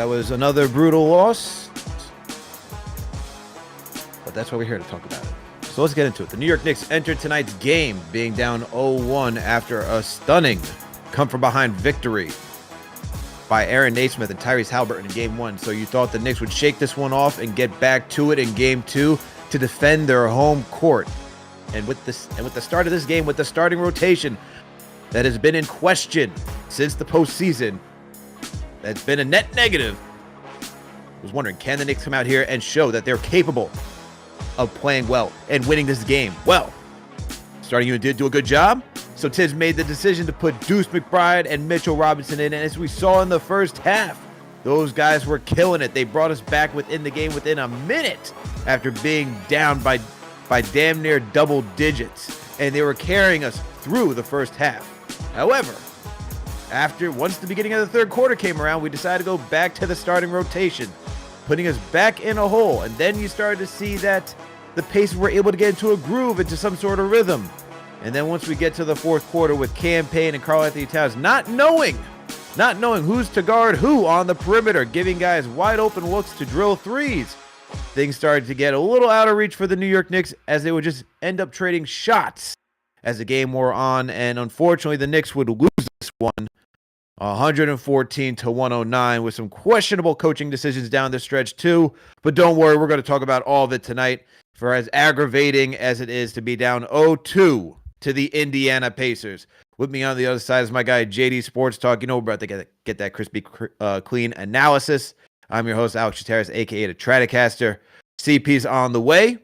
That was another brutal loss, but that's why we're here to talk about it. So let's get into it. The New York Knicks entered tonight's game being down 0-1 after a stunning come-from-behind victory by Aaron Naismith and Tyrese Haliburton in Game 1. So you thought the Knicks would shake this one off and get back to it in Game 2 to defend their home court. And with the start of this game, with the starting rotation that has been in question since the postseason, that's been a net negative. I was wondering, can the Knicks come out here and show that they're capable of playing well and winning this game? Well, starting unit did do a good job. So Tibbs made the decision to put Deuce McBride and Mitchell Robinson in. And as we saw in the first half, those guys were killing it. They brought us back within the game within a minute after being down by damn near double digits. And they were carrying us through the first half. However, once the beginning of the third quarter came around, we decided to go back to the starting rotation, putting us back in a hole. And then you started to see that the Pacers were able to get into a groove, into some sort of rhythm. And then once we get to the fourth quarter with Cam Payne and Karl-Anthony Towns not knowing who's to guard who on the perimeter, giving guys wide open looks to drill threes, things started to get a little out of reach for the New York Knicks as they would just end up trading shots as the game wore on. And unfortunately, the Knicks would lose this one 114-109 with some questionable coaching decisions down the stretch too. But don't worry, we're going to talk about all of it tonight, for as aggravating as it is to be down 0-2 to the Indiana Pacers. With me on the other side is my guy, JD Sports Talk. You know, we're about to get that crispy clean analysis. I'm your host, Alex Chateris, a.k.a. the Stratocaster. CP's on the way.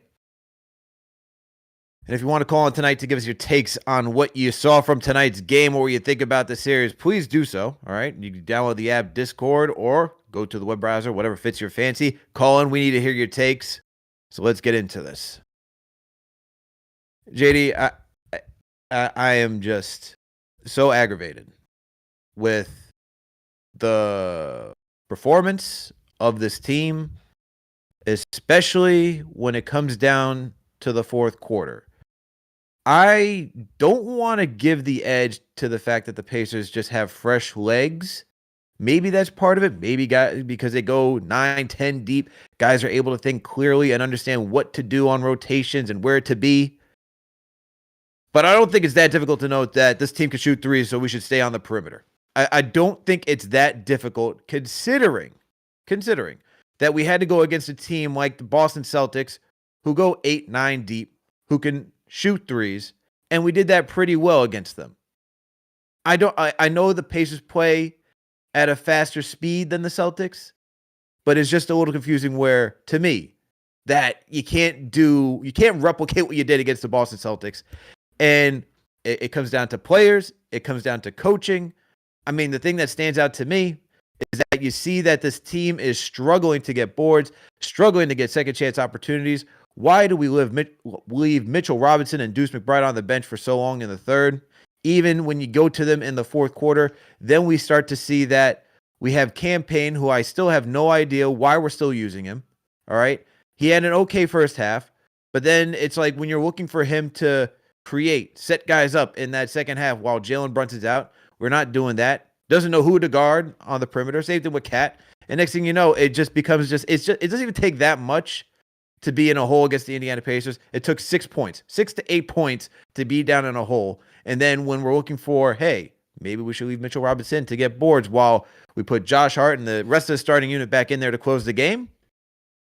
And if you want to call on tonight to give us your takes on what you saw from tonight's game or what you think about the series, please do so. All right. You can download the app Discord or go to the web browser, whatever fits your fancy. Call in. We need to hear your takes. So let's get into this. JD, I am just so aggravated with the performance of this team, especially when it comes down to the fourth quarter. I don't want to give the edge to the fact that the Pacers just have fresh legs. Maybe that's part of it. Maybe because they go 9-10 deep, guys are able to think clearly and understand what to do on rotations and where to be. But I don't think it's that difficult to note that this team can shoot threes, so we should stay on the perimeter. I don't think it's that difficult considering that we had to go against a team like the Boston Celtics who go 8-9 deep, who can shoot threes, and we did that pretty well against them. I know the Pacers play at a faster speed than the Celtics, but it's just a little confusing where, to me, that you can't replicate what you did against the Boston Celtics. And it comes down to players, it comes down to coaching. I mean, the thing that stands out to me is that you see that this team is struggling to get boards, struggling to get second chance opportunities. Why do we leave Mitchell Robinson and Deuce McBride on the bench for so long in the third? Even when you go to them in the fourth quarter, then we start to see that we have Cam Payne, who I still have no idea why we're still using him. All right. He had an okay first half, but then it's like when you're looking for him to set guys up in that second half while Jalen Brunson's out, we're not doing that. Doesn't know who to guard on the perimeter. Same thing with Cat. And next thing you know, it just becomes it doesn't even take that much to be in a hole against the Indiana Pacers. It took 6 to 8 points to be down in a hole. And then when we're looking for, hey, maybe we should leave Mitchell Robinson to get boards while we put Josh Hart and the rest of the starting unit back in there to close the game,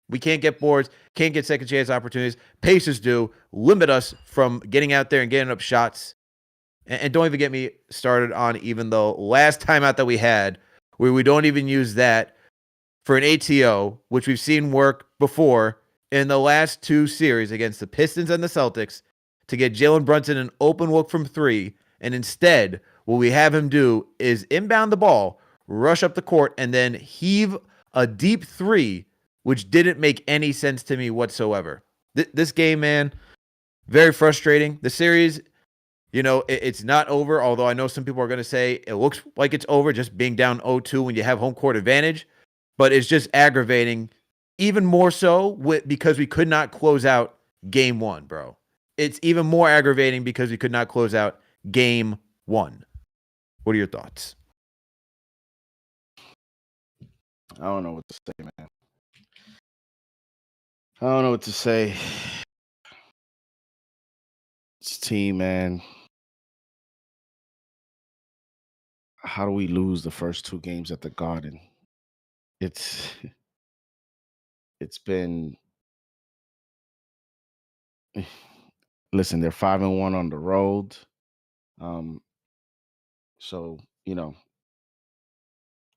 we can't get boards, can't get second chance opportunities. Pacers do limit us from getting out there and getting up shots. And don't even get me started on even the last timeout that we had, where we don't even use that for an ATO, which we've seen work before in the last two series against the Pistons and the Celtics, to get Jalen Brunson an open look from three. And instead, what we have him do is inbound the ball, rush up the court, and then heave a deep three, which didn't make any sense to me whatsoever. This game, man, very frustrating. The series, it's not over, although I know some people are going to say it looks like it's over just being down 0-2 when you have home court advantage, but it's just aggravating, even more so because we could not close out game one, bro. It's even more aggravating because we could not close out game one. What are your thoughts? I don't know what to say, man. I don't know what to say. This team, man. How do we lose the first 2 games at the Garden? It's been listen, they're 5-1 on the road. So,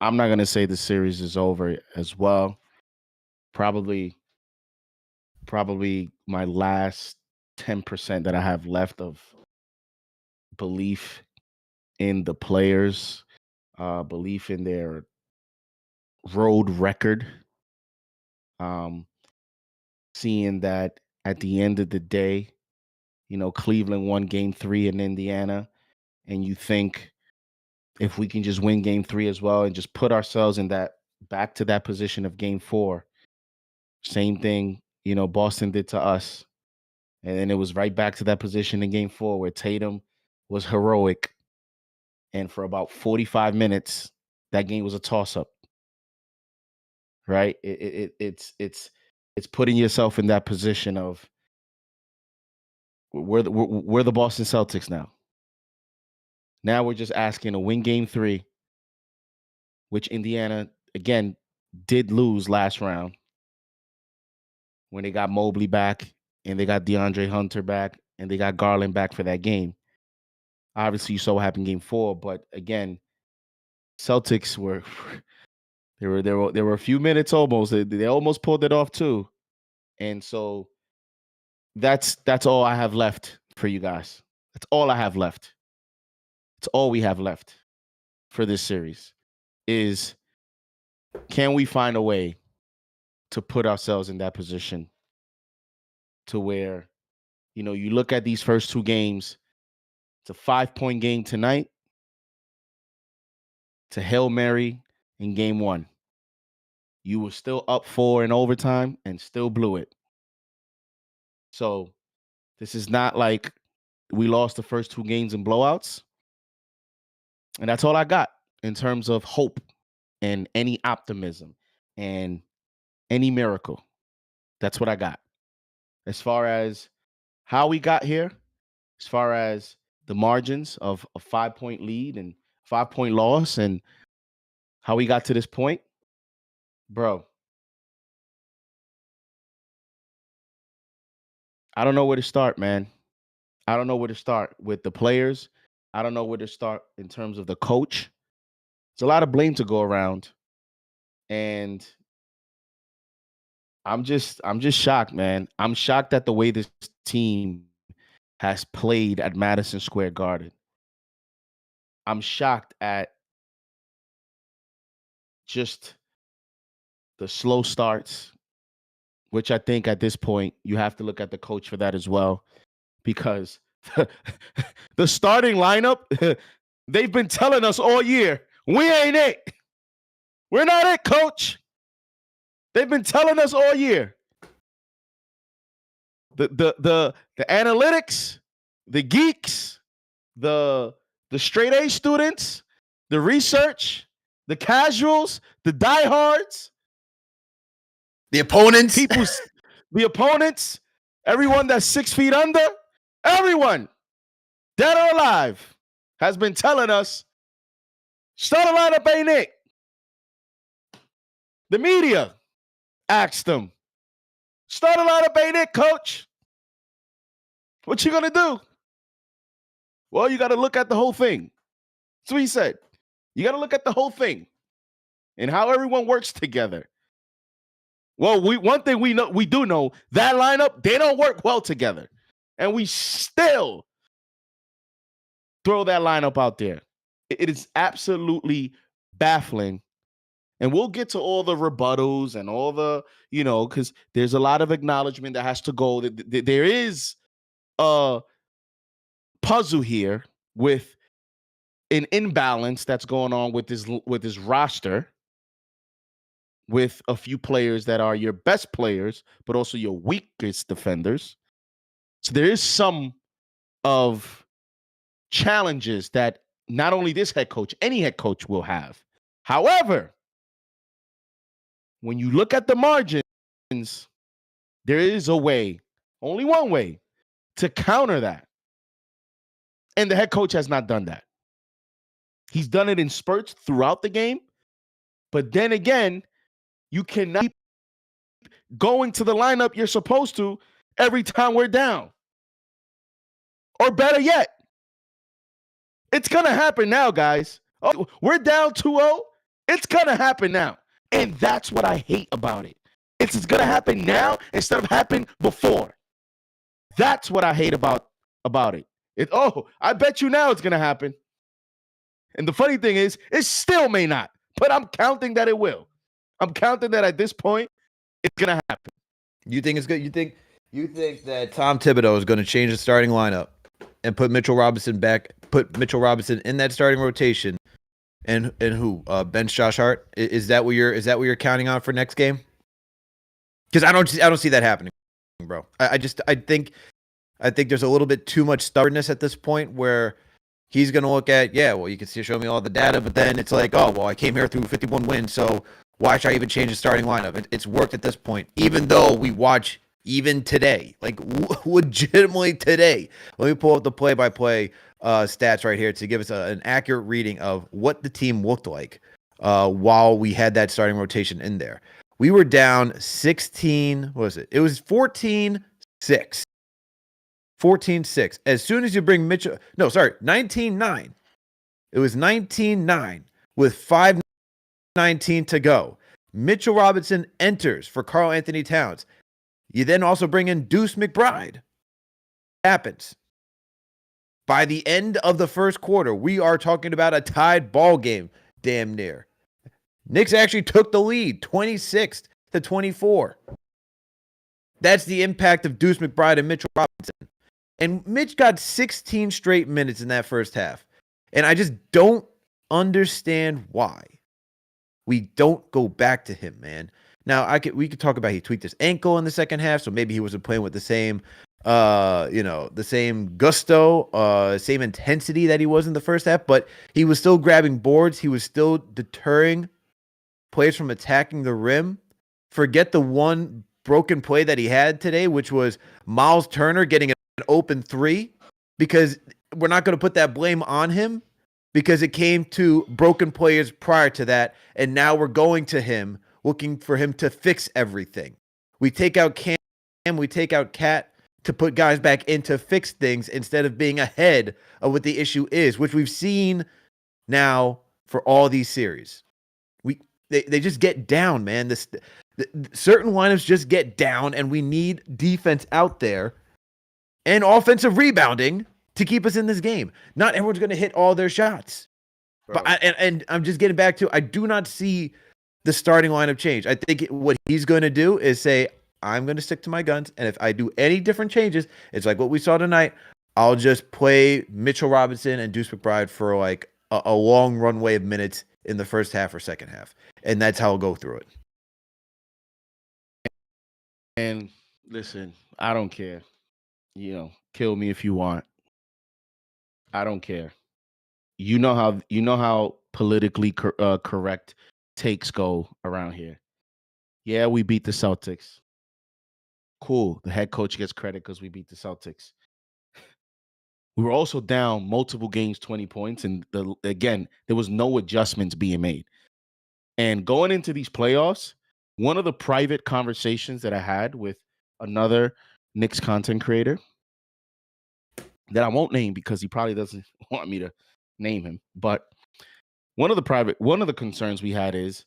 I'm not gonna say the series is over as well. Probably my last 10% that I have left of belief in the players, belief in their road record. Seeing that at the end of the day, Cleveland won game 3 in Indiana, and you think if we can just win game 3 as well and just put ourselves in that back to that position of game 4, same thing, Boston did to us. And then it was right back to that position in game 4 where Tatum was heroic. And for about 45 minutes, that game was a toss-up. Right? It's putting yourself in that position of we're the Boston Celtics now. Now we're just asking to win game 3, which Indiana, again, did lose last round when they got Mobley back and they got DeAndre Hunter back and they got Garland back for that game. Obviously, you saw what happened in game 4, but again, Celtics were there were a few minutes almost. They almost pulled it off too. And so that's all I have left for you guys. That's all I have left. It's all we have left for this series is can we find a way to put ourselves in that position to where, you look at these first 2 games, it's a 5-point game tonight. It's a Hail Mary in game 1. You were still up 4 in overtime and still blew it. So this is not like we lost the first 2 games in blowouts. And that's all I got in terms of hope and any optimism and any miracle. That's what I got. As far as how we got here, as far as the margins of a 5-point lead and 5-point loss and how we got to this point, bro, I don't know where to start, man. I don't know where to start with the players. I don't know where to start in terms of the coach. There's a lot of blame to go around. And I'm just shocked, man. I'm shocked at the way this team has played at Madison Square Garden. I'm shocked at just the slow starts, which I think at this point you have to look at the coach for that as well, because the starting lineup, they've been telling us all year, we ain't it. We're not it, coach. They've been telling us all year. The analytics, the geeks, the straight A students, the research, the casuals, the diehards, the opponents, the opponents, everyone that's 6 feet under, everyone, dead or alive, has been telling us, start a lineup ain't it. The media asked them, start a lineup ain't it, coach. What you gonna do? Well, you got to look at the whole thing. That's what he said. You got to look at the whole thing and how everyone works together. Well, one thing we do know, that lineup, they don't work well together. And we still throw that lineup out there. It is absolutely baffling. And we'll get to all the rebuttals and all the, because there's a lot of acknowledgement that has to go. There is a puzzle here with an imbalance that's going on with this roster, with a few players that are your best players, but also your weakest defenders. So there is some of challenges that not only this head coach, any head coach will have. However, when you look at the margins, there is a way, only one way, to counter that. And the head coach has not done that. He's done it in spurts throughout the game. But then again, you cannot keep going to the lineup you're supposed to every time we're down. Or better yet, it's going to happen now, guys. Oh, we're down 2-0. It's going to happen now. And that's what I hate about it. It's going to happen now instead of happening before. That's what I hate about it. I bet you now it's going to happen. And the funny thing is, it still may not. But I'm counting that it will. I'm counting that at this point, it's going to happen. You think it's good? You think that Tom Thibodeau is going to change the starting lineup and put Mitchell Robinson in that starting rotation, and who bench Josh Hart? Is that what you're counting on for next game? Because I don't see that happening, bro. I think there's a little bit too much stubbornness at this point where he's going to look at, you can show me all the data, but then it's like, oh, well, I came here through 51 wins, so why should I even change the starting lineup? It's worked at this point, even though we watch even today, like legitimately today. Let me pull up the play-by-play stats right here to give us an accurate reading of what the team looked like while we had that starting rotation in there. We were down 16, what was it? It was 14-6. 14-6. As soon as you bring 19-9. It was 19-9 with 5:19 to go. Mitchell Robinson enters for Karl Anthony Towns. You then also bring in Deuce McBride. Happens. By the end of the first quarter, we are talking about a tied ball game, damn near. Knicks actually took the lead, 26-24. That's the impact of Deuce McBride and Mitchell Robinson. And Mitch got 16 straight minutes in that first half. And I just don't understand why we don't go back to him, man. Now, we could talk about he tweaked his ankle in the second half, so maybe he wasn't playing with the same, the same gusto, same intensity that he was in the first half, but he was still grabbing boards. He was still deterring players from attacking the rim. Forget the one broken play that he had today, which was Miles Turner getting an open three, because we're not going to put that blame on him because it came to broken players prior to that, and now we're going to him, looking for him to fix everything. We take out Cam, we take out Cat to put guys back in to fix things instead of being ahead of what the issue is, which we've seen now for all these series. They just get down, man. Certain lineups just get down, and we need defense out there and offensive rebounding to keep us in this game. Not everyone's going to hit all their shots. Bro. But I'm just getting back to, I do not see the starting lineup change. I think what he's going to do is say, I'm going to stick to my guns, and if I do any different changes, it's like what we saw tonight. I'll just play Mitchell Robinson and Deuce McBride for like a long runway of minutes in the first half or second half, and that's how I'll go through it. And listen, I don't care. Kill me if you want. I don't care. You know how politically correct takes go around here. Yeah, we beat the Celtics. Cool. The head coach gets credit because we beat the Celtics. We were also down multiple games, 20 points, and again, there was no adjustments being made. And going into these playoffs, one of the private conversations that I had with another Knicks content creator that I won't name because he probably doesn't want me to name him, but one of the concerns we had is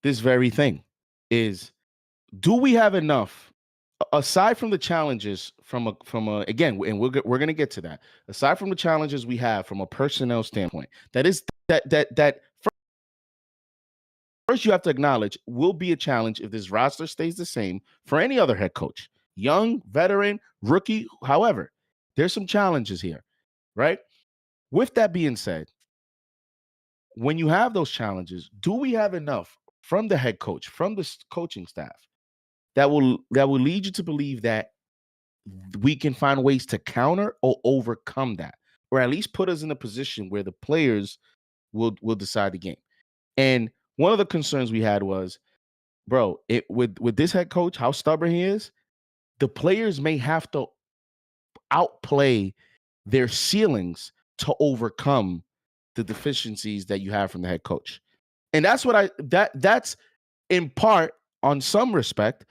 this very thing is, do we have enough, aside from the challenges from a again, and we're going to get to that, aside from the challenges we have from a personnel standpoint, that first you have to acknowledge will be a challenge if this roster stays the same for any other head coach, young, veteran, rookie, however, there's some challenges here, right? With that being said, when you have those challenges, do we have enough from the head coach, from the coaching staff, that will lead you to believe that we can find ways to counter or overcome that, or at least put us in a position where the players will decide the game? And one of the concerns we had was, bro, with this head coach, how stubborn he is, the players may have to outplay their ceilings to overcome the deficiencies that you have from the head coach. And that's what that's in part, on some respect,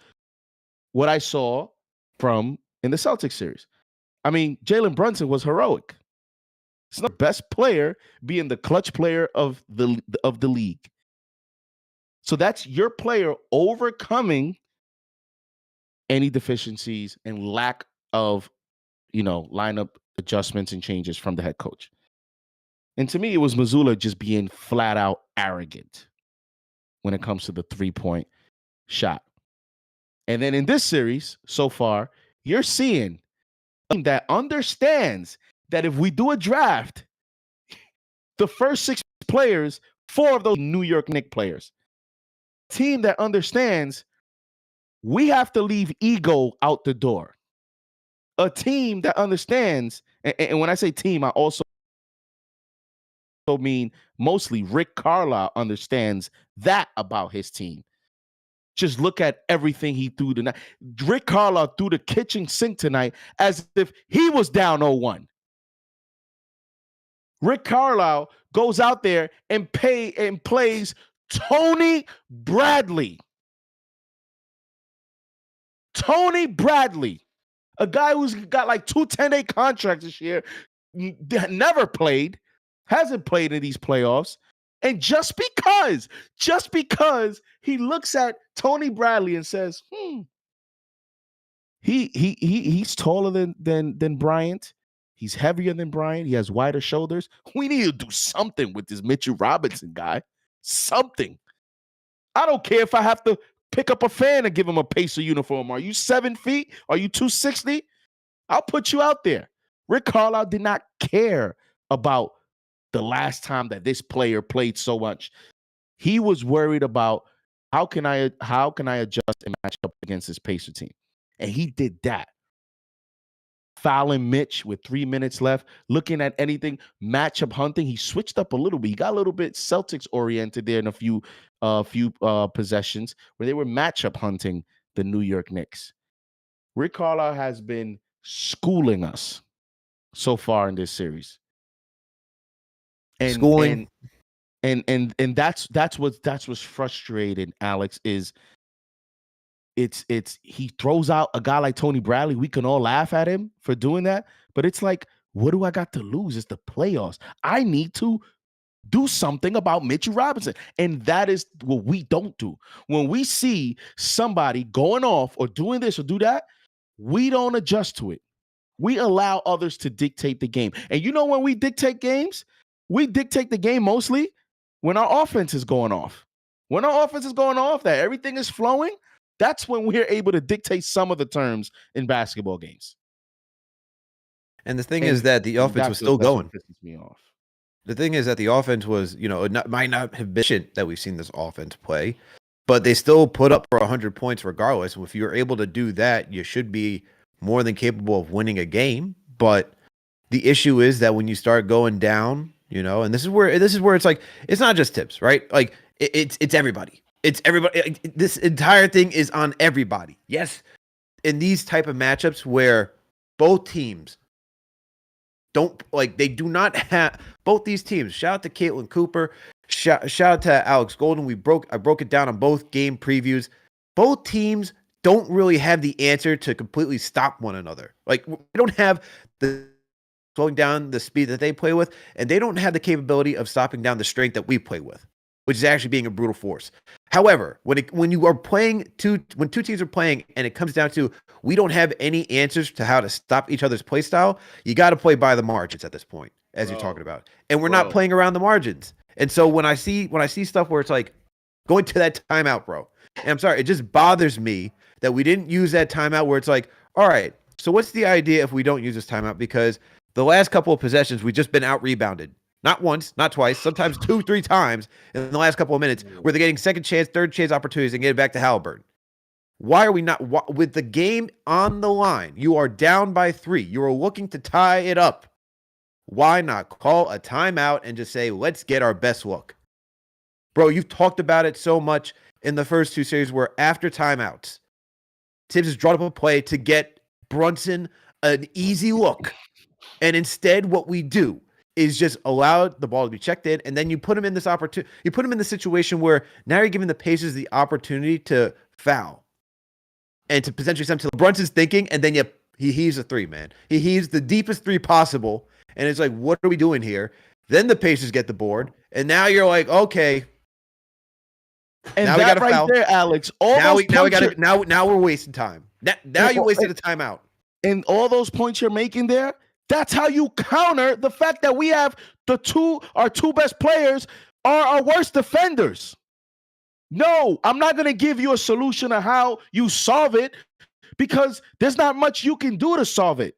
what I saw from in the Celtics series. I mean, Jalen Brunson was heroic. He's not the best player, being the clutch player of the league. So that's your player overcoming any deficiencies and lack of, lineup adjustments and changes from the head coach. And to me, it was Mazzulla just being flat out arrogant when it comes to the 3-point shot. And then in this series so far, you're seeing a team that understands that if we do a draft, the first 6 players, 4 of those New York Knicks players. A team that understands we have to leave ego out the door. A team that understands, and when I say team, I also mean mostly Rick Carlisle understands that about his team. Just look at everything he threw tonight. Rick Carlisle threw the kitchen sink tonight as if he was down 0-1. Rick Carlisle goes out there and plays Tony Bradley. Tony Bradley, a guy who's got like 2 10-day contracts this year, never played, hasn't played in these playoffs. And just because he looks at Tony Bradley and says, he's taller than Bryant. He's heavier than Bryant. He has wider shoulders. We need to do something with this Mitchell Robinson guy. Something. I don't care if I have to pick up a fan and give him a Pacer uniform. Are you 7 feet? Are you 260? I'll put you out there. Rick Carlisle did not care about the last time that this player played so much. He was worried about how can I adjust and match up against this Pacer team. And he did that. Fouling Mitch with 3 minutes left, looking at anything, matchup hunting. He switched up a little bit. He got a little bit Celtics oriented there in a few possessions where they were matchup hunting the New York Knicks. Rick Carlisle has been schooling us so far in this series. And Schooling. And that's what's frustrating, Alex, is he throws out a guy like Tony Bradley. We can all laugh at him for doing that, but it's like, what do I got to lose? It's the playoffs. I need to do something about Mitchell Robinson. And that is what we don't do. When we see somebody going off or doing this or do that, we don't adjust to it. We allow others to dictate the game. And you know when we dictate games? We dictate the game mostly when our offense is going off. When our offense is going off, that everything is flowing, that's when we're able to dictate some of the terms in basketball games. And the thing is that the offense was still going. Pisses me off. The thing is that the offense was, might not have been that we've seen this offense play, but they still put up for 100 points regardless. If you're able to do that, you should be more than capable of winning a game. But the issue is that when you start going down, and this is where it's like, it's not just Tibbs, right? Like it's everybody. It's everybody. This entire thing is on everybody. Yes, in these type of matchups where both teams they do not have both these teams. Shout out to Caitlin Cooper. Shout out to Alex Golden. I broke it down on both game previews. Both teams don't really have the answer to completely stop one another. Like, we don't have the slowing down the speed that they play with, and they don't have the capability of stopping down the strength that we play with, which is actually being a brutal force. However, when you are playing when two teams are playing and it comes down to we don't have any answers to how to stop each other's play style, you got to play by the margins at this point, as you're talking about. And we're not playing around the margins. And so when I see stuff where it's like going to that timeout, bro, and I'm sorry, it just bothers me that we didn't use that timeout where it's like, all right, so what's the idea if we don't use this timeout? Because the last couple of possessions, we've just been out rebounded. Not once, not twice, sometimes 2-3 times in the last couple of minutes where they're getting second chance, third chance opportunities and get it back to Halliburton. Why are we not, with the game on the line, you are down by 3. You are looking to tie it up. Why not call a timeout and just say, let's get our best look? Bro, you've talked about it so much. in the first two series where after timeouts, Tibbs has drawn up a play to get Brunson an easy look. And instead, what we do is just allow the ball to be checked in, and then you put him in this opportunity. You put him in the situation where now you're giving the Pacers the opportunity to foul and to potentially send to Brunson's thinking, and then he heaves a three, man. He heaves the deepest three possible, and it's like, what are we doing here? Then the Pacers get the board, and now you're like, okay. And now that we got to right foul. there, Alex. Now we're wasting time. Now you wasted a timeout. And all those points you're making there, that's how you counter the fact that we have our two best players are our worst defenders. No, I'm not going to give you a solution of how you solve it because there's not much you can do to solve it.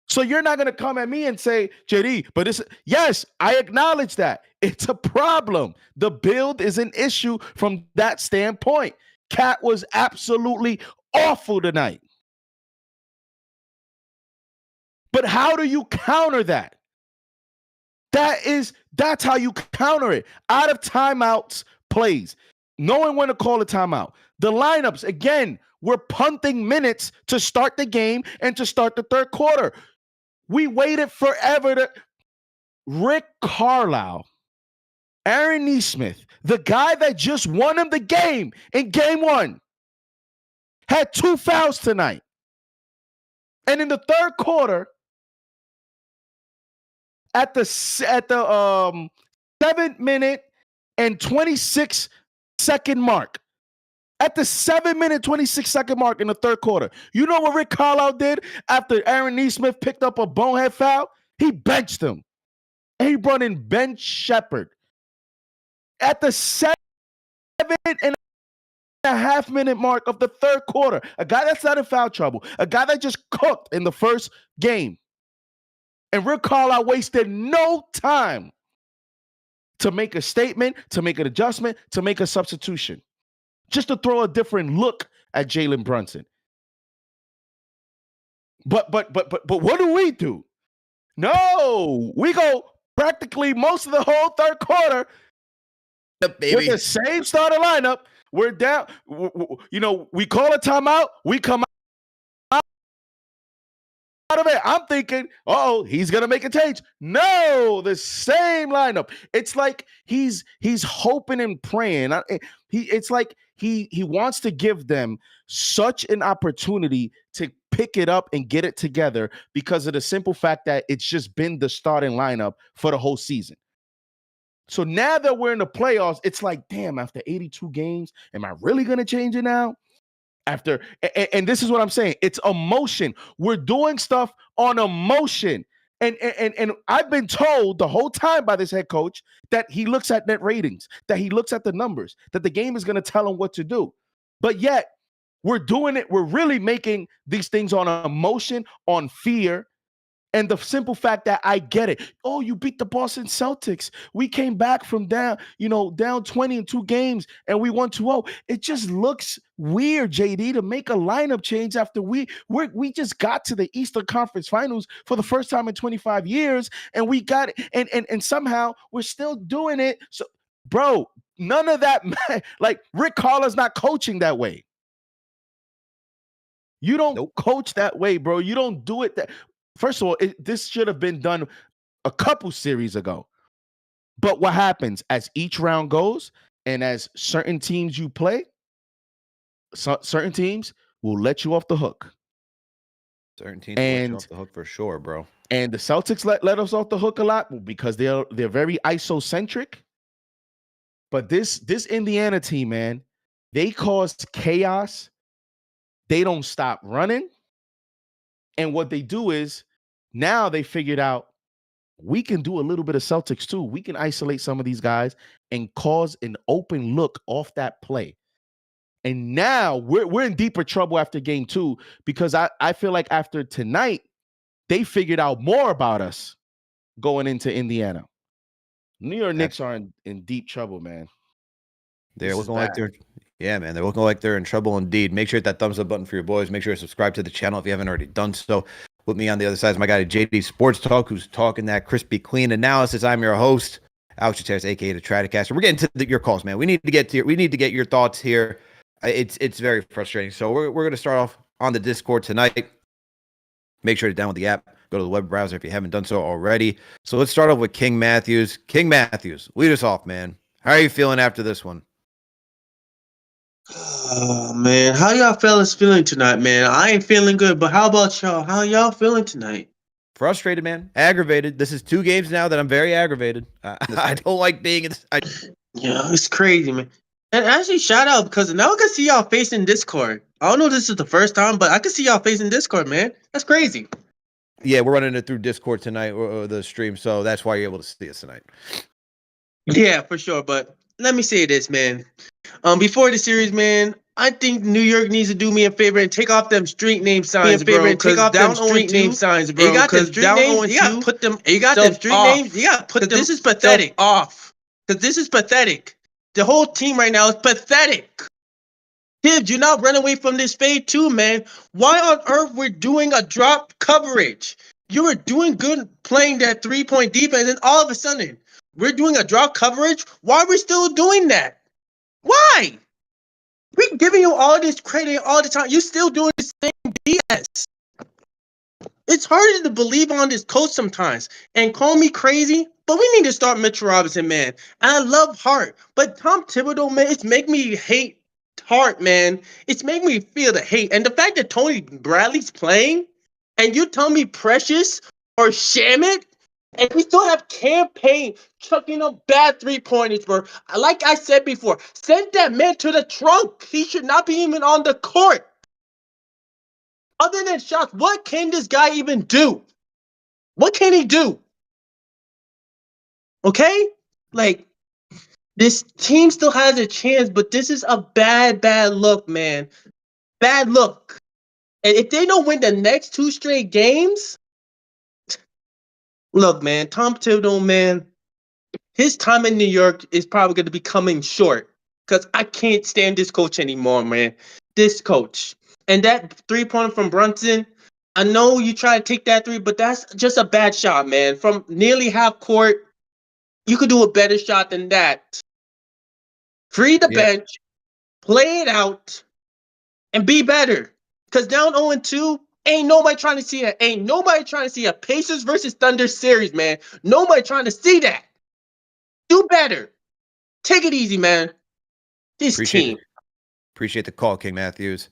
So you're not going to come at me and say, JD, but yes, I acknowledge that. It's a problem. The build is an issue from that standpoint. Cat was absolutely awful tonight. But how do you counter that? That's how you counter it. Out of timeouts plays, knowing when to call a timeout. The lineups, again, we're punting minutes to start the game and to start the third quarter. We waited forever Rick Carlisle, Aaron Nesmith, the guy that just won him the game in game one, had 2 fouls tonight. And in the third quarter, at the 7-minute and 26-second mark. At the 7-minute, 26-second mark in the third quarter. You know what Rick Carlisle did after Aaron Nesmith picked up a bonehead foul? He benched him. And he brought in Ben Shepherd. At the 7.5-minute mark of the third quarter, a guy that's not in foul trouble, a guy that just cooked in the first game. And Rick Carlisle wasted no time to make a statement, to make an adjustment, to make a substitution. Just to throw a different look at Jalen Brunson. But what do? No, we go practically most of the whole third quarter with the same starter lineup. We're down. We call a timeout. We come out of it. I'm thinking, he's gonna make a change. No, the same lineup. It's like he's hoping and praying. It's like he wants to give them such an opportunity to pick it up and get it together because of the simple fact that it's just been the starting lineup for the whole season. So now that we're in the playoffs, it's like, damn, after 82 games, am I really gonna change it now? And this is what I'm saying. It's emotion. We're doing stuff on emotion. And I've been told the whole time by this head coach that he looks at net ratings, that he looks at the numbers, that the game is going to tell him what to do. But yet we're doing it. We're really making these things on emotion, on fear. And the simple fact that I get it. Oh, you beat the Boston Celtics. We came back from down 20 in 2 games and we won 2-0. It just looks weird, JD, to make a lineup change after we just got to the Eastern Conference Finals for the first time in 25 years and we got it. And somehow we're still doing it. So, bro, none of that. Like Rick Carlisle's not coaching that way. You don't coach that way, bro. You don't do it that. First of all, this should have been done a couple series ago. But what happens as each round goes and as certain teams you play, certain teams will let you off the hook. Certain teams will let you off the hook for sure, bro. And the Celtics let us off the hook a lot because they're very isocentric. But this Indiana team, man, they caused chaos. They don't stop running. And what they do is now they figured out we can do a little bit of Celtics too. We can isolate some of these guys and cause an open look off that play. And now we're in deeper trouble after game 2 because I feel like after tonight, they figured out more about us going into Indiana. New York Knicks are in deep trouble, man. They're looking like they're in trouble indeed. Make sure to hit that thumbs up button for your boys. Make sure to subscribe to the channel if you haven't already done so. With me on the other side is my guy JD Sports Talk, who's talking that crispy clean analysis. I'm your host, Alex Chateris, aka the Stratocaster. We're getting to your calls, man. We need to get your thoughts here. It's very frustrating. So we're going to start off on the Discord tonight. Make sure to download the app. Go to the web browser if you haven't done so already. So let's start off with King Matthews. King Matthews, lead us off, man. How are you feeling after this one? Oh man, how y'all fellas feeling tonight, man? I ain't feeling good, but how about y'all? How y'all feeling tonight? Frustrated, man. Aggravated. This is 2 games now that I'm very aggravated. I don't like being in this. Yeah, it's crazy, man. And actually, shout out because now I can see y'all facing Discord. I don't know if this is the first time, but I can see y'all facing Discord, man. That's crazy. Yeah, we're running it through Discord tonight or the stream, so that's why you're able to see us tonight. Yeah, for sure. But let me say this, man. Before the series, man, I think New York needs to do me a favor and take off them street name signs, bro. Take off them street name signs, bro. You got them street names. You gotta put them. You got them street names. You gotta put them. This is pathetic. Off. Because this is pathetic. The whole team right now is pathetic. Tibbs, you're not running away from this fade too, man. Why on earth we're doing a drop coverage? You were doing good playing that 3-point defense, and all of a sudden we're doing a drop coverage. Why are we still doing that? Why? We're giving you all this credit all the time. You're still doing the same BS. It's harder to believe on this coach sometimes. And call me crazy, but we need to start Mitchell Robinson, man. And I love Hart. But Tom Thibodeau, man, it's making me hate Hart, man. It's making me feel the hate. And the fact that Tony Bradley's playing, and you tell me Precious or Shamit, and we still have Campaign chucking up bad 3-pointers, bro. Like I said before, send that man to the trunk. He should not be even on the court. Other than shots, what can this guy even do? What can he do? Okay? Like, this team still has a chance, but this is a bad look, man. Bad look. And if they don't win the next 2 straight games, look, man, Tom Thibodeau, man, his time in New York is probably going to be coming short because I can't stand this coach anymore, man. This coach. And that 3-pointer from Brunson, I know you try to take that 3, but that's just a bad shot, man. From nearly half court, you could do a better shot than that. Free the bench, play it out, and be better. Because down 0-2, ain't nobody trying to see that. Ain't nobody trying to see a Pacers versus Thunder series, man. Nobody trying to see that. Do better. Take it easy, man. This team. Appreciate the call, King Matthews.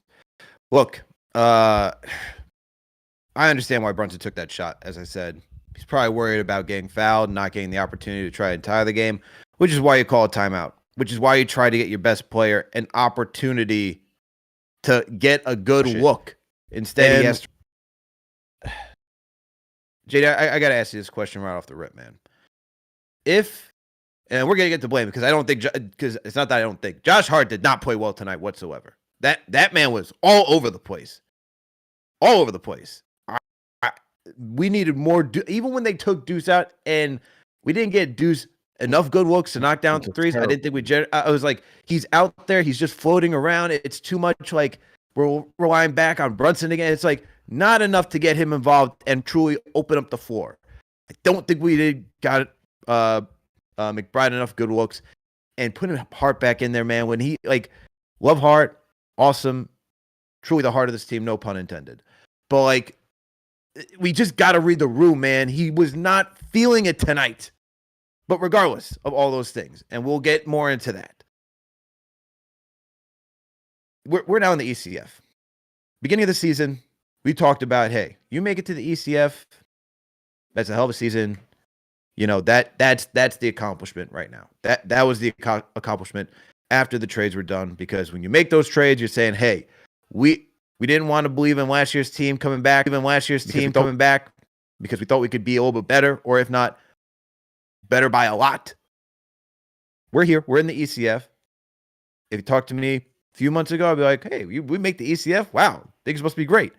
Look, I understand why Brunson took that shot. As I said, he's probably worried about getting fouled, not getting the opportunity to try and tie the game, which is why you call a timeout, which is why you try to get your best player an opportunity to get a good look. Instead, he has to... JD, I got to ask you this question right off the rip, man. And we're going to get to blame because I don't think, because it's not that I don't think, Josh Hart did not play well tonight whatsoever. That man was all over the place. All over the place. We needed more, even when they took Deuce out and we didn't get Deuce enough good looks to knock down the threes. I didn't think I was like, he's out there. He's just floating around. It's too much like we're relying back on Brunson again. It's like not enough to get him involved and truly open up the floor. I don't think we got McBride enough good looks and putting Hart back in there, man. When he love Hart, awesome, truly the heart of this team, no pun intended. But we just got to read the room, man. He was not feeling it tonight. But regardless of all those things, and we'll get more into that, we're now in the ECF. Beginning of the season, we talked about, hey, you make it to the ECF, that's a hell of a season. You know, that's the accomplishment right now. That was the accomplishment after the trades were done, because when you make those trades, you're saying, hey, we didn't want to believe in last year's team coming back, because we thought we could be a little bit better, or if not, better by a lot. We're here. We're in the ECF. If you talked to me a few months ago, I'd be like, hey, we make the ECF? Wow, things must be great.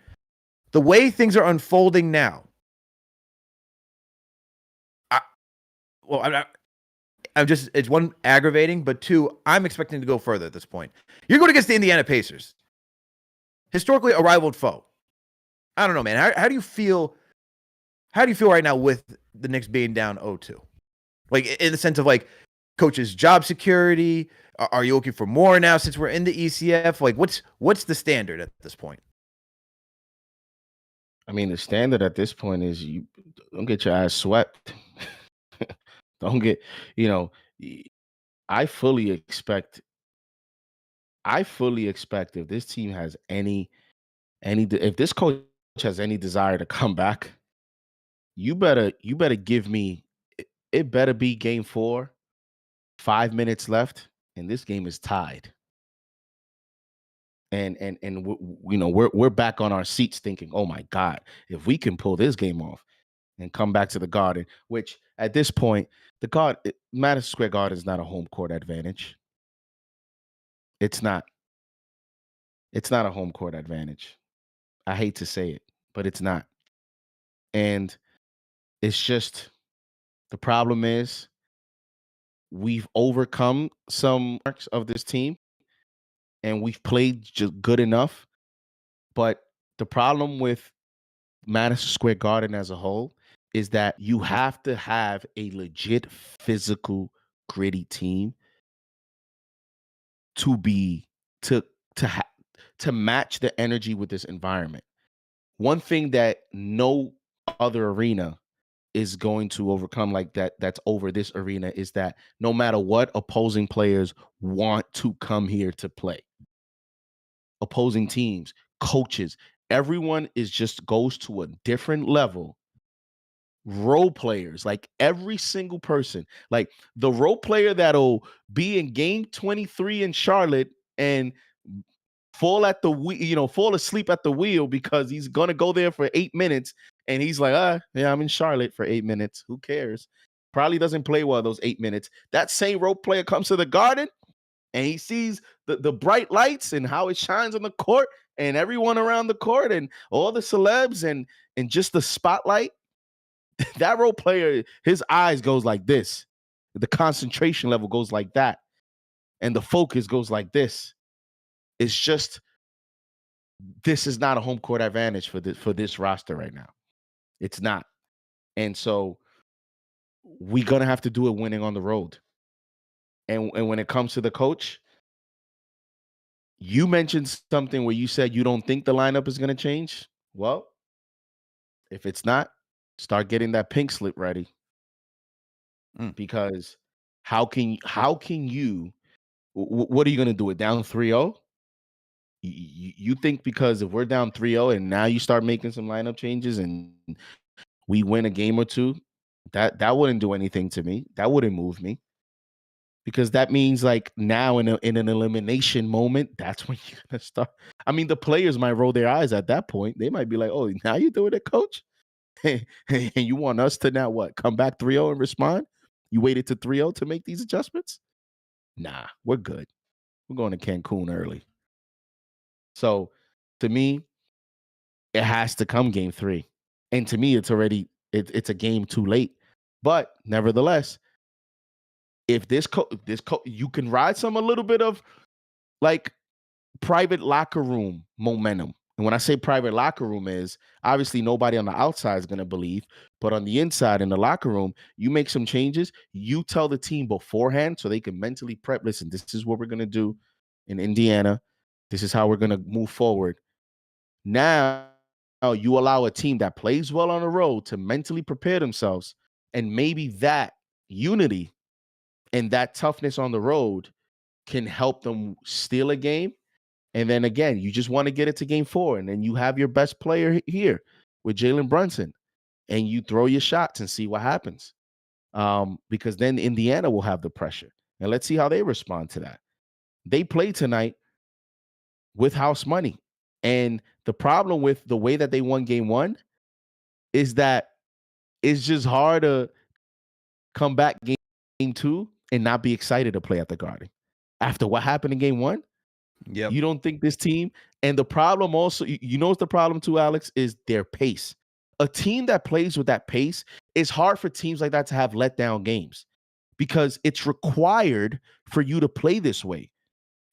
The way things are unfolding now, I'm just, it's one, aggravating, but two, I'm expecting to go further at this point. You're going against the Indiana Pacers. Historically, a rivaled foe. I don't know, man. How do you feel? How do you feel right now with the Knicks being down 0-2? Like in the sense of like coach's job security. Are you looking for more now since we're in the ECF? Like what's the standard at this point? I mean, the standard at this point is you don't get your ass swept. Don't get, you know, I fully expect if this team has if this coach has any desire to come back, you better give me it better be game 4, 5 minutes left, and this game is tied. And we're back on our seats thinking, oh my God, if we can pull this game off and come back to the Garden, which at this point, Madison Square Garden is not a home court advantage. It's not. It's not a home court advantage. I hate to say it, but it's not. And it's just the problem is we've overcome some marks of this team and we've played just good enough. But the problem with Madison Square Garden as a whole is that you have to have a legit physical, gritty team to match the energy with this environment. One thing that no other arena is going to overcome like that's over this arena is that no matter what, opposing players want to come here to play. Opposing teams, coaches, everyone goes to a different level. Role players, like every single person, like the role player that'll be in game 23 in Charlotte and fall asleep at the wheel because he's gonna go there for 8 minutes and he's like, yeah, I'm in Charlotte for 8 minutes. Who cares? Probably doesn't play well those 8 minutes. That same role player comes to the Garden and he sees the bright lights and how it shines on the court and everyone around the court and all the celebs and just the spotlight. That role player, his eyes goes like this. The concentration level goes like that. And the focus goes like this. It's just, this is not a home court advantage for this roster right now. It's not. And so we're going to have to do it winning on the road. And when it comes to the coach, you mentioned something where you said you don't think the lineup is going to change. Well, if it's not, start getting that pink slip ready. Because how can you what are you going to do it down 3-0? You think because if we're down 3-0 and now you start making some lineup changes and we win a game or two, that wouldn't do anything to me. That wouldn't move me. Because that means like now in an elimination moment, that's when you're going to start. I mean, the players might roll their eyes at that point. They might be like, oh, now you're doing it, coach? And you want us to now what? Come back 3-0 and respond? You waited to 3-0 to make these adjustments? Nah, we're good. We're going to Cancun early. So to me, it has to come game 3. And to me, it's a game too late. But nevertheless, if this you can ride a little bit of like private locker room momentum. And when I say private locker room is obviously nobody on the outside is going to believe, but on the inside in the locker room, you make some changes. You tell the team beforehand so they can mentally prep. Listen, this is what we're going to do in Indiana. This is how we're going to move forward. Now you allow a team that plays well on the road to mentally prepare themselves. And maybe that unity and that toughness on the road can help them steal a game. And then again, you just want to get it to game 4. And then you have your best player here with Jalen Brunson. And you throw your shots and see what happens. Because then Indiana will have the pressure. And let's see how they respond to that. They play tonight with house money. And the problem with the way that they won game 1 is that it's just hard to come back game 2 and not be excited to play at the Garden. After what happened in game 1, you don't think this team, and the problem also, you know what's the problem too, Alex, is their pace. A team that plays with that pace, it's hard for teams like that to have letdown games because it's required for you to play this way.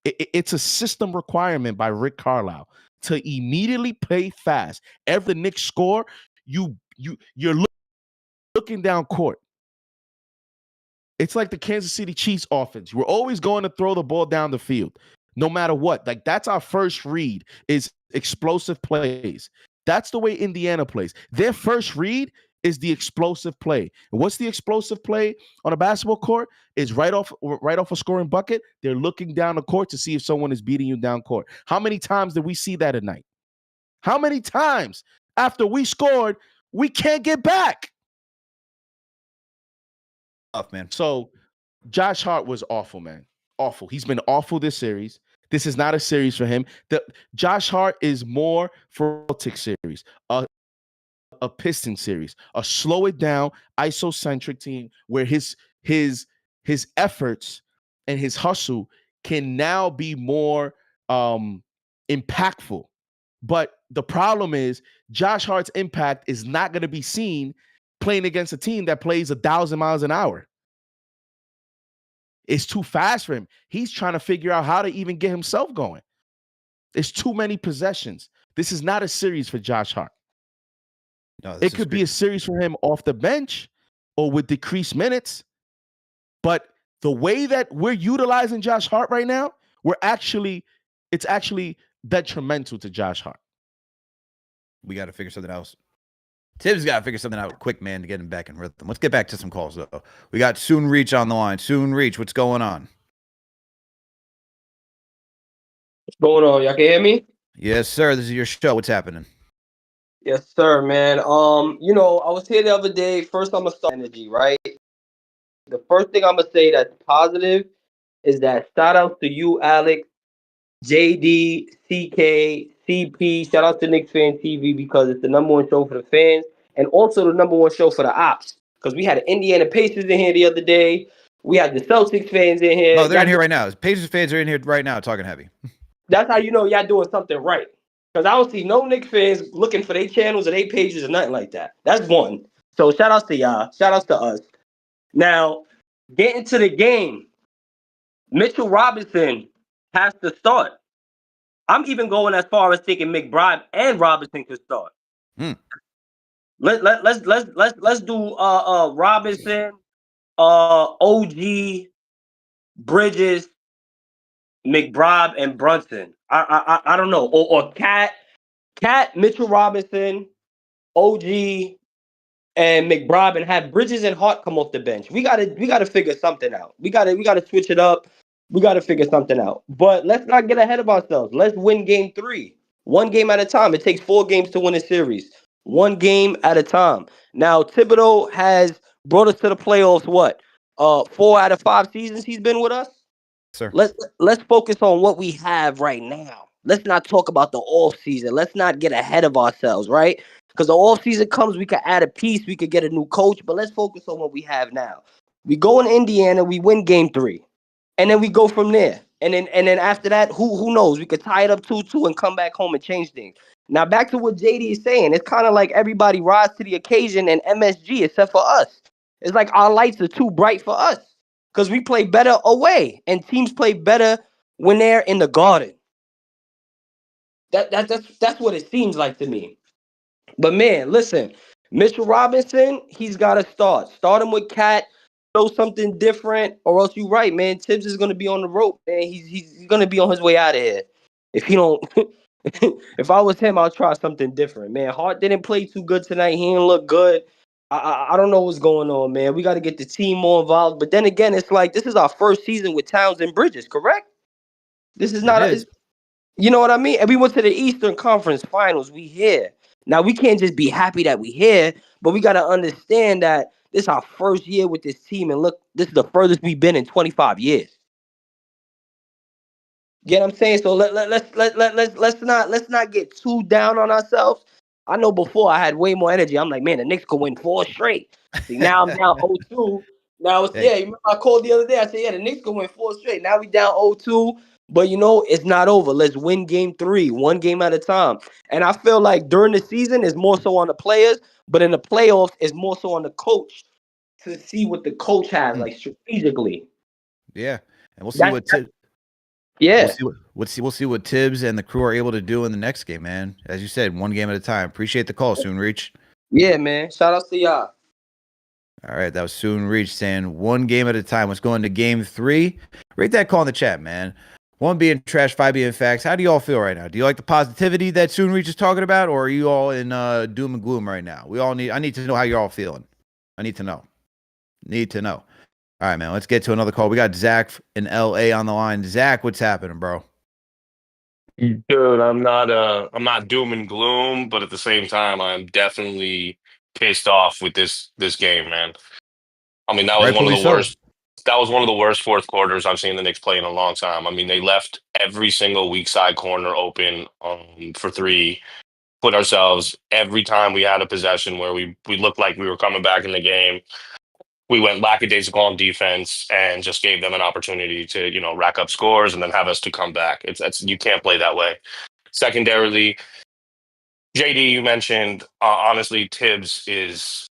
It's a system requirement by Rick Carlisle to immediately play fast. Every the Knicks score, you're looking down court. It's like the Kansas City Chiefs offense. We're always going to throw the ball down the field, no matter what. Like, that's our first read is explosive plays. That's the way Indiana plays. Their first read is the explosive play. And what's the explosive play on a basketball court? Is right off a scoring bucket. They're looking down the court to see if someone is beating you down court. How many times did we see that at night? How many times after we scored, we can't get back? Tough, man. So Josh Hart was awful, man. Awful. He's been awful this series. This is not a series for him. Josh Hart is more for a Celtics series, a Piston series, a slow it down, isocentric team where his efforts and his hustle can now be more impactful. But the problem is Josh Hart's impact is not going to be seen playing against a team that plays 1,000 miles an hour. It's too fast for him. He's trying to figure out how to even get himself going. There's too many possessions. This is not a series for Josh Hart. No, it could be a series for him off the bench or with decreased minutes. But the way that we're utilizing Josh Hart right now, it's actually detrimental to Josh Hart. We got to figure something else. Tibbs got to figure something out quick, man, to get him back in rhythm. Let's get back to some calls, though. We got Soon Reach on the line. Soon Reach, what's going on? What's going on? Y'all can hear me? Yes, sir. This is your show. What's happening? Yes, sir, man. I was here the other day. First, I'm gonna start energy, right? The first thing I'm gonna say that's positive is that shout out to you, Alex, JD, CK, CP. Shout out to KnicksFanTV because it's the #1 show for the fans and also the #1 show for the ops. Because we had the Indiana Pacers in here the other day. We had the Celtics fans in here. Oh, they're in here right now. Pacers fans are in here right now talking heavy. That's how you know y'all doing something right. Because I don't see no Knicks fans looking for their channels or their pages or nothing like that. That's one. So shout outs to y'all. Shout outs to us. Now, getting to the game, Mitchell Robinson has to start. I'm even going as far as thinking McBride and Robinson could start. Let's do Robinson, OG, Bridges, McBride, and Brunson. I don't know. Or Cat, Mitchell Robinson, OG, and McBride, and have Bridges and Hart come off the bench. We gotta figure something out. We gotta switch it up. We gotta figure something out. But let's not get ahead of ourselves. Let's win game 3. One game at a time. It takes 4 games to win a series. One game at a time. Now, Thibodeau has brought us to the playoffs, 4 out of 5 seasons he's been with us? Sir. Let's focus on what we have right now. Let's not talk about the off season. Let's not get ahead of ourselves, right? Because the off season comes, we could add a piece, we could get a new coach, but let's focus on what we have now. We go in Indiana, we win game 3. And then we go from there. And then after that, who knows? We could tie it up 2-2 and come back home and change things. Now back to what JD is saying. It's kind of like everybody rise to the occasion in MSG except for us. It's like our lights are too bright for us. Because we play better away. And teams play better when they're in the Garden. That's what it seems like to me. But man, listen, Mitchell Robinson, he's got to start. Start him with Cat. Show something different, or else you're right, man. Tibbs is gonna be on the rope, man. He's gonna be on his way out of here. If he don't, if I was him, I'll try something different, man. Hart didn't play too good tonight. He didn't look good. I don't know what's going on, man. We got to get the team more involved. But then again, it's like this is our first season with Towns and Bridges, correct? This is not. You know what I mean? And we went to the Eastern Conference Finals. We here now. We can't just be happy that we here, but we got to understand that. This is our first year with this team, and look, this is the furthest we've been in 25 years. You know what I'm saying? So let's not get too down on ourselves. I know before I had way more energy. I'm like, man, the Knicks could win 4 straight. See, now I'm down 0-2. Now it's you remember I called the other day. I said, yeah, the Knicks could win 4 straight. Now we down 0-2. But it's not over. Let's win game 3, one game at a time. And I feel like during the season it's more so on the players, but in the playoffs it's more so on the coach to see what the coach has, like strategically. Yeah, and we'll see what Tibbs. Yeah, we'll see what Tibbs and the crew are able to do in the next game, man. As you said, one game at a time. Appreciate the call, Soon Reach. Yeah, man. Shout out to y'all. All right, that was Soon Reach saying 1 game at a time. Let's go into game 3. Rate that call in the chat, man. 1 being trash, 5 being facts. How do you all feel right now? Do you like the positivity that Soon Reach is talking about, or are you all in doom and gloom right now? I need to know how you're all feeling. I need to know. Need to know. All right, man. Let's get to another call. We got Zach in LA on the line. Zach, what's happening, bro? Dude, I'm not doom and gloom, but at the same time, I'm definitely pissed off with this game, man. I mean, that was one of Rightfully the so. worst. That was one of the worst fourth quarters I've seen the Knicks play in a long time. I mean, they left every single weak side corner open for 3. Put ourselves every time we had a possession where we looked like we were coming back in the game. We went lackadaisical on defense and just gave them an opportunity to, rack up scores and then have us to come back. You can't play that way. Secondarily, JD, you mentioned, honestly, Tibbs is,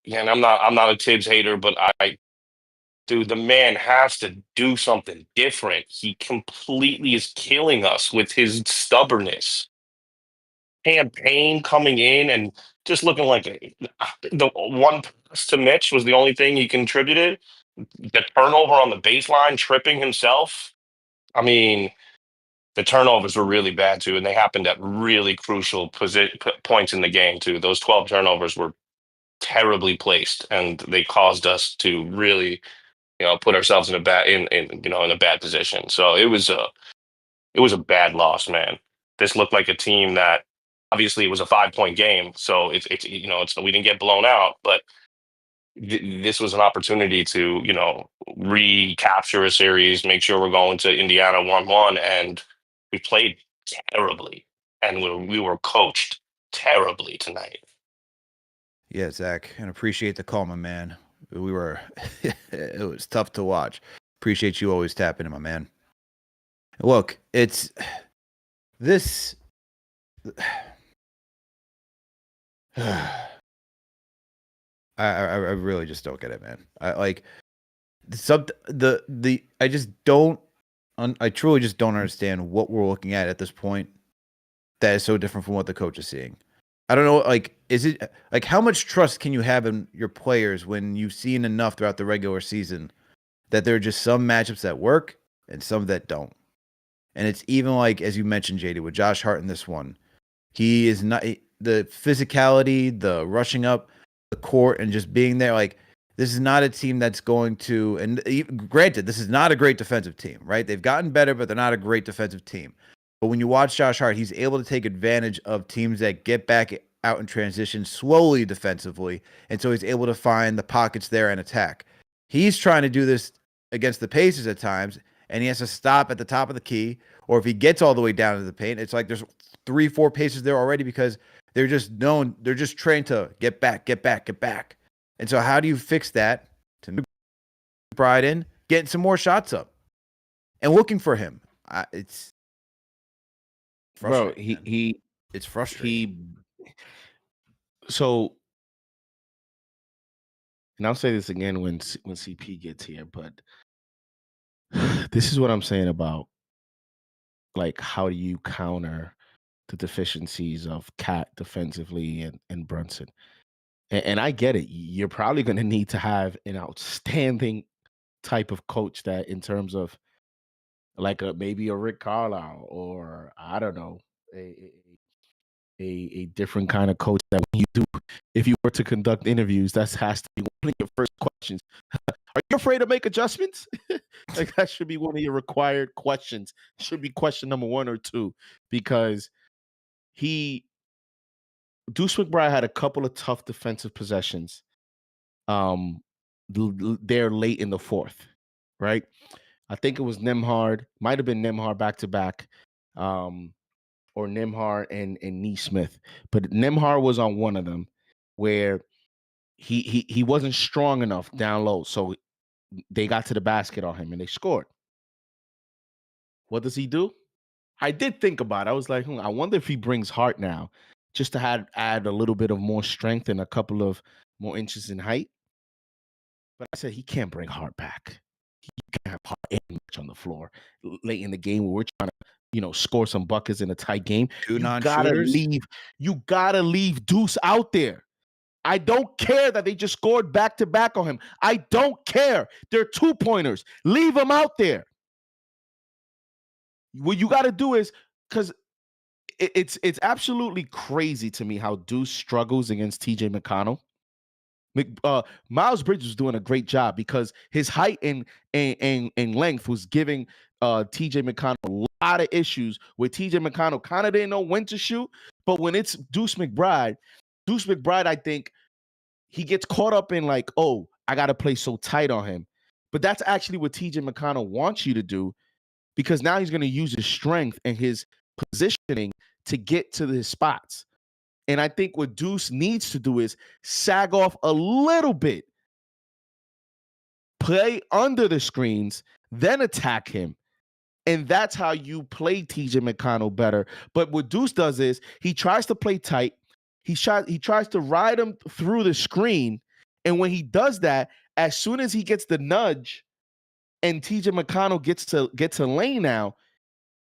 and I'm not a Tibbs hater, but dude, the man has to do something different. He completely is killing us with his stubbornness. Campaign coming in and just looking like the one pass to Mitch was the only thing he contributed. The turnover on the baseline, tripping himself. I mean, the turnovers were really bad too, and they happened at really crucial points in the game too. Those 12 turnovers were terribly placed, and they caused us to really, put ourselves in a bad position. So it was a bad loss, man. This looked like a team that obviously it was a 5-point game, so it's we didn't get blown out, but this was an opportunity to, recapture a series, make sure we're going to Indiana 1-1, and we played terribly, and we were coached terribly tonight. Yeah, Zach, and appreciate the call, my man. It was tough to watch. Appreciate you always tapping in, my man. Look, it's this. I really just don't get it, man. I truly just don't understand what we're looking at this point that is so different from what the coach is seeing. I don't know, like, is it like how much trust can you have in your players when you've seen enough throughout the regular season that there are just some matchups that work and some that don't? And it's even like, as you mentioned, JD, with Josh Hart in this one, he is not the physicality, the rushing up the court and just being there. Like, this is not a team that's going to, and granted, this is not a great defensive team, right? They've gotten better, but they're not a great defensive team. But when you watch Josh Hart, he's able to take advantage of teams that get back out in transition slowly defensively. And so he's able to find the pockets there and attack. He's trying to do this against the Pacers at times, and he has to stop at the top of the key. Or if he gets all the way down to the paint, it's like there's 3-4 Pacers there already because they're just trained to get back. And so how do you fix that? To pride in, getting some more shots up and looking for him. It's frustrating. Bro, it's frustrating. So, and I'll say this again when CP gets here, but this is what I'm saying about, like, how do you counter the deficiencies of Cat defensively and Brunson? And I get it. You're probably going to need to have an outstanding type of coach that, in terms of like maybe a Rick Carlisle, or I don't know, a different kind of coach that when you do, if you were to conduct interviews, that has to be one of your first questions. Are you afraid to make adjustments? Like, that should be one of your required questions. Should be question number 1 or 2, because Deuce McBride had a couple of tough defensive possessions there late in the fourth, right? I think it was Nembhard, might have been Nembhard back-to-back, or Nembhard and Neesmith. But Nembhard was on one of them where he wasn't strong enough down low, so they got to the basket on him and they scored. What does he do? I did think about it. I was like, I wonder if he brings Hart now, just to add a little bit of more strength and a couple of more inches in height. But I said he can't bring Hart back. He can't have Hart and Mitch on the floor late in the game where we're trying to, score some buckets in a tight game. Two non-shooters. You gotta leave Deuce out there. I don't care that they just scored back-to-back on him. I don't care. They're 2-pointers. Leave them out there. What you got to do is, because it's absolutely crazy to me how Deuce struggles against TJ McConnell. Miles Bridges was doing a great job because his height and length was giving TJ McConnell a lot of issues where TJ McConnell kind of didn't know when to shoot. But when it's Deuce McBride, I think he gets caught up in like, oh, I got to play so tight on him. But that's actually what TJ McConnell wants you to do, because now he's going to use his strength and his positioning to get to his spots. And I think what Deuce needs to do is sag off a little bit, play under the screens, then attack him. And that's how you play TJ McConnell better. But what Deuce does is he tries to play tight. He tries to ride him through the screen. And when he does that, as soon as he gets the nudge and TJ McConnell gets to lane now,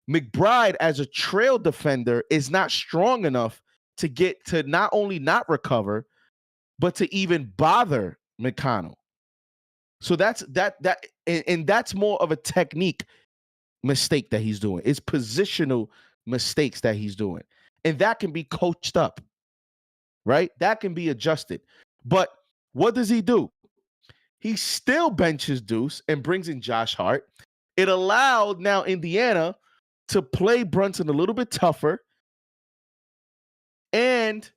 McBride as a trail defender is not strong enough to get to not only not recover, but to even bother McConnell. So that's more of a technique mistake that he's doing. It's positional mistakes that he's doing. And that can be coached up, right? That can be adjusted. But what does he do? He still benches Deuce and brings in Josh Hart. It allowed now Indiana to play Brunson a little bit tougher. And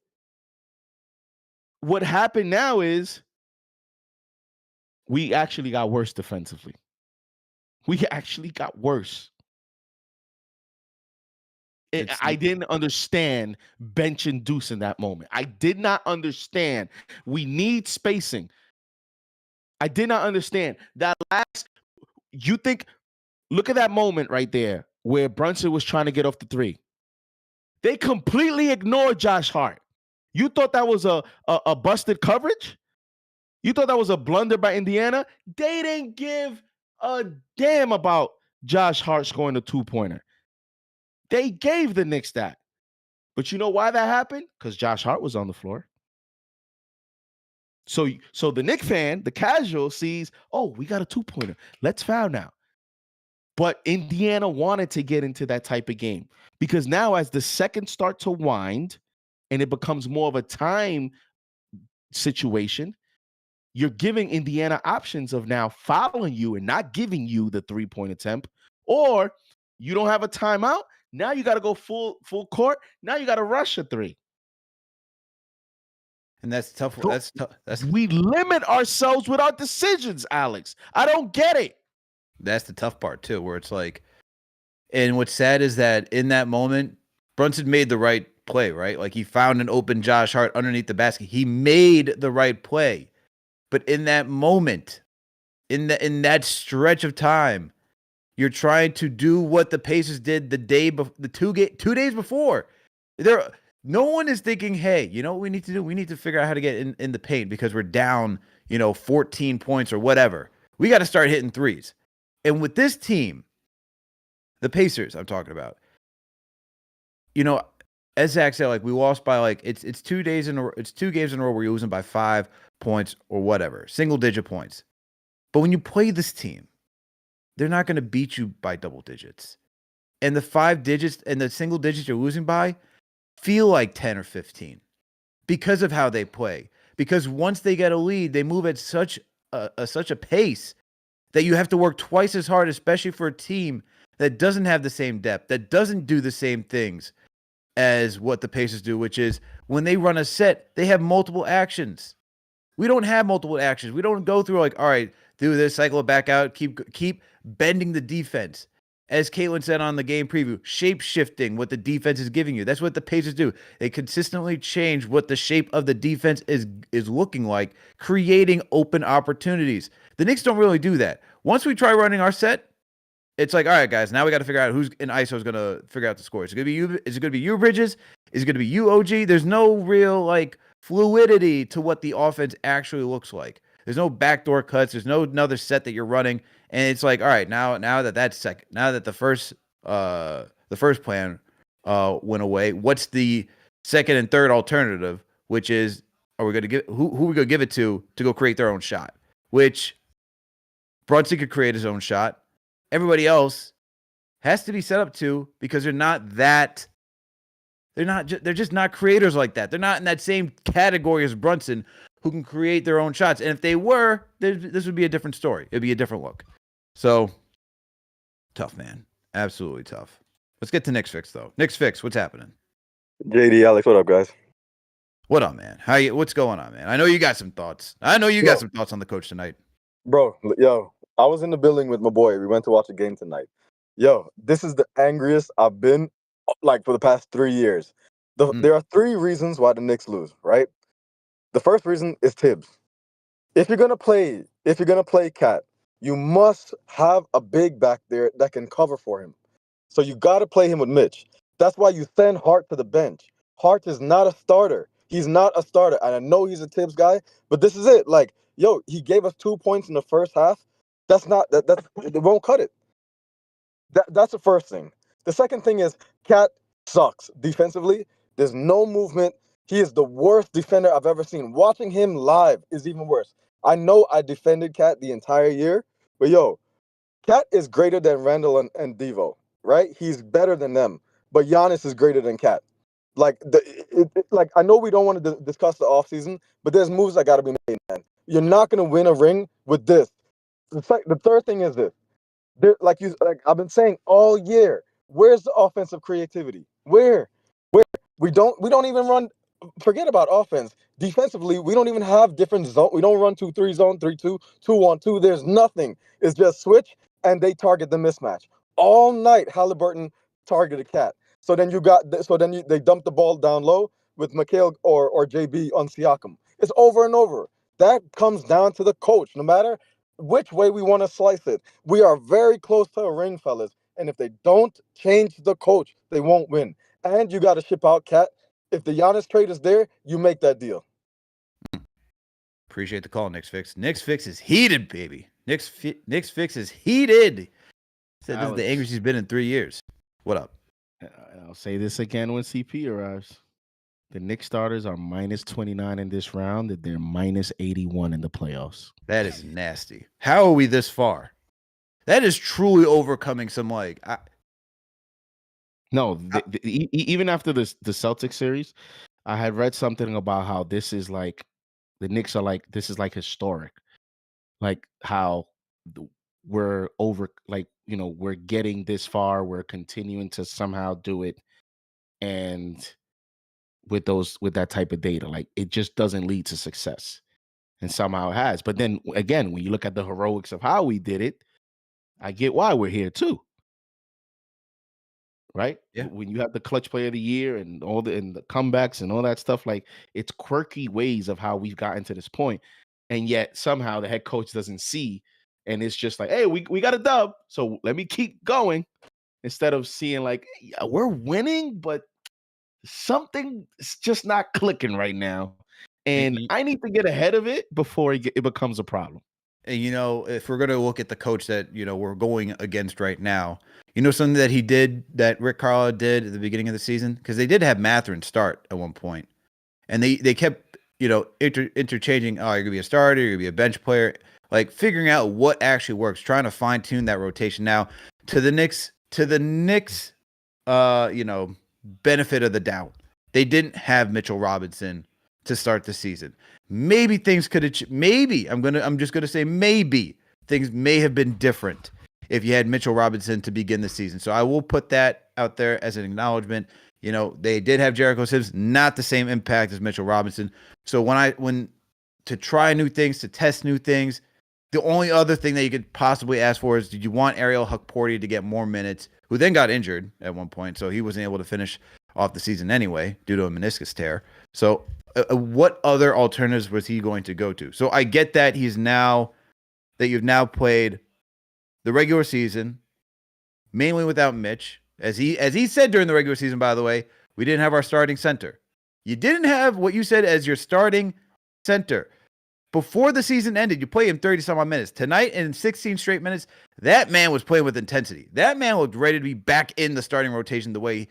what happened now is we actually got worse defensively. We actually got worse. I didn't understand benching Deuce in that moment. I did not understand. We need spacing. I did not understand that last. Look at that moment right there where Brunson was trying to get off the three. They completely ignored Josh Hart. You thought that was a busted coverage? You thought that was a blunder by Indiana? They didn't give a damn about Josh Hart scoring a 2-pointer. They gave the Knicks that. But you know why that happened? Because Josh Hart was on the floor. So the Knicks fan, the casual, sees, oh, we got a 2-pointer. Let's foul now. But Indiana wanted to get into that type of game because now as the seconds start to wind and it becomes more of a time situation, you're giving Indiana options of now fouling you and not giving you the 3-point attempt, or you don't have a timeout. Now you got to go full court. Now you got to rush a 3. And that's tough. That's we limit ourselves with our decisions, Alex. I don't get it. That's the tough part too, where it's like, and what's sad is that in that moment, Brunson made the right play, right? Like he found an open Josh Hart underneath the basket. He made the right play. But in that moment, in that stretch of time, you're trying to do what the Pacers did the 2 days before. No one is thinking, hey, you know what we need to do? We need to figure out how to get in the paint because we're down, 14 points or whatever. We got to start hitting threes. And with this team, the Pacers I'm talking about, as Zach said, like we lost by like it's 2 days in a row, it's 2 games in a row where you're losing by 5 points or whatever, single-digit points. But when you play this team, they're not going to beat you by double digits. And the 5 digits and the single digits you're losing by feel like 10 or 15 because of how they play. Because once they get a lead, they move at such a pace that you have to work twice as hard, especially for a team that doesn't have the same depth, that doesn't do the same things as what the Pacers do, which is when they run a set, they have multiple actions. We don't have multiple actions. We don't go through like, all right, do this, cycle it back out, keep bending the defense. As Caitlin said on the game preview, shape-shifting what the defense is giving you. That's what the Pacers do. They consistently change what the shape of the defense is looking like, creating open opportunities. The Knicks don't really do that. Once we try running our set, it's like, all right, guys, now we got to figure out who's in ISO is going to figure out the score. Is it going to be you? Is it going to be you, Bridges? Is it going to be you, OG? There's no real like fluidity to what the offense actually looks like. There's no backdoor cuts. There's no another set that you're running. And it's like, all right, now that the first plan went away, what's the second and third alternative, which is are we going to give? Who are we going to give it to go create their own shot? Which Brunson could create his own shot. Everybody else has to be set up to, because they're not that. They're just not creators like that. They're not in that same category as Brunson, who can create their own shots. And if they were, this would be a different story. It'd be a different look. So tough, man. Absolutely tough. Let's get to Knicks Fix, though. Knicks Fix, what's happening? JD, Alex, what up, guys? What up, man? What's going on, man? I know you got some thoughts. Got some thoughts on the coach tonight. Bro, yo, I was in the building with my boy. We went to watch a game tonight. Yo, this is the angriest I've been, like, for the past 3 years. There are 3 reasons why the Knicks lose, right? The first reason is Tibbs. If you're gonna play Cat, you must have a big back there that can cover for him. So you got to play him with Mitch. That's why you send Hart to the bench. Hart is not a starter. He's not a starter. And I know he's a Tibbs guy, but this is it. Like, yo, he gave us 2 points in the first half. That's it won't cut it. That's the first thing. The second thing is Cat sucks defensively. There's no movement. He is the worst defender I've ever seen. Watching him live is even worse. I know I defended Cat the entire year, but yo, Cat is greater than Randall and Devo, right? He's better than them, but Giannis is greater than Cat. Like, I know we don't want to discuss the offseason, but there's moves that got to be made, man. You're not going to win a ring with this. The third thing is this. Like I've been saying all year, where's the offensive creativity? Where? We don't even run. Forget about offense. Defensively, we don't even have different zone. We don't run 2-3 zone, 3-2, 2-1-2. There's nothing. It's just switch, and they target the mismatch all night. Halliburton targeted Cat. So then they dump the ball down low with McHale or JB on Siakam. It's over and over. That comes down to the coach. No matter which way we want to slice it, we are very close to a ring, fellas. And if they don't change the coach, they won't win. And you got to ship out Cat. If the Giannis trade is there, you make that deal. Appreciate the call, Knicks Fix. Knicks Fix is heated, baby. Knicks Fix is heated. Said this is the angriest he's been in 3 years. What up? I'll say this again when CP arrives. The Knicks starters are minus 29 in this round, and they're minus 81 in the playoffs. That is nasty. How are we this far? That is truly overcoming some even after the Celtics series, I had read something about how this is like the Knicks are like this is like historic, like how we're over, like, you know, we're getting this far, we're continuing to somehow do it, and with that type of data, like, it just doesn't lead to success, and somehow it has. But then again, when you look at the heroics of how we did it, I get why we're here too. Right? Yeah. When you have the clutch player of the year and the comebacks and all that stuff, like, it's quirky ways of how we've gotten to this point. And yet somehow the head coach doesn't see, and it's just like, hey, we got a dub, so let me keep going, instead of seeing like, yeah, we're winning, but something is just not clicking right now. And I need to get ahead of it before it becomes a problem. And, you know, if we're going to look at the coach that, you know, we're going against right now, you know, something that he did, that Rick Carlisle did at the beginning of the season, because they did have Mathurin start at one point, and they kept, you know, interchanging. Oh, you're gonna be a starter, you're gonna be a bench player, like figuring out what actually works, trying to fine tune that rotation. Now, to the Knicks, you know, benefit of the doubt, they didn't have Mitchell Robinson to start the season. Maybe things could have. Maybe I'm just gonna say maybe things may have been different if you had Mitchell Robinson to begin the season. So I will put that out there as an acknowledgement. You know, they did have Jericho Sims, not the same impact as Mitchell Robinson. So when to try new things, to test new things, the only other thing that you could possibly ask for is, did you want Ariel Hukporti to get more minutes, who then got injured at one point, so he wasn't able to finish off the season anyway due to a meniscus tear. So what other alternatives was he going to go to? So I get that you've now played the regular season mainly without Mitch. As he said during the regular season, by the way, we didn't have our starting center. You didn't have what you said as your starting center. Before the season ended, you played him 30-some-odd minutes. Tonight, in 16 straight minutes, that man was playing with intensity. That man looked ready to be back in the starting rotation the way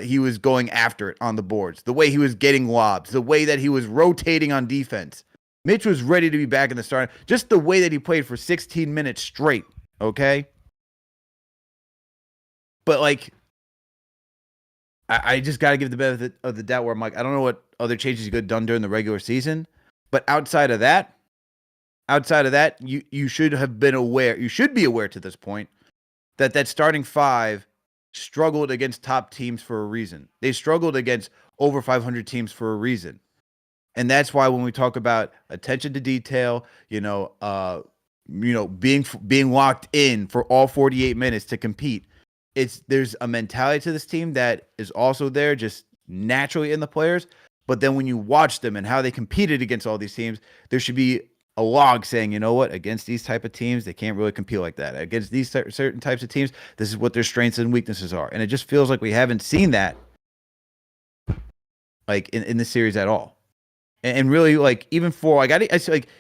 he was going after it on the boards, the way he was getting lobs, the way that he was rotating on defense. Mitch was ready to be back in the start. Just the way that he played for 16 minutes straight, okay? But, like, I just got to give the benefit of the doubt where I'm like, I don't know what other changes you could have done during the regular season. But outside of that, you should have been aware. You should be aware to this point that starting five struggled against top teams for a reason. They struggled against over 500 teams for a reason. And that's why when we talk about attention to detail, being locked in for all 48 minutes to compete, there's a mentality to this team that is also there just naturally in the players. But then when you watch them and how they competed against all these teams, there should be a log saying, you know what, against these type of teams, they can't really compete like that. Against these certain types of teams, this is what their strengths and weaknesses are. And it just feels like we haven't seen that like in the series at all. And really, like, even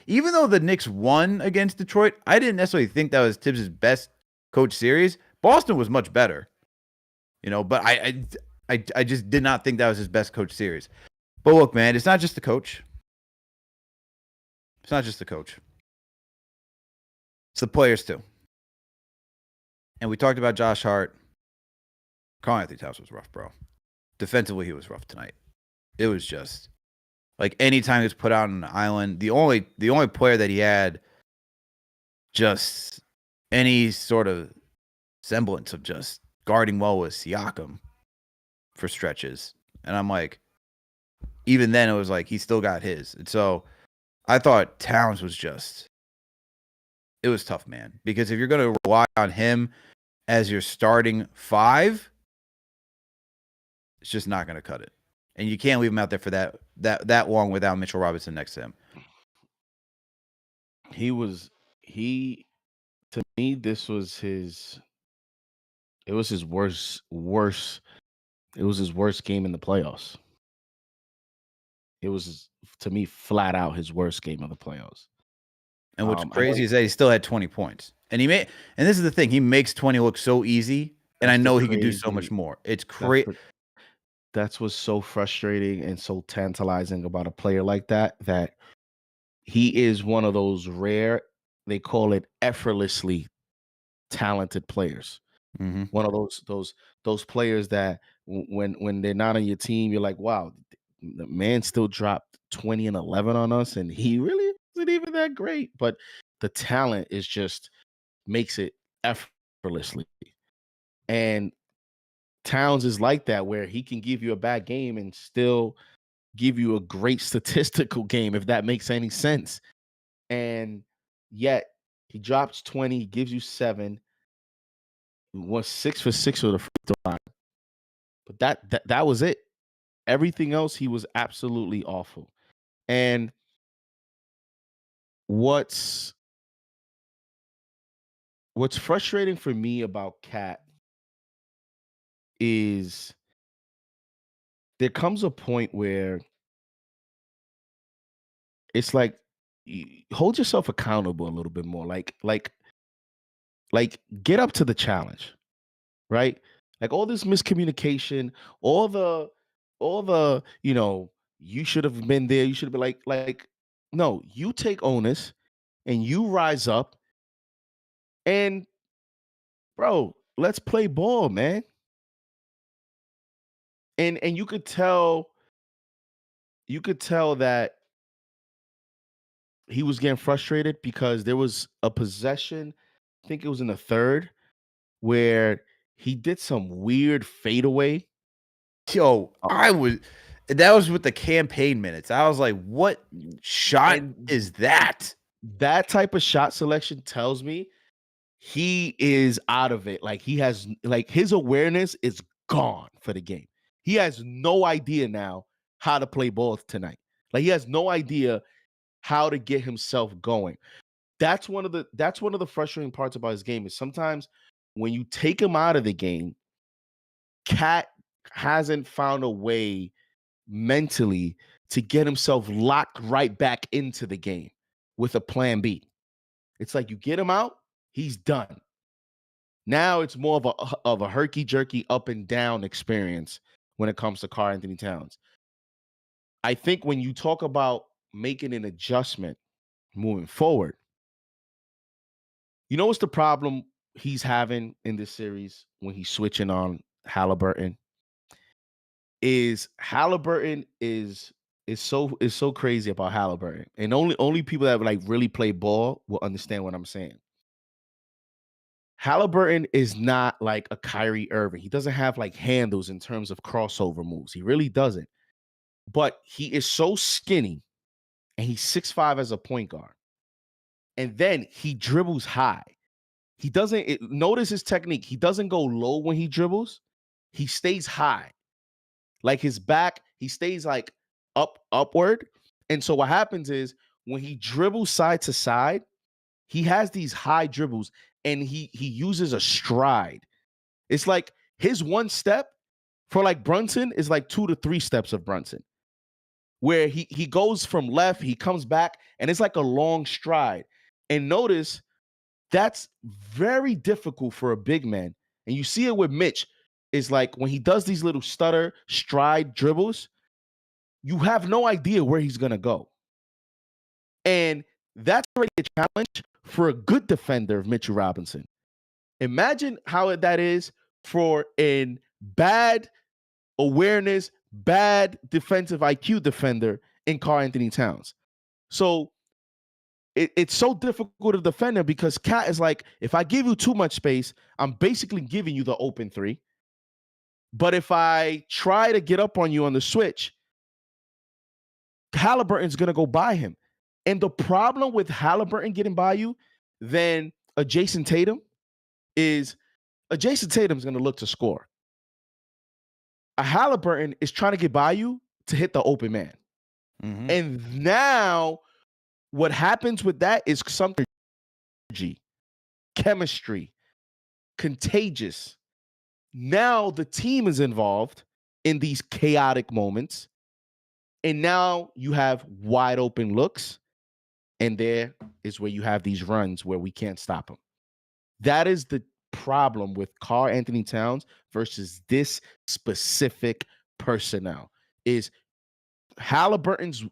even though the Knicks won against Detroit, I didn't necessarily think that was Tibbs' best coach series. Boston was much better, but I just did not think that was his best coach series. But look, man, it's not just the coach. It's not just the coach. It's the players, too. And we talked about Josh Hart. Karl-Anthony Towns was rough, bro. Defensively, he was rough tonight. It was just, like, anytime he was put out on an island, the only player that he had just any sort of semblance of just guarding well was Siakam for stretches. And I'm like, even then, it was like he still got his. And so I thought Towns was it was tough, man. Because if you're going to rely on him as your starting five, it's just not going to cut it. And you can't leave him out there for that long without Mitchell Robinson next to him. To me, this was his worst game in the playoffs. It was, to me, flat out his worst game of the playoffs. And what's crazy is that he still had 20 points. And and this is the thing, he makes 20 look so easy, and I know he can do so much more. It's crazy. That's what's so frustrating and so tantalizing about a player like that he is one of those rare, they call it effortlessly talented players. Mm-hmm. One of those players that when they're not on your team, you're like, wow, the man still dropped 20 and 11 on us, and he really isn't even that great. But the talent is just makes it effortlessly. And Towns is like that, where he can give you a bad game and still give you a great statistical game, if that makes any sense. And yet he drops 20, he gives you 7, was 6 for 6 with a free throw line. But that was it. Everything else, he was absolutely awful. And what's frustrating for me about Cat is there comes a point where it's like, hold yourself accountable a little bit more. Like get up to the challenge, right? Like all this miscommunication, all the you should have been there. You should have been like, no, you take onus and you rise up and, bro, let's play ball, man. And you could tell that he was getting frustrated because there was a possession, I think it was in the third, where he did some weird fadeaway. Yo, that was with the campaign minutes. I was like, what shot is that? That type of shot selection tells me he is out of it. Like his awareness is gone for the game. He has no idea now how to play ball tonight. Like he has no idea how to get himself going. That's one of the frustrating parts about his game is sometimes when you take him out of the game, Cat hasn't found a way mentally to get himself locked right back into the game with a plan B. It's like you get him out, he's done. Now it's more of a herky-jerky up and down experience when it comes to Karl-Anthony Towns. I think when you talk about making an adjustment moving forward, you know what's the problem he's having in this series when he's switching on Halliburton? Halliburton is so crazy about Halliburton. And only people that like really play ball will understand what I'm saying. Halliburton is not like a Kyrie Irving. He doesn't have like handles in terms of crossover moves. He really doesn't. But he is so skinny and he's 6'5" as a point guard. And then he dribbles high. He doesn't notice his technique. He doesn't go low when he dribbles. He stays high. Like his back, he stays like upward. And so what happens is when he dribbles side to side, he has these high dribbles and he uses a stride. It's like his one step for like Brunson is like 2 to 3 steps of Brunson, where he goes from left, he comes back, and it's like a long stride. And notice that's very difficult for a big man. And you see it with Mitch. Is like when he does these little stutter stride dribbles, you have no idea where he's going to go. And that's already a challenge for a good defender of Mitchell Robinson. Imagine how that is for a bad awareness, bad defensive IQ defender in Karl-Anthony Towns. So it's so difficult to defend him because Cat is like, if I give you too much space, I'm basically giving you the open three. But if I try to get up on you on the switch, Halliburton's going to go by him. And the problem with Halliburton getting by you than a Jason Tatum is a Jason Tatum's going to look to score. A Halliburton is trying to get by you to hit the open man. Mm-hmm. And now what happens with that is some energy, chemistry, contagious. Now the team is involved in these chaotic moments. And now you have wide open looks. And there is where you have these runs where we can't stop them. That is the problem with Karl-Anthony Towns versus this specific personnel. Is Halliburton's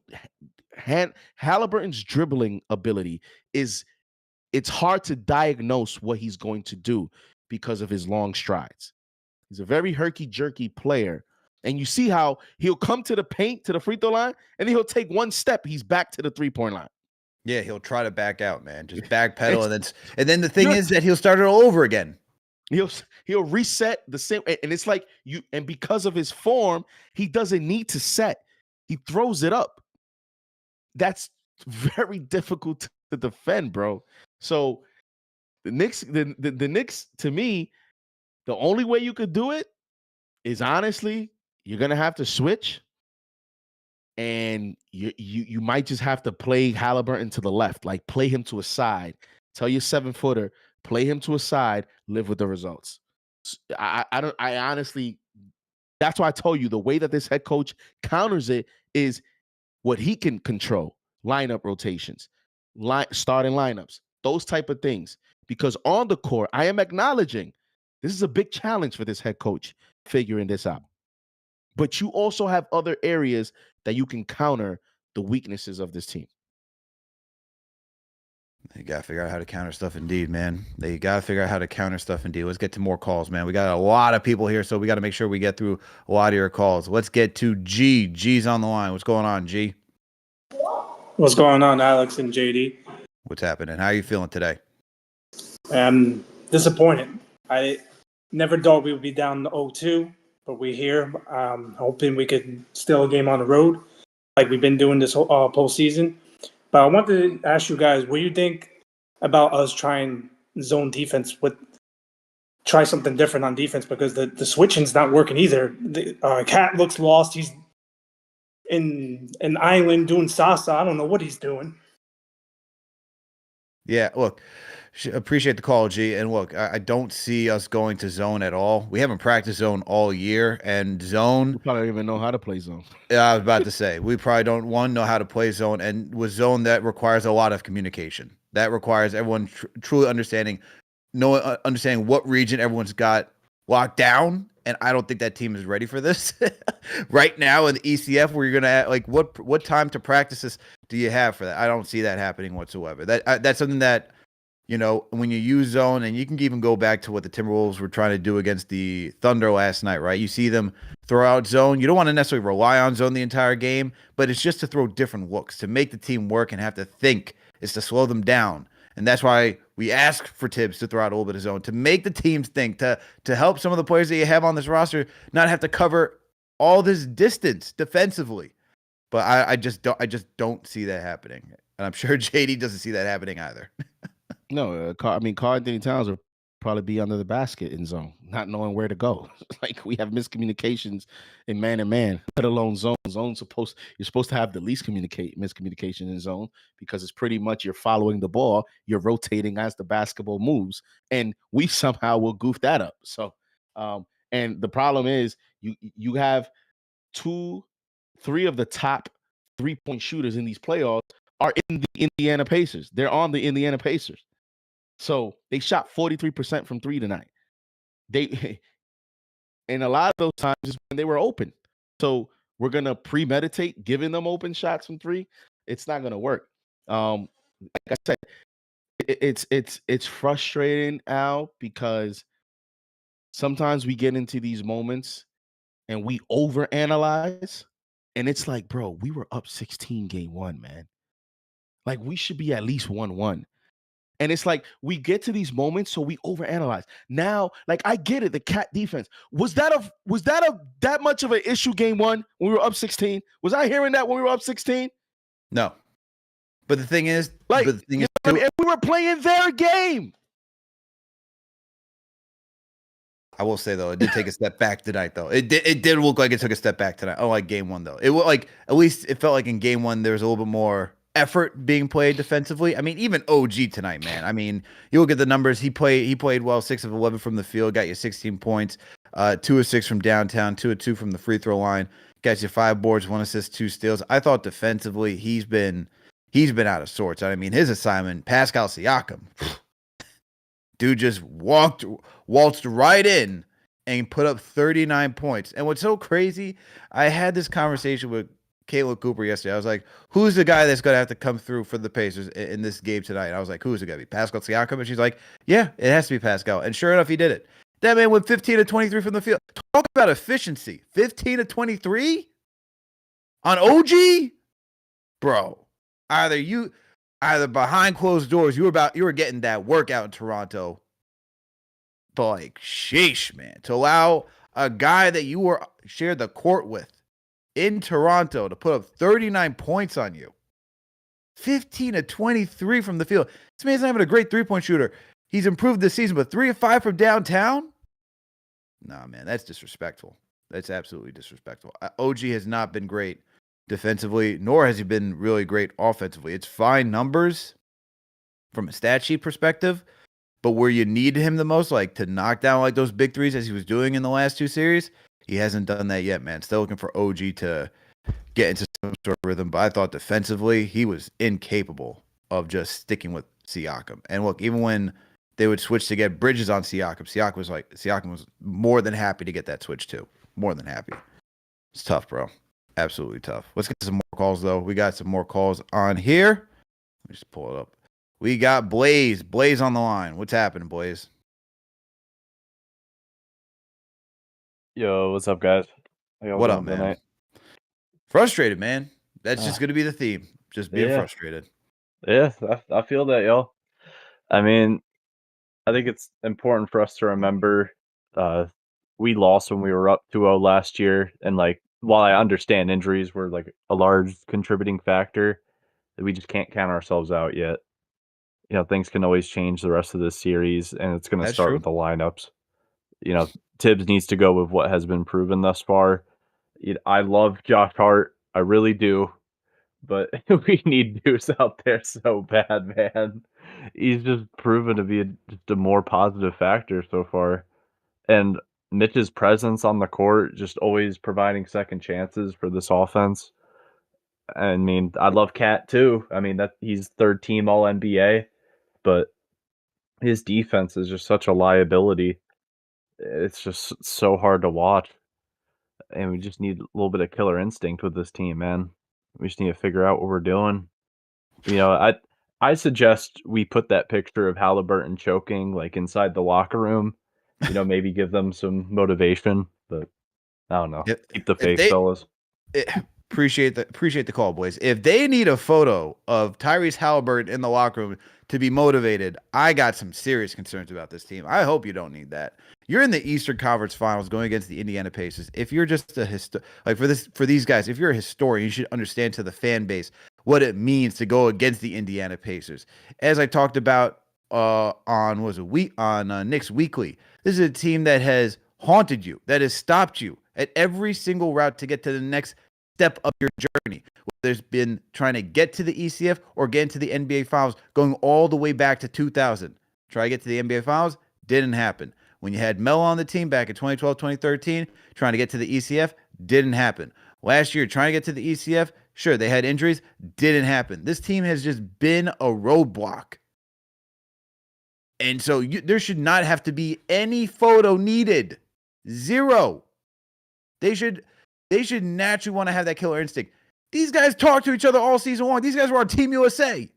dribbling ability it's hard to diagnose what he's going to do because of his long strides. He's a very herky-jerky player. And you see how he'll come to the paint, to the free throw line, and then he'll take one step. He's back to the three-point line. Yeah, he'll try to back out, man. Just backpedal. And then the thing is that he'll start it all over again. He'll reset the same. And it's like and because of his form, he doesn't need to set. He throws it up. That's very difficult to defend, bro. So the Knicks, the Knicks, to me, the only way you could do it is honestly, you're gonna have to switch, and you might just have to play Halliburton to the left, like play him to a side. Tell your 7-footer, play him to a side, live with the results. I honestly, that's why I told you the way that this head coach counters it is what he can control: lineup rotations, starting lineups, those type of things. Because on the court, I am acknowledging this is a big challenge for this head coach figuring this out. But you also have other areas that you can counter the weaknesses of this team. You got to figure out how to counter stuff indeed, man. They got to figure out how to counter stuff indeed. Let's get to more calls, man. We got a lot of people here, so we got to make sure we get through a lot of your calls. Let's get to G. G's on the line. What's going on, G? What's going on, Alex and JD? What's happening? How are you feeling today? I'm disappointed. I never thought we would be down to 0-2, but we're here. Hoping we could steal a game on the road like we've been doing this whole postseason. But I wanted to ask you guys, what do you think about us trying zone defense? Try something different on defense, because the switching's not working either. Cat looks lost. He's in an island doing salsa. I don't know what he's doing. Yeah, look, appreciate the call, G. And look, I don't see us going to zone at all. We haven't practiced zone all year, and zone. We probably don't even know how to play zone. Yeah, I was about to say, we probably don't know how to play zone. And with zone, that requires a lot of communication. That requires everyone truly understanding understanding what region everyone's got locked down. And I don't think that team is ready for this right now in the ECF, where you're gonna like what time to practice this do you have for that? I don't see that happening whatsoever. That's something that, you know, when you use zone, and you can even go back to what the Timberwolves were trying to do against the Thunder last night, right? You see them throw out zone. You don't want to necessarily rely on zone the entire game, but it's just to throw different looks, to make the team work and have to think. It's to slow them down. And that's why we ask for Tibbs to throw out a little bit of zone, to make the teams think, to help some of the players that you have on this roster not have to cover all this distance defensively. But I just don't see that happening. And I'm sure JD doesn't see that happening either. No, Carl Anthony Towns will probably be under the basket in zone, not knowing where to go. Like, we have miscommunications in man, let alone zone. You're supposed to have the least miscommunication in zone, because it's pretty much you're following the ball, you're rotating as the basketball moves, and we somehow will goof that up. So, and the problem is you have 3 of the top 3-point shooters in these playoffs are in the Indiana Pacers. They're on the Indiana Pacers. So they shot 43% from 3 tonight. And a lot of those times is when they were open. So we're gonna premeditate giving them open shots from 3. It's not gonna work. Like I said, it's frustrating, Al, because sometimes we get into these moments and we overanalyze, and it's like, bro, we were up 16 game 1, man. Like, we should be at least 1-1. And it's like we get to these moments, so we overanalyze. Now, like, I get it, the Cat defense. Was that that much of an issue game 1 when we were up 16? Was I hearing that when we were up 16? No. But the thing is, and we were playing their game. I will say, though, it did take a step back tonight, though. It did look like it took a step back tonight. Oh, like game 1, though. It was like, at least it felt like in game 1 there was a little bit more effort being played defensively. I mean, even OG tonight, man. I mean, you look at the numbers. He played well, 6 of 11 from the field, got you 16 points, 2 of 6 from downtown, 2 of 2 from the free throw line, got you 5 boards, 1 assist, 2 steals. I thought defensively he's been out of sorts. I mean, his assignment, Pascal Siakam, dude just waltzed right in and put up 39 points. And what's so crazy, I had this conversation with Caitlin Cooper yesterday. I was like, who's the guy that's going to have to come through for the Pacers in this game tonight? And I was like, who's it going to be? Pascal Siakam? And she's like, yeah, it has to be Pascal. And sure enough, he did it. That man went 15 of 23 from the field. Talk about efficiency. 15 of 23 on OG? Bro, either behind closed doors, you were getting that workout in Toronto. But like, sheesh, man. To allow a guy that you shared the court with in Toronto to put up 39 points on you. 15 of 23 from the field. This man's not even a great 3-point shooter. He's improved this season, but 3 of 5 from downtown? Nah, man, that's disrespectful. That's absolutely disrespectful. OG has not been great defensively, nor has he been really great offensively. It's fine numbers from a stat sheet perspective, but where you need him the most, like to knock down like those big threes as he was doing in the last 2 series, he hasn't done that yet, man. Still looking for OG to get into some sort of rhythm, but I thought defensively he was incapable of just sticking with Siakam. And look, even when they would switch to get Bridges on Siakam was more than happy to get that switch too. More than happy. It's tough, bro. Absolutely tough. Let's get some more calls, though. We got some more calls on here. Let me just pull it up. We got Blaze. Blaze on the line. What's happening, Blaze? Yo, what's up, guys? What up, man? Tonight? Frustrated, man. That's just going to be the theme. Just being frustrated. Yeah, I feel that, y'all. I mean, I think it's important for us to remember we lost when we were up 2-0 last year. And, like, while I understand injuries were, like, a large contributing factor, we just can't count ourselves out yet. You know, things can always change the rest of this series, and it's going to start with the lineups. You know, Tibbs needs to go with what has been proven thus far. I love Josh Hart. I really do. But we need Deuce out there so bad, man. He's just proven to be just a more positive factor so far. And Mitch's presence on the court, just always providing second chances for this offense. I mean, I love Cat too. I mean, that he's 3rd team All NBA. But his defense is just such a liability. It's just so hard to watch. And we just need a little bit of killer instinct with this team, man. We just need to figure out what we're doing. I suggest we put that picture of Halliburton choking like inside the locker room. Maybe give them some motivation. But I don't know. Keep the faith, fellas. Appreciate the call, boys. If they need a photo of Tyrese Halliburton in the locker room to be motivated, I got some serious concerns about this team. I hope you don't need that. You're in the Eastern Conference Finals going against the Indiana Pacers. If you're just for these guys, if you're a historian, you should understand to the fan base what it means to go against the Indiana Pacers. As I talked about on Knicks Weekly, this is a team that has haunted you, that has stopped you at every single route to get to the next step of your journey. Whether it's been trying to get to the ECF or get into the NBA Finals, going all the way back to 2000. Try to get to the NBA Finals, didn't happen. When you had Melo on the team back in 2012, 2013, trying to get to the ECF, didn't happen. Last year, trying to get to the ECF, sure, they had injuries, didn't happen. This team has just been a roadblock. And so there should not have to be any photo needed. Zero. They should naturally want to have that killer instinct. These guys talk to each other all season long. These guys were on Team USA.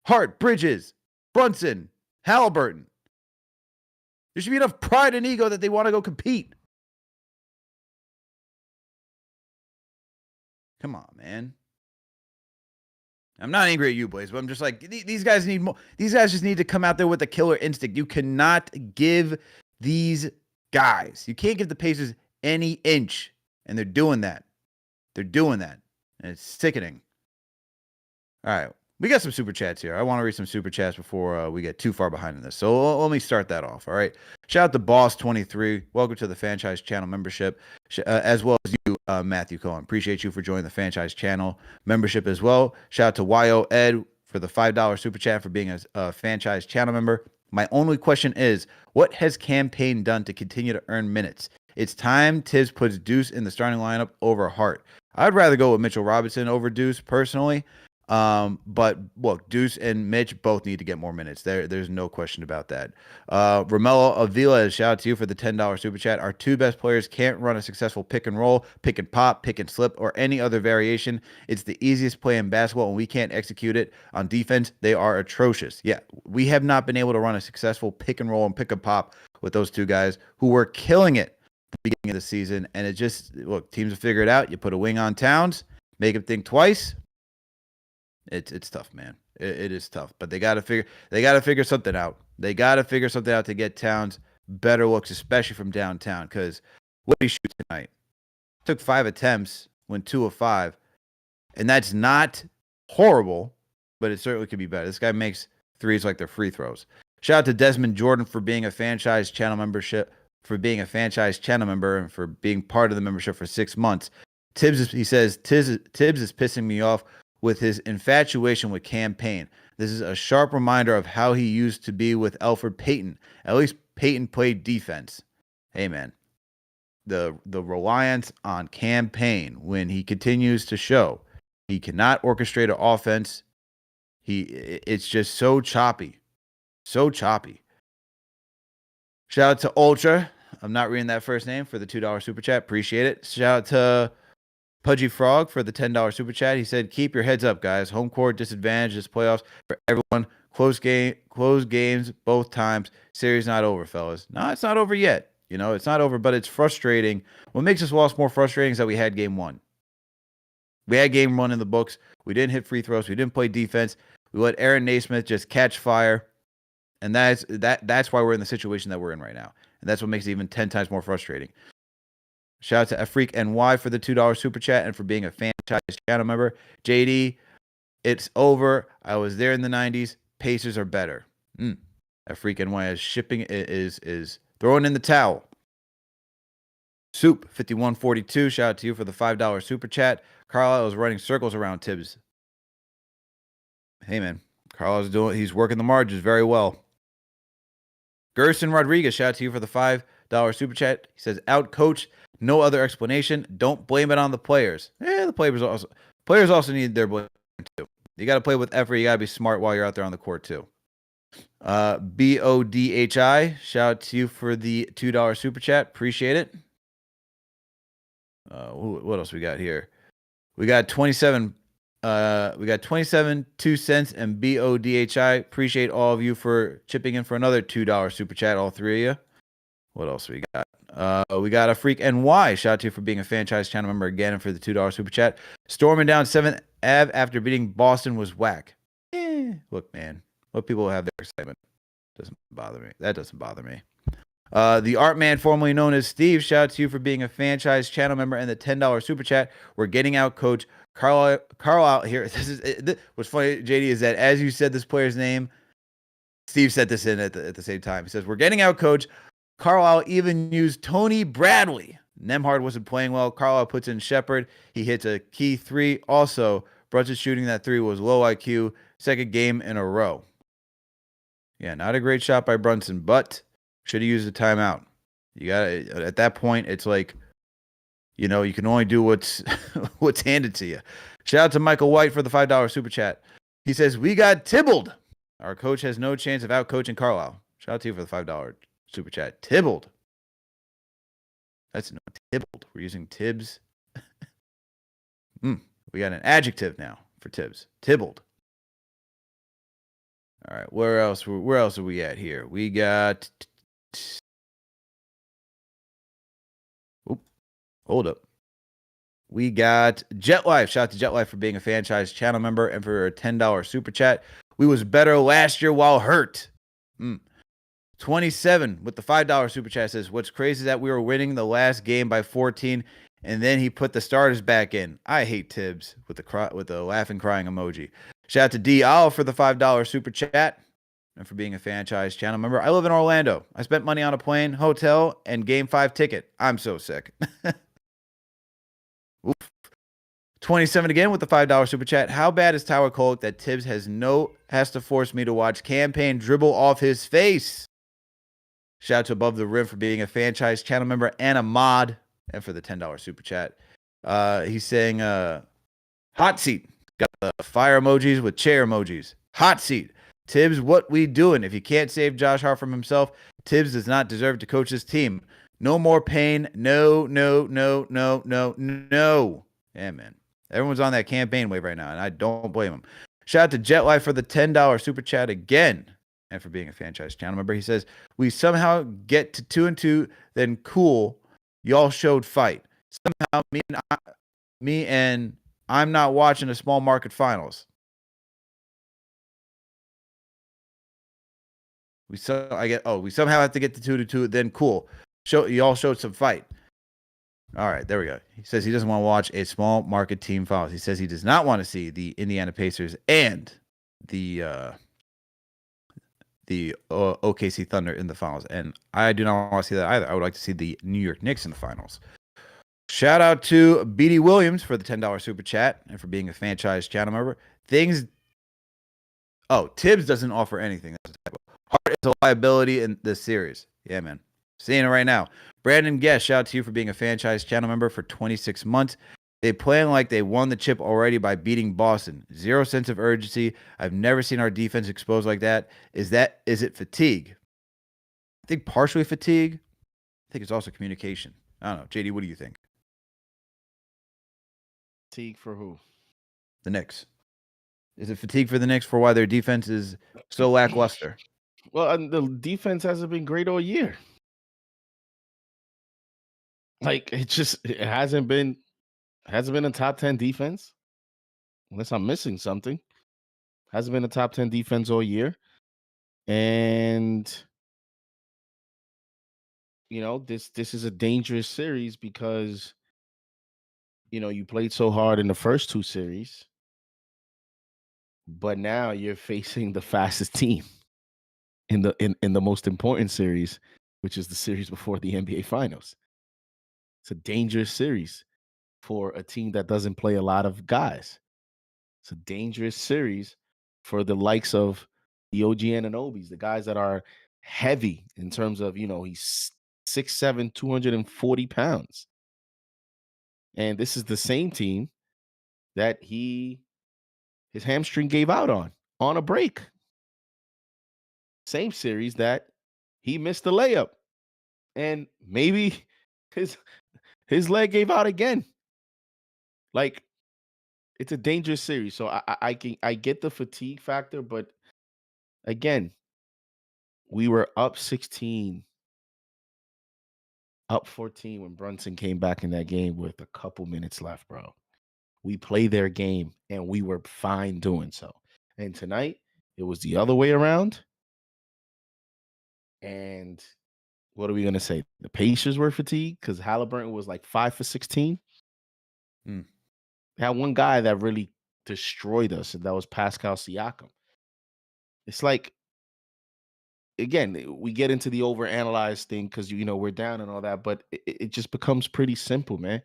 Hart, Bridges, Brunson, Halliburton. There should be enough pride and ego that they want to go compete. Come on, man. I'm not angry at you, boys, but I'm just like, these guys need more. These guys just need to come out there with a killer instinct. You cannot give these guys, you can't give the Pacers any inch. And they're doing that. They're doing that. And it's sickening. All right. We got some super chats here. I want to read some super chats before we get too far behind in this. So let me start that off. All right. Shout out to Boss23. Welcome to the Franchise Channel membership, as well as you, Matthew Cohen. Appreciate you for joining the Franchise Channel membership as well. Shout out to YO Ed for the $5 super chat for being a Franchise Channel member. My only question is, what has Campaign done to continue to earn minutes? It's time Tibbs puts Deuce in the starting lineup over Hart. I'd rather go with Mitchell Robinson over Deuce personally. But look, Deuce and Mitch both need to get more minutes. There's no question about that. Romello Avila, shout out to you for the $10 super chat. Our two best players can't run a successful pick and roll, pick and pop, pick and slip, or any other variation. It's the easiest play in basketball, and we can't execute it on defense. They are atrocious. Yeah, we have not been able to run a successful pick and roll and pick and pop with those two guys who were killing it at the beginning of the season. And it just, look, teams have figured it out. You put a wing on Towns, make him think twice. It's tough, man. It is tough, but they got to figure something out. They got to figure something out to get Towns better looks, especially from downtown. Because what did he shoot tonight? Took 5 attempts, went 2 of 5, and that's not horrible, but it certainly could be better. This guy makes threes like they're free throws. Shout out to Desmond Jordan for being a Franchise Channel membership, for being a Franchise Channel member, and for being part of the membership for 6 months. He says Tibbs is pissing me off with his infatuation with Campaign. This is a sharp reminder of how he used to be with Elfrid Payton. At least Payton played defense. Hey, man, the reliance on Campaign when he continues to show he cannot orchestrate an offense. It's just so choppy. So choppy. Shout out to Ultra. I'm not reading that first name for the $2 super chat. Appreciate it. Shout out to Pudgy Frog for the $10 super chat. He said, keep your heads up, guys. Home court disadvantage this playoffs for everyone. Close games both times. Series not over, fellas. No, it's not over yet. It's not over, but it's frustrating. What makes this loss more frustrating is that we had game 1. We had game 1 in the books. We didn't hit free throws. We didn't play defense. We let Aaron Naismith just catch fire. And that's why we're in the situation that we're in right now. And that's what makes it even 10 times more frustrating. Shout out to Afreak NY for the $2 super chat and for being a Franchise Channel member. JD, it's over. I was there in the 90s. Pacers are better. Afreak NY is throwing in the towel. Soup 5142. Shout out to you for the $5 super chat. Carlisle is running circles around Tibbs. Hey man, Carlisle's he's working the margins very well. Gerson Rodriguez, shout out to you for the $5 super chat. He says, out coach. No other explanation. Don't blame it on the players. The players also need their blame too. You got to play with effort. You got to be smart while you're out there on the court too. BODHI, shout out to you for the $2 super chat. Appreciate it. What else we got here? We got 27 2 cents and BODHI. Appreciate all of you for chipping in for another $2 super chat, all three of you. What else we got? We got a Freak NY. Shout out to you for being a franchise channel member again and for the $2 super chat. Storming down 7th Ave after beating Boston was whack. Look, man, let people have their excitement. Doesn't bother me. That doesn't bother me. The Art Man, formerly known as Steve, shout out to you for being a franchise channel member and the $10 super chat. We're getting out Coach Carl out here. What's funny, JD, is that as you said this player's name, Steve said this in at the same time. He says, we're getting out Coach. Carlisle even used Tony Bradley. Nemhard wasn't playing well. Carlisle puts in Shepard. He hits a key 3. Also, Brunson's shooting that 3 was low IQ. Second game in a row. Yeah, not a great shot by Brunson, but should have used a timeout. You got at that point, it's like, you know, you can only do what's handed to you. Shout out to Michael White for the $5 super chat. He says, we got Tybalt. Our coach has no chance of out-coaching Carlisle. Shout out to you for the $5 super chat. Tybalt. That's no Tybalt. We're using Tibbs. We got an adjective now for Tibbs. Tybalt. All right, where else are we at here? We got hold up. We got Jet Life. Shout out to Jet Life for being a franchise channel member and for a $10 super chat. We was better last year while hurt. 27 with the $5 super chat says, what's crazy is that we were winning the last game by 14 and then he put the starters back in. I hate Tibbs with the laughing crying emoji. Shout out to D. Al for the $5 super chat and for being a franchise channel member. I live in Orlando. I spent money on a plane, hotel, and game 5 ticket. I'm so sick. Oof. 27 again with the $5 super chat. How bad is Tower Cole that Tibbs has to force me to watch campaign dribble off his face? Shout out to Above the Rim for being a franchise channel member and a mod and for the $10 super chat. He's saying hot seat. Got the fire emojis with chair emojis. Hot seat. Tibbs, what we doing? If you can't save Josh Hart from himself, Tibbs does not deserve to coach his team. No more pain. No. Yeah, man. Everyone's on that campaign wave right now, and I don't blame them. Shout out to Jet Life for the $10 super chat again and for being a franchise channel member. He says, we somehow get to 2-2, then cool. Y'all showed fight. Somehow me and I'm not watching the small market finals. We somehow have to get to 2-2, then cool. Y'all showed some fight. All right, there we go. He says he doesn't want to watch a small market team finals. He says he does not want to see the Indiana Pacers and the OKC Thunder in the finals. And I do not want to see that either. I would like to see the New York Knicks in the finals. Shout out to BD Williams for the $10 super chat and for being a franchise channel member. Tibbs doesn't offer anything. Hart is a liability in this series. Yeah, man. Seeing it right now. Brandon Guest, shout out to you for being a franchise channel member for 26 months. They playing like they won the chip already by beating Boston. Zero sense of urgency. I've never seen our defense exposed like that. Is it fatigue? I think partially fatigue. I think it's also communication. I don't know. JD, what do you think? Fatigue for who? The Knicks. Is it fatigue for the Knicks for why their defense is so lackluster? Well, the defense hasn't been great all year. Like it hasn't been a top 10 defense. Unless I'm missing something. Hasn't been a top 10 defense all year. And you know, this is a dangerous series because you know, you played so hard in the first 2 series. But now you're facing the fastest team in the most important series, which is the series before the NBA Finals. It's a dangerous series for a team that doesn't play a lot of guys. It's a dangerous series for the likes of the OG Anunobys, the guys that are heavy in terms of, you know, he's 6'7", 240 pounds. And this is the same team that his hamstring gave out on a break. same series that he missed the layup, and maybe his leg gave out again. Like, it's a dangerous series. So I get the fatigue factor, but again, we were up 16, up 14 when Brunson came back in that game with a couple minutes left, bro. We played their game and we were fine doing so. And tonight, it was the other way around. And what are we going to say? The Pacers were fatigued because Halliburton was like 5 for 16. They had one guy that really destroyed us, and that was Pascal Siakam. It's like, again, we get into the overanalyze thing because, we're down and all that, but it just becomes pretty simple, man.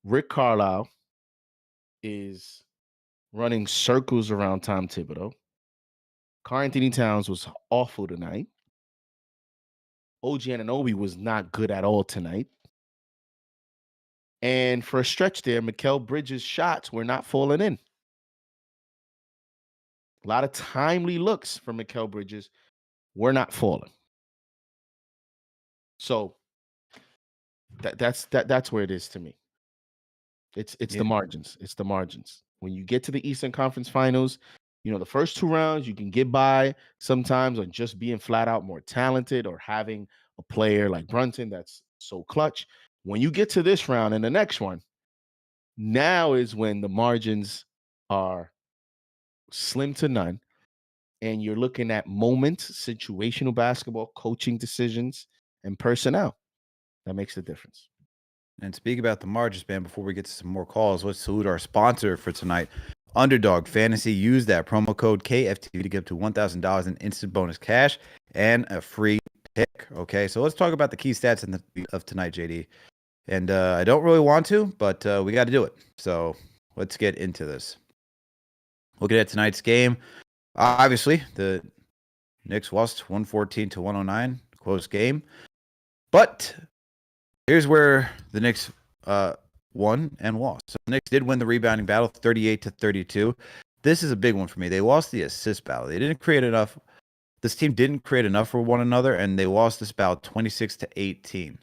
Rick Carlisle is running circles around Tom Thibodeau. Karl-Anthony Towns was awful tonight. OG Anunoby was not good at all tonight. And for a stretch there, Mikal Bridges' shots were not falling in. A lot of timely looks from Mikal Bridges were not falling. So that's where it is to me. It's the margins. It's the margins. When you get to the Eastern Conference Finals, the first 2 rounds you can get by sometimes on just being flat out more talented or having a player like Brunson that's so clutch. When you get to this round and the next one, now is when the margins are slim to none, and you're looking at moments, situational basketball, coaching decisions, and personnel. That makes the difference. And speak about the margins, man, before we get to some more calls, let's salute our sponsor for tonight, Underdog Fantasy. Use that promo code KFTV to get up to $1,000 in instant bonus cash and a free pick. Okay, so let's talk about the key stats of tonight, JD. And I don't really want to, but we got to do it. So let's get into this. Looking at tonight's game, obviously the Knicks lost 114-109, close game. But here's where the Knicks won and lost. So the Knicks did win the rebounding battle, 38-32. This is a big one for me. They lost the assist battle. They didn't create enough. This team didn't create enough for one another, and they lost this battle 26-18.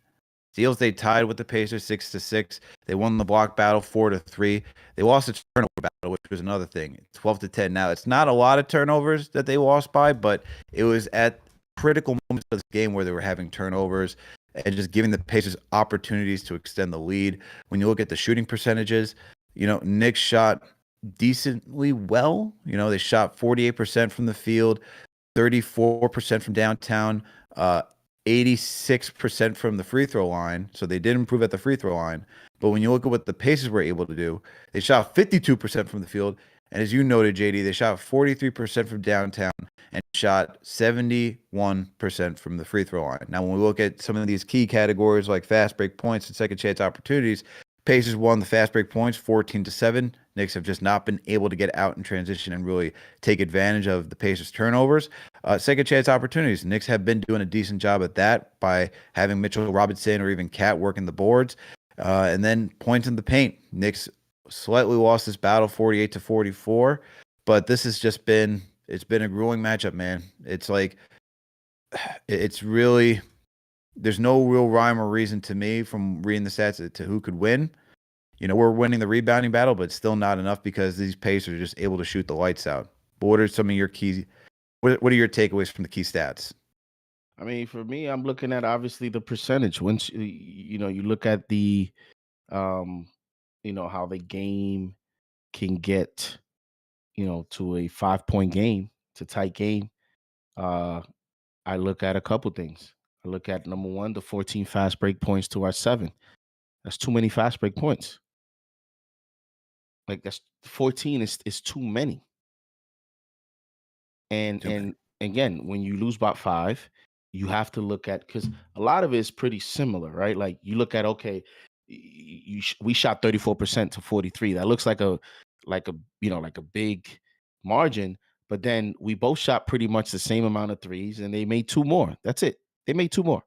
Steals, they tied with the Pacers 6-6. They won the block battle 4-3. They lost the turnover battle, which was another thing, 12-10. Now, it's not a lot of turnovers that they lost by, but it was at critical moments of this game where they were having turnovers and just giving the Pacers opportunities to extend the lead. When you look at the shooting percentages, Knicks shot decently well. They shot 48% from the field, 34% from downtown, 86% from the free throw line. So they did improve at the free throw line. But when you look at what the Pacers were able to do, they shot 52% from the field. And as you noted, JD, they shot 43% from downtown and shot 71% from the free throw line. Now, when we look at some of these key categories like fast break points and second chance opportunities, Pacers won the fast break points 14-7. Knicks have just not been able to get out in transition and really take advantage of the Pacers' turnovers. Second chance opportunities. Knicks have been doing a decent job at that by having Mitchell Robinson or even Cat working the boards. And then points in the paint. Knicks slightly lost this battle 48-44. But this has just been, it's been a grueling matchup, man. It's like, it's really, there's no real rhyme or reason to me from reading the stats to who could win. We're winning the rebounding battle, but still not enough because these Pacers are just able to shoot the lights out. But what are some of your keys? What are your takeaways from the key stats? I mean, for me, I'm looking at obviously the percentage. Once you look at the, how the game can get, to a 5-point game, to tight game. I look at a couple things. I look at number one, the 14 fast break points to our 7. That's too many fast break points. Like, that's 14 is too many. And again, when you lose by 5, you have to look at, because a lot of it is pretty similar, right? Like, you look at, okay, we shot 34% to 43. That looks like a big margin, but then we both shot pretty much the same amount of threes, and they made 2 more. That's it. They made 2 more.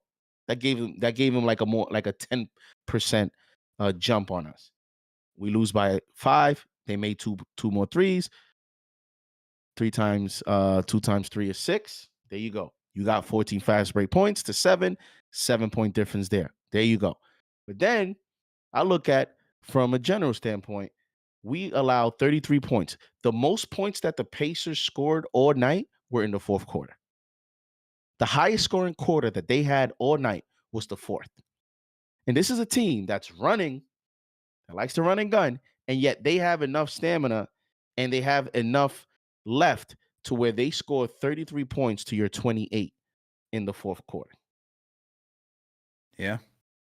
That gave them like a 10% jump on us. We lose by 5. They made two more threes. 3 times 2 times 3 is 6. There you go. You got 14 fast break points to 7-point difference there. There you go. But then I look at, from a general standpoint, we allowed 33 points. The most points that the Pacers scored all night were in the fourth quarter. The highest scoring quarter that they had all night was the fourth. And this is a team that's running, that likes to run and gun, and yet they have enough stamina and they have enough left to where they scored 33 points to your 28 in the fourth quarter. Yeah.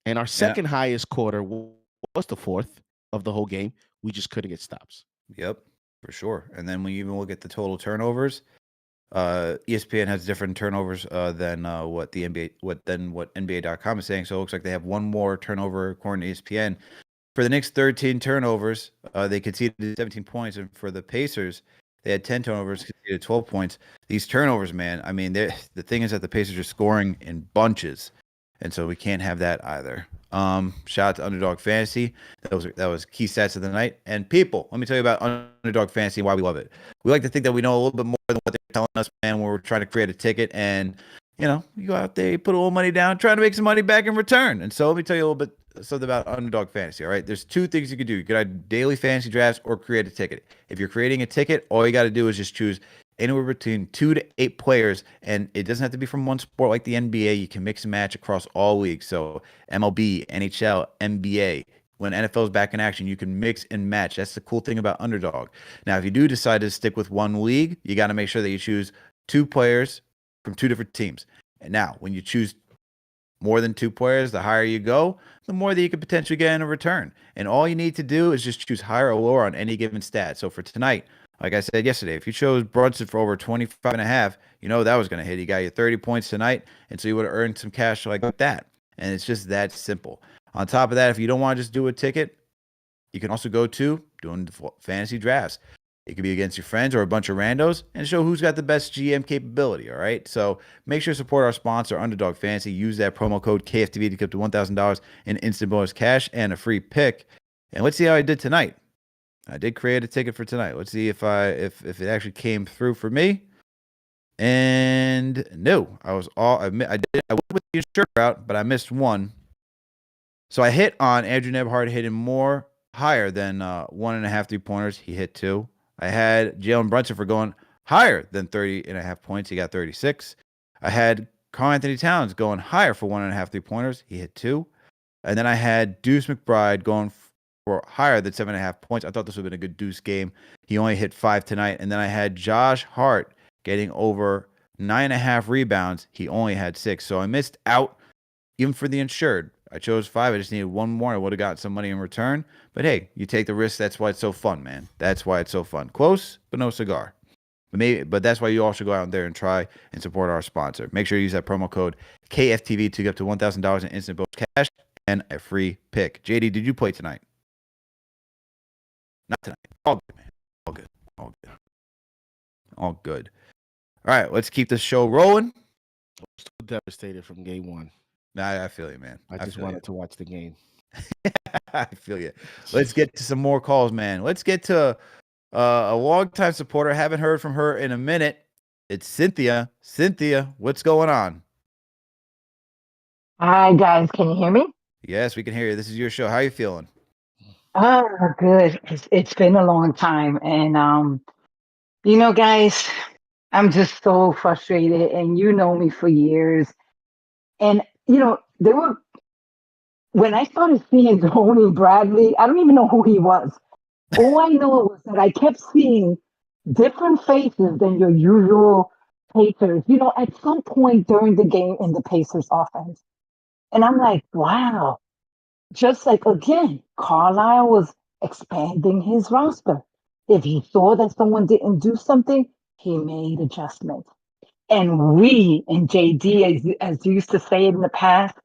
And our second highest quarter was the fourth of the whole game. We just couldn't get stops. Yep, for sure. And then when you even look at the total turnovers, ESPN has different turnovers than what NBA.com is saying. So it looks like they have one more turnover according to ESPN. For the Knicks, 13 turnovers. They conceded 17 points, and for the Pacers, they had 10 turnovers, conceded 12 points. These turnovers, man. I mean, the thing is that the Pacers are scoring in bunches, and so we can't have that either. Shout out to Underdog Fantasy. That was key stats of the night. And people, let me tell you about Underdog Fantasy and why we love it. We like to think that we know a little bit more than what they're telling us, man, when we're trying to create a ticket. And, you go out there, you put a little money down, trying to make some money back in return. And so let me tell you a little bit something about Underdog Fantasy, all right? There's two things you can do. You can either daily fantasy drafts or create a ticket. If you're creating a ticket, all you got to do is just choose anywhere between 2 to 8 players, and it doesn't have to be from one sport like the NBA. You can mix and match across all leagues. So MLB, NHL, NBA. When NFL is back in action, you can mix and match. That's the cool thing about Underdog. Now, if you do decide to stick with one league, you got to make sure that you choose 2 players from 2 different teams. And now, when you choose more than 2 players, the higher you go, the more that you could potentially get in a return. And all you need to do is just choose higher or lower on any given stat. So for tonight, like I said yesterday, if you chose Brunson for over 25.5, that was going to hit. He got you 30 points tonight, and so you would have earned some cash like that. And it's just that simple. On top of that, if you don't want to just do a ticket, you can also go to doing fantasy drafts. It could be against your friends or a bunch of randos and show who's got the best GM capability, all right? So make sure to support our sponsor, Underdog Fantasy. Use that promo code KFTV to get up to $1,000 in instant bonus cash and a free pick. And let's see how I did tonight. I did create a ticket for tonight. Let's see if it actually came through for me. And no, I went with the insured route, but I missed one. So I hit on Andrew Nebhart hitting more higher than 1.5 3-pointers. He hit 2. I had Jalen Brunson for going higher than 30.5 points. He got 36. I had Karl Anthony Towns going higher for 1.5 3-pointers. He hit 2. And then I had Deuce McBride going for higher than 7.5 points. I thought this would have been a good Deuce game. He only hit 5 tonight. And then I had Josh Hart getting over 9.5 rebounds. He only had 6. So I missed out even for the insured. I chose 5. I just needed one more. I would have got some money in return. But hey, you take the risk. That's why it's so fun, man. That's why it's so fun. Close, but no cigar. But that's why you all should go out there and try and support our sponsor. Make sure you use that promo code KFTV to get up to $1,000 in instant bonus cash and a free pick. JD, did you play tonight? Not tonight. All good, man. All good. All good. All good. All right, let's keep this show rolling. I'm still devastated from game 1. Nah, I feel you, man. I just wanted to watch the game. I feel you. Let's get to some more calls, man. Let's get to a longtime supporter. Haven't heard from her in a minute. It's Cynthia. Cynthia, what's going on? Hi, guys. Can you hear me? Yes, we can hear you. This is your show. How are you feeling? Oh, good. It's been a long time. And, guys, I'm just so frustrated. And you know me for years. And, when I started seeing Tony Bradley, I don't even know who he was. All I know was that I kept seeing different faces than your usual Pacers, at some point during the game in the Pacers offense. And I'm like, wow. Just like, again, Carlisle was expanding his roster. If he saw that someone didn't do something, he made adjustments. And we, and JD, as you used to say in the past,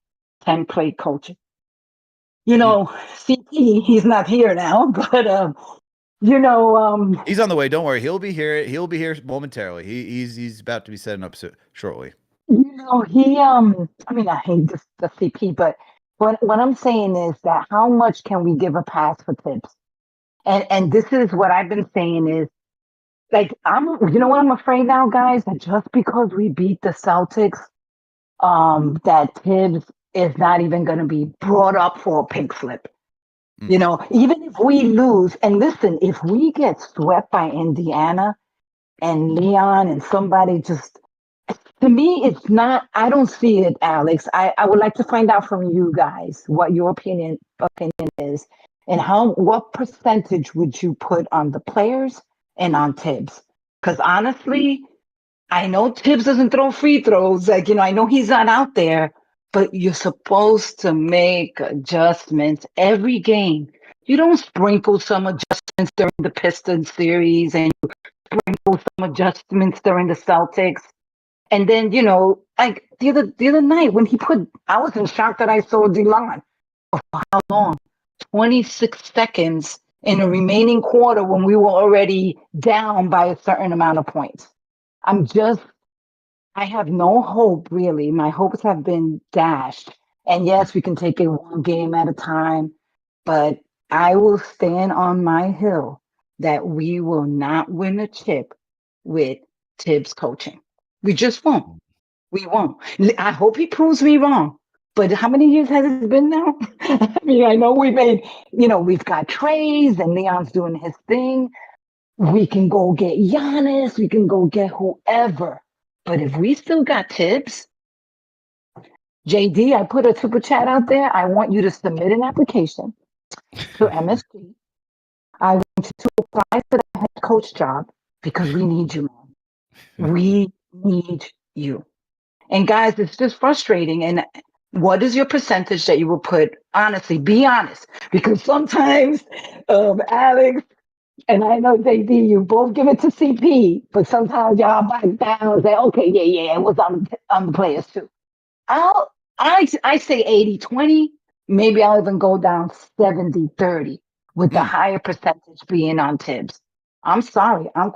template coaching. CP, he's not here now, but he's on the way. Don't worry, he'll be here. He'll be here momentarily. He's about to be setting up shortly. I hate the CP, but what I'm saying is that how much can we give a pass for tips? And this is what I've been saying is Like you know what I'm afraid now, guys, that just because we beat the Celtics, that Tibbs is not even going to be brought up for a pink slip. You know, even if we lose, and listen, if we get swept by Indiana and Leon and somebody just, to me, it's not, I don't see it, Alex. I would like to find out from you guys what your opinion is and what percentage would you put on the players and on Tibbs? Because honestly, I know Tibbs doesn't throw free throws. Like, I know he's not out there, but you're supposed to make adjustments every game. You don't sprinkle some adjustments during the Pistons series and sprinkle some adjustments during the Celtics. And then, like the other night when I was in shock that I saw DeLon for how long? 26 seconds in a remaining quarter when we were already down by a certain amount of points. I have no hope, really. My hopes have been dashed. And yes, we can take it one game at a time, but I will stand on my hill that we will not win a chip with Tibbs coaching. We just won't. We won't. I hope he proves me wrong. But how many years has it been now? I mean, I know we've got trades and Leon's doing his thing. We can go get Giannis. We can go get whoever. But if we still got Tibbs, JD, I put a super chat out there. I want you to submit an application to MSG. I want you to apply for the head coach job because we need you, man. We need you. And guys, it's just frustrating. And what is your percentage that you will put? Honestly, be honest. Because sometimes, Alex, and I know JD, you both give it to CP, but sometimes y'all back down and say, okay, yeah, it was on the players too. I say 80-20. Maybe I'll even go down 70-30 with the higher percentage being on Tibbs. I'm sorry. I'm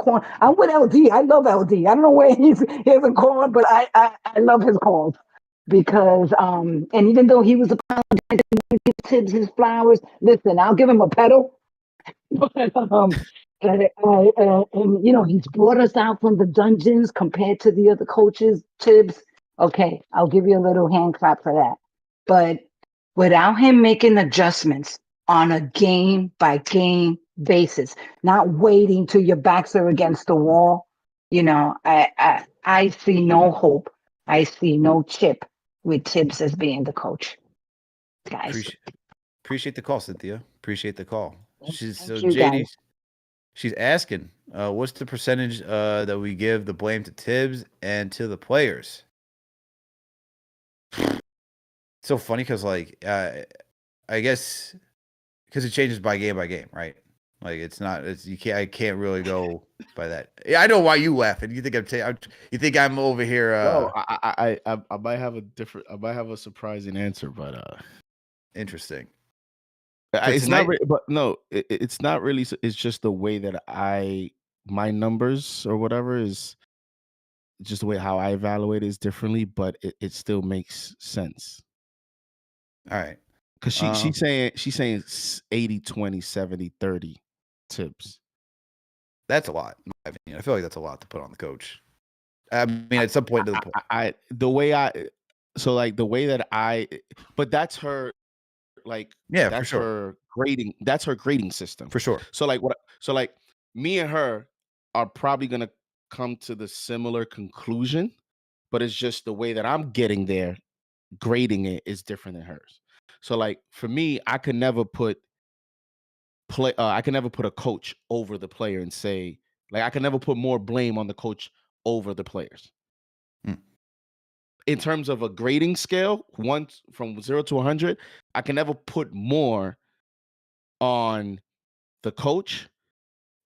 with LD. I love LD. I don't know where he hasn't called, but I love his calls because and even though he was apologizing to give Tibbs his flowers, listen, I'll give him a pedal. But and he's brought us out from the dungeons compared to the other coaches. Tibbs, okay, I'll give you a little hand clap for that. But without him making adjustments on a game by game basis, not waiting till your backs are against the wall, I see no hope. I see no chip with Tibbs as being the coach, guys. Appreciate the call, Cynthia. Appreciate the call. Thank you, JD, guys. she's asking, what's the percentage that we give the blame to Tibbs and to the players? It's so funny because, I guess because it changes by game, right? Like I can't really go by that. Yeah, I know why you laughing. You think I'm over here? No, I might have a surprising answer, but interesting. It's not, but no, it's not really. It's just the way that my numbers or whatever is just the way how I evaluate it is differently, but it still makes sense. All right, because she's saying 80-20, 70-30 Tibbs. That's a lot, in my opinion. I feel like that's a lot to put on the coach. I mean, at some point to the point. The way that but that's her. Like, yeah, that's for sure. her grading. That's her grading system for sure. So me and her are probably gonna come to the similar conclusion, but it's just the way that I'm getting there, grading it is different than hers. So for me, I could never put a coach over the player and say I can never put more blame on the coach over the players. In terms of a grading scale, from 0 to 100, I can never put more on the coach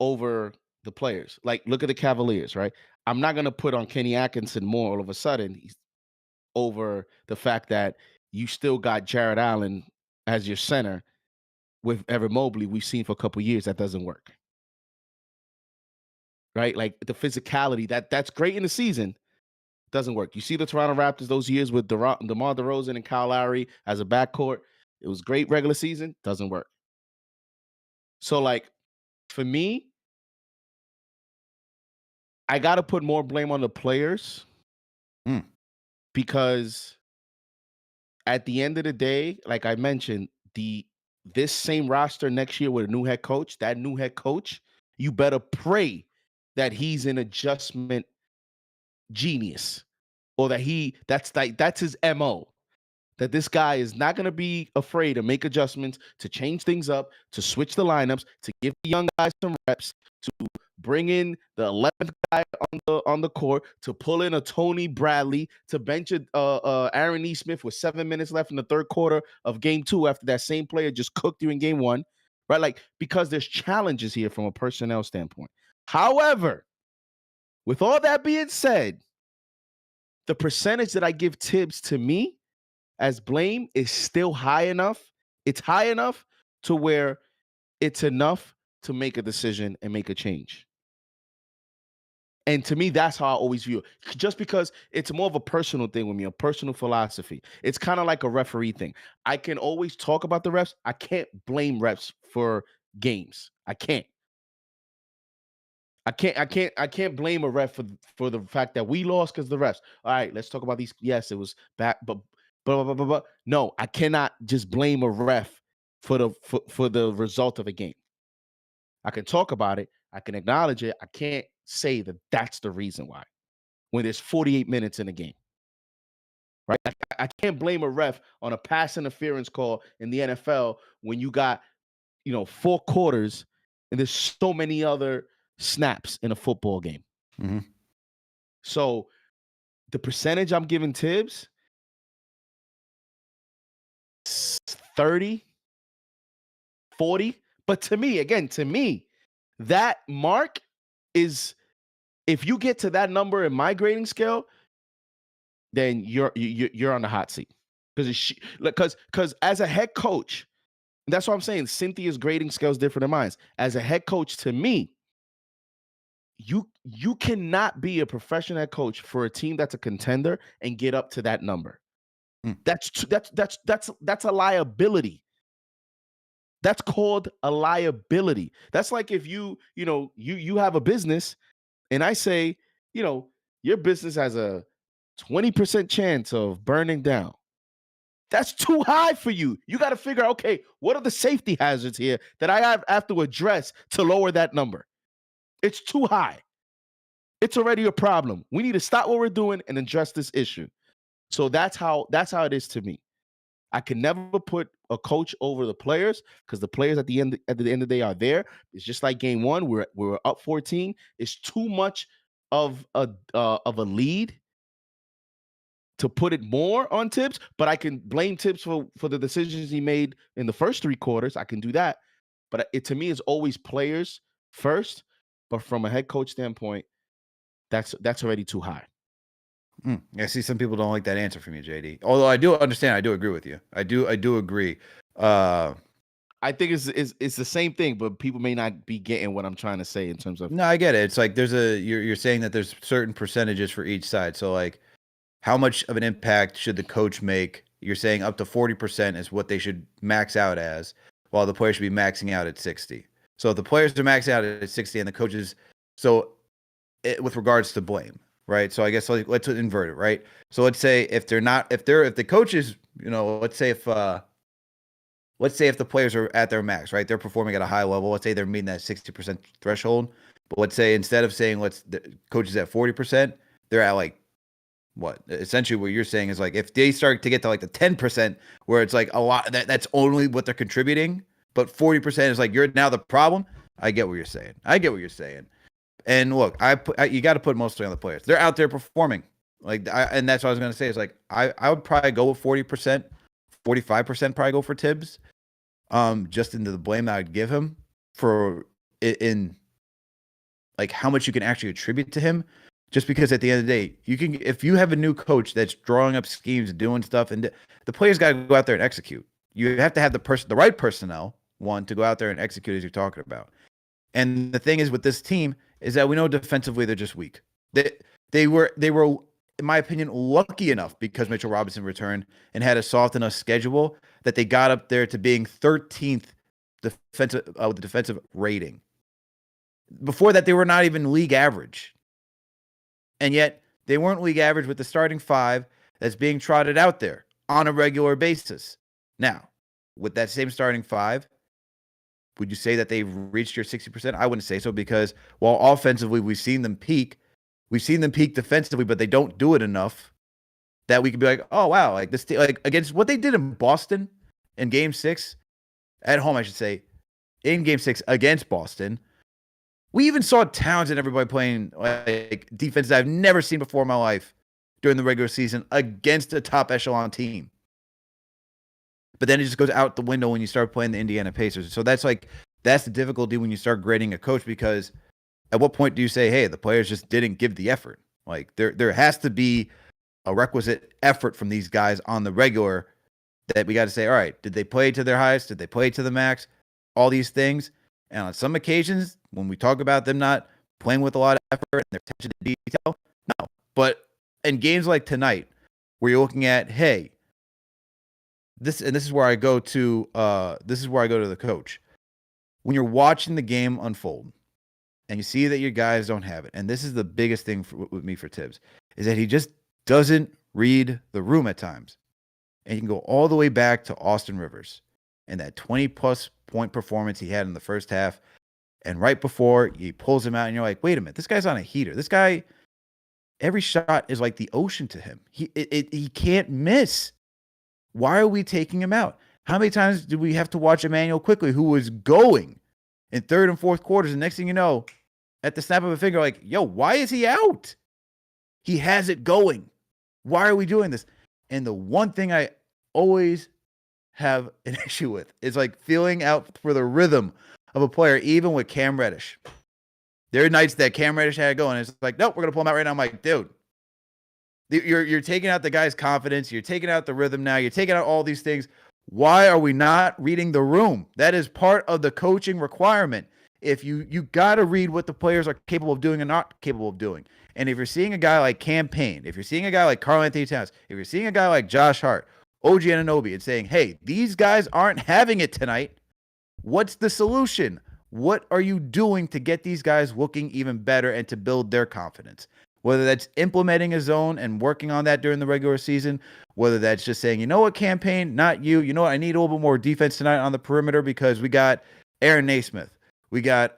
over the players. Look at the Cavaliers, right? I'm not going to put on Kenny Atkinson more all of a sudden over the fact that you still got Jared Allen as your center with Evan Mobley. We've seen for a couple of years that doesn't work. Right? The physicality, that's great in the season. Doesn't work. You see the Toronto Raptors those years with DeMar DeRozan and Kyle Lowry as a backcourt. It was great regular season. Doesn't work. So for me, I got to put more blame on the players because at the end of the day, like I mentioned, this same roster next year with a new head coach, that new head coach, you better pray that he's an adjustment genius, or that's his MO. That this guy is not going to be afraid to make adjustments, to change things up, to switch the lineups, to give the young guys some reps, to bring in the 11th guy on the court, to pull in a Tony Bradley, to bench Aaron Nesmith with 7 minutes left in the third quarter of game 2 after that same player just cooked you in game 1, right? Like, because there's challenges here from a personnel standpoint. However, with all that being said, the percentage that I give Tibbs to me as blame is still high enough. It's high enough to where it's enough to make a decision and make a change. And to me, that's how I always view it. Just because it's more of a personal thing with me, a personal philosophy. It's kind of like a referee thing. I can always talk about the refs. I can't blame refs for games. I can't blame a ref for the fact that we lost because the refs. All right, let's talk about these. Yes, it was back, but no, I cannot just blame a ref for the result of a game. I can talk about it. I can acknowledge it. I can't say that that's the reason why when there's 48 minutes in a game, right? I can't blame a ref on a pass interference call in the NFL when you got, 4 quarters and there's so many other snaps in a football game. Mm-hmm. So the percentage I'm giving Tibbs, 30, 40. But to me, that mark is, if you get to that number in my grading scale, then you're on the hot seat. Because as a head coach, that's what I'm saying. Cynthia's grading scale is different than mine. As a head coach, to me, you cannot be a professional head coach for a team that's a contender and get up to that number. That's a liability. That's called a liability. That's like if you have a business and I say, your business has a 20% chance of burning down. That's too high for you. You got to figure out, okay, what are the safety hazards here that I have to address to lower that number? It's too high. It's already a problem. We need to stop what we're doing and address this issue. So that's how it is to me. I can never put a coach over the players because the players at the end of the day are there. It's just like game 1. We're up 14. It's too much of a lead to put it more on Tibbs, but I can blame Tibbs for the decisions he made in the first 3 quarters. I can do that. But to me, it's always players first. But from a head coach standpoint, that's already too high. I see some people don't like that answer from you, JD. Although I do understand, I do agree with you. I do agree. I think it's the same thing, but people may not be getting what I'm trying to say in terms of. No, I get it. It's like you're saying that there's certain percentages for each side. So like, how much of an impact should the coach make? You're saying up to 40% is what they should max out as, while the players should be maxing out at 60. So if the players are maxing out at 60 and the coaches, with regards to blame, right? So I guess let's invert it, right? So let's say if the coaches, let's say if the players are at their max, right? They're performing at a high level. Let's say they're meeting that 60% threshold. But let's say instead of saying the coaches at 40%, they're at like what? Essentially what you're saying is like if they start to get to like the 10% where it's like a lot that's only what they're contributing, but 40% is like you're now the problem. I get what you're saying. And look, you got to put mostly on the players. They're out there performing. And that's what I was going to say. Is like I would probably go with 40%, 45% probably go for Tibbs. Just into the blame that I'd give him for in like how much you can actually attribute to him. Just because at the end of the day, if you have a new coach that's drawing up schemes, doing stuff, and the players got to go out there and execute. You have to have the right personnel, one, to go out there and execute as you're talking about. And the thing is with this team is that we know defensively they're just weak. They were, in my opinion, lucky enough because Mitchell Robinson returned and had a soft enough schedule that they got up there to being 13th defensive rating. Before that, they were not even league average. And yet they weren't league average with the starting 5 that's being trotted out there on a regular basis. Now, with that same starting 5, would you say that they've reached your 60%? I wouldn't say so, because while offensively we've seen them peak defensively, but they don't do it enough that we could be like, oh wow, like this, like against what they did in Boston in Game 6 at home, I should say, in Game 6 against Boston. We even saw Towns and everybody playing like defense that I've never seen before in my life during the regular season against a top echelon team. But then it just goes out the window when you start playing the Indiana Pacers. So that's the difficulty when you start grading a coach, because at what point do you say, hey, the players just didn't give the effort? Like there has to be a requisite effort from these guys on the regular that we got to say, all right, did they play to their highest? Did they play to the max? All these things. And on some occasions, when we talk about them not playing with a lot of effort and their attention to detail, no. But in games like tonight, where you're looking at, hey, this is where I go to the coach. When you're watching the game unfold and you see that your guys don't have it, and this is the biggest thing with me for Tibbs, is that he just doesn't read the room at times. And you can go all the way back to Austin Rivers and that 20-plus point performance he had in the first half. And right before he pulls him out, and you're like, wait a minute, this guy's on a heater. This guy, every shot is like the ocean to him. He can't miss. Why are we taking him out? How many times did we have to watch Emmanuel Quickly, who was going in third and fourth quarters, and next thing you know, at the snap of a finger, like, yo, why is he out? He has it going. Why are we doing this? And the one thing I always have an issue with is like feeling out for the rhythm of a player, even with Cam Reddish. There are nights that Cam Reddish had it going, and it's like, nope, we're going to pull him out right now. I'm like, dude, you're taking out the guy's confidence. You're taking out the rhythm now. You're taking out all these things. Why are we not reading the room? That is part of the coaching requirement. If you got to read what the players are capable of doing and not capable of doing. And if you're seeing a guy like Cam Payne, if you're seeing a guy like Karl-Anthony Towns, if you're seeing a guy like Josh Hart, OG Anunoby, and saying, hey, these guys aren't having it tonight, what's the solution? What are you doing to get these guys looking even better and to build their confidence? Whether that's implementing a zone and working on that during the regular season, whether that's just saying, you know what, Cam Payne, not you. You know what, I need a little bit more defense tonight on the perimeter because we got Aaron Naismith. We got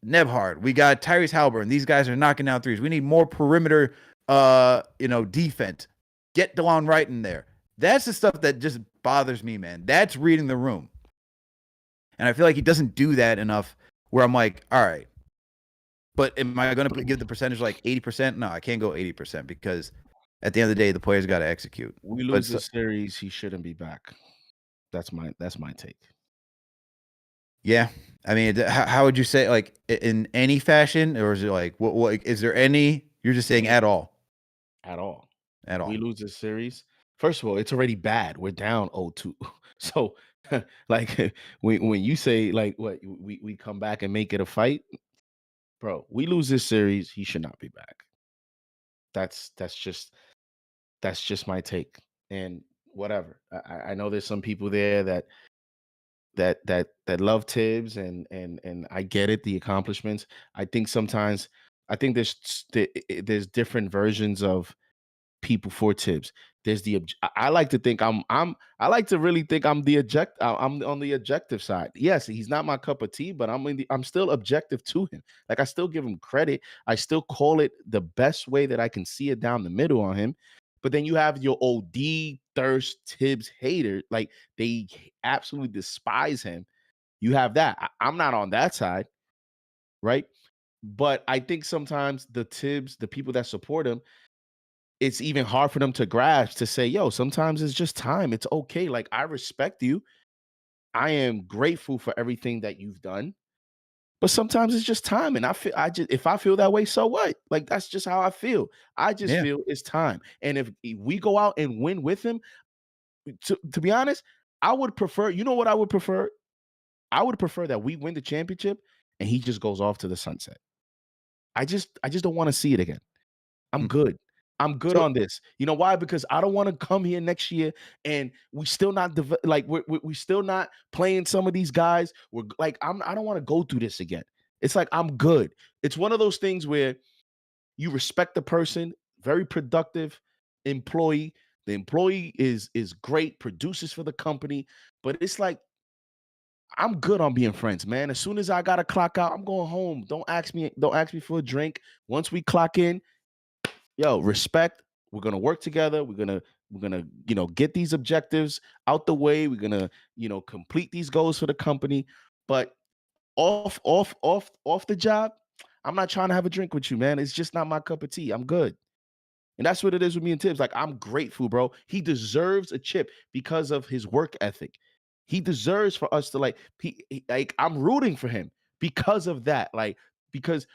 Nebhard. We got Tyrese Halliburton. These guys are knocking down threes. We need more perimeter defense. Get DeLon Wright in there. That's the stuff that just bothers me, man. That's reading the room. And I feel like he doesn't do that enough where I'm like, all right, but am I going to give the percentage like 80%? No, I can't go 80% because at the end of the day, the players got to execute. We lose the series, he shouldn't be back. That's my take. Yeah. I mean, how would you say, like, in any fashion, or is it like, what is there any, you're just saying at all? At all. At all. We lose this series. First of all, it's already bad. We're down 0-2. So, like, when you say, like, what, we come back and make it a fight, bro, we lose this series, he should not be back. That's just my take. And whatever. I know there's some people there that love Tibbs, and I get it, the accomplishments. I think sometimes there's different versions of people for Tibbs. There's I like to think I like to really think I'm I'm on the objective side. Yes, he's not my cup of tea, but I'm still objective to him. Like, I still give him credit. I still call it the best way that I can see it down the middle on him. But then you have your OD thirst Tibbs hater, like they absolutely despise him. You have that. I'm not on that side, right? But I think sometimes the Tibbs, the people that support him, it's even hard for them to grasp, to say, yo, sometimes it's just time. It's okay. Like, I respect you. I am grateful for everything that you've done. But sometimes it's just time. And if I feel that way, so what? Like, that's just how I feel. I just feel it's time. And if we go out and win with him, to be honest, I would prefer, you know what I would prefer? I would prefer that we win the championship and he just goes off to the sunset. I just don't want to see it again. I'm good. I'm good on this. You know why? Because I don't want to come here next year and we still not we still not playing some of these guys. We're like, I don't want to go through this again. It's like, I'm good. It's one of those things where You respect the person, very productive employee. The employee is great, produces for the company, but it's like I'm good on being friends, man. As soon as I gotta clock out, I'm going home. Don't ask me for a drink. Once we clock in, yo, respect. We're gonna work together. We're gonna get these objectives out the way. We're gonna complete these goals for the company. But off the job, I'm not trying to have a drink with you, man. It's just not my cup of tea. I'm good. And that's what it is with me and Tibbs. Like, I'm grateful, bro. He deserves a chip because of his work ethic. He deserves for us to like I'm rooting for him because of that. Like, because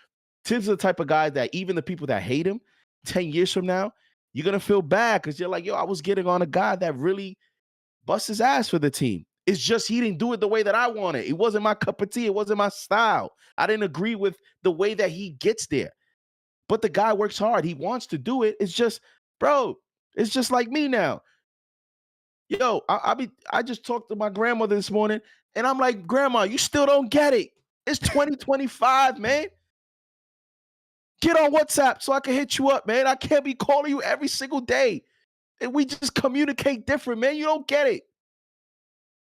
Tibbs is the type of guy that even the people that hate him 10 years from now, you're gonna feel bad because you're like, yo, I was getting on a guy that really busts his ass for the team. It's just he didn't do it the way that I wanted. It wasn't my cup of tea. It wasn't my style. I didn't agree with the way that he gets there. But the guy works hard. He wants to do it. It's just, bro, it's just like me now. Yo, I just talked to my grandmother this morning, and I'm like, Grandma, you still don't get it. It's 2025, man. Get on WhatsApp so I can hit you up, man. I can't be calling you every single day. And we just communicate different, man. You don't get it.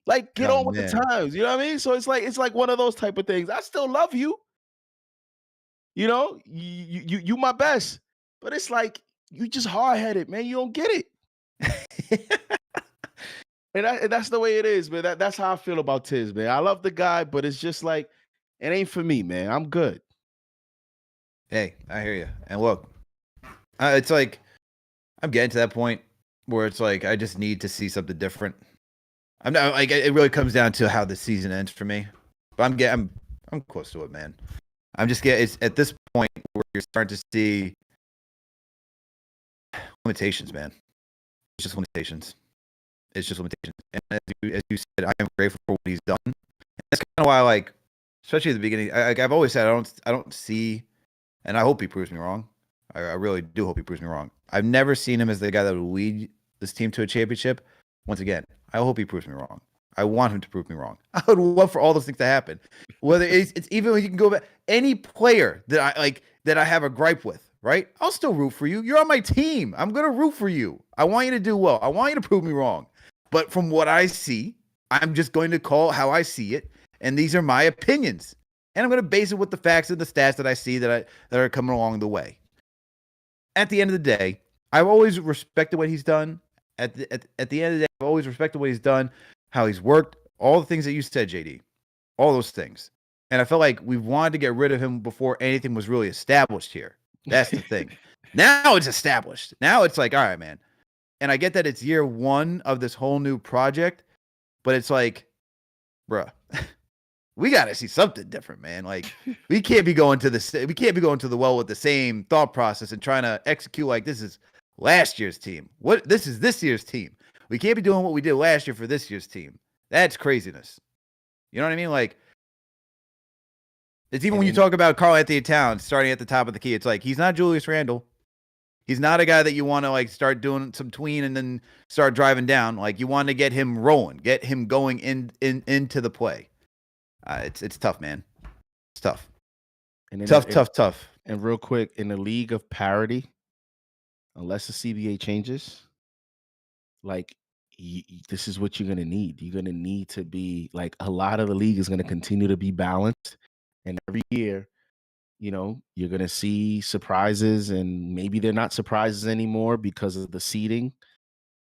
Like, get on with the times. You know what I mean? So it's like one of those type of things. I still love you. You know, you my best. But it's like you just hard-headed, man. You don't get it. and that's the way it is, man. That's how I feel about Tiz, man. I love the guy, but it's just like it ain't for me, man. I'm good. Hey, I hear you. And look, it's like I'm getting to that point where it's like I just need to see something different. I'm not like it really comes down to how the season ends for me. But I'm close to it, man. I'm just it's at this point where you're starting to see limitations, man. It's just limitations. It's just limitations. And as you said, I am grateful for what he's done. And that's kind of why, like, especially at the beginning, I've always said I don't see, and I hope he proves me wrong. I really do hope he proves me wrong. I've never seen him as the guy that would lead this team to a championship. Once again, I hope he proves me wrong. I want him to prove me wrong. I would love for all those things to happen. Whether it's even when you can go back, any player that I have a gripe with, right? I'll still root for you. You're on my team. I'm gonna root for you. I want you to do well. I want you to prove me wrong. But from what I see, I'm just going to call how I see it, and these are my opinions. And I'm going to base it with the facts and the stats that I see that are coming along the way. At the end of the day, I've always respected what he's done. At the end of the day, I've always respected what he's done, how he's worked, all the things that you said, JD, all those things. And I felt like we wanted to get rid of him before anything was really established here. That's the thing. Now it's established. Now it's like, all right, man. And I get that it's year one of this whole new project, but it's like, bruh, we got to see something different, man. Like, we can't be going to the well with the same thought process and trying to execute like this is last year's team. This is this year's team. We can't be doing what we did last year for this year's team. That's craziness. You know what I mean? Like, it's even when you talk about Karl-Anthony Towns starting at the top of the key, it's like he's not Julius Randle. He's not a guy that you want to like start doing some tween and then start driving down. Like, you want to get him rolling, get him going into the play. It's tough, man. It's tough. And tough. And real quick, in the league of parity, unless the CBA changes, like this is what you're gonna need. You're gonna need to be like a lot of the league is gonna continue to be balanced, and every year, you know, you're going to see surprises, and maybe they're not surprises anymore because of the seeding,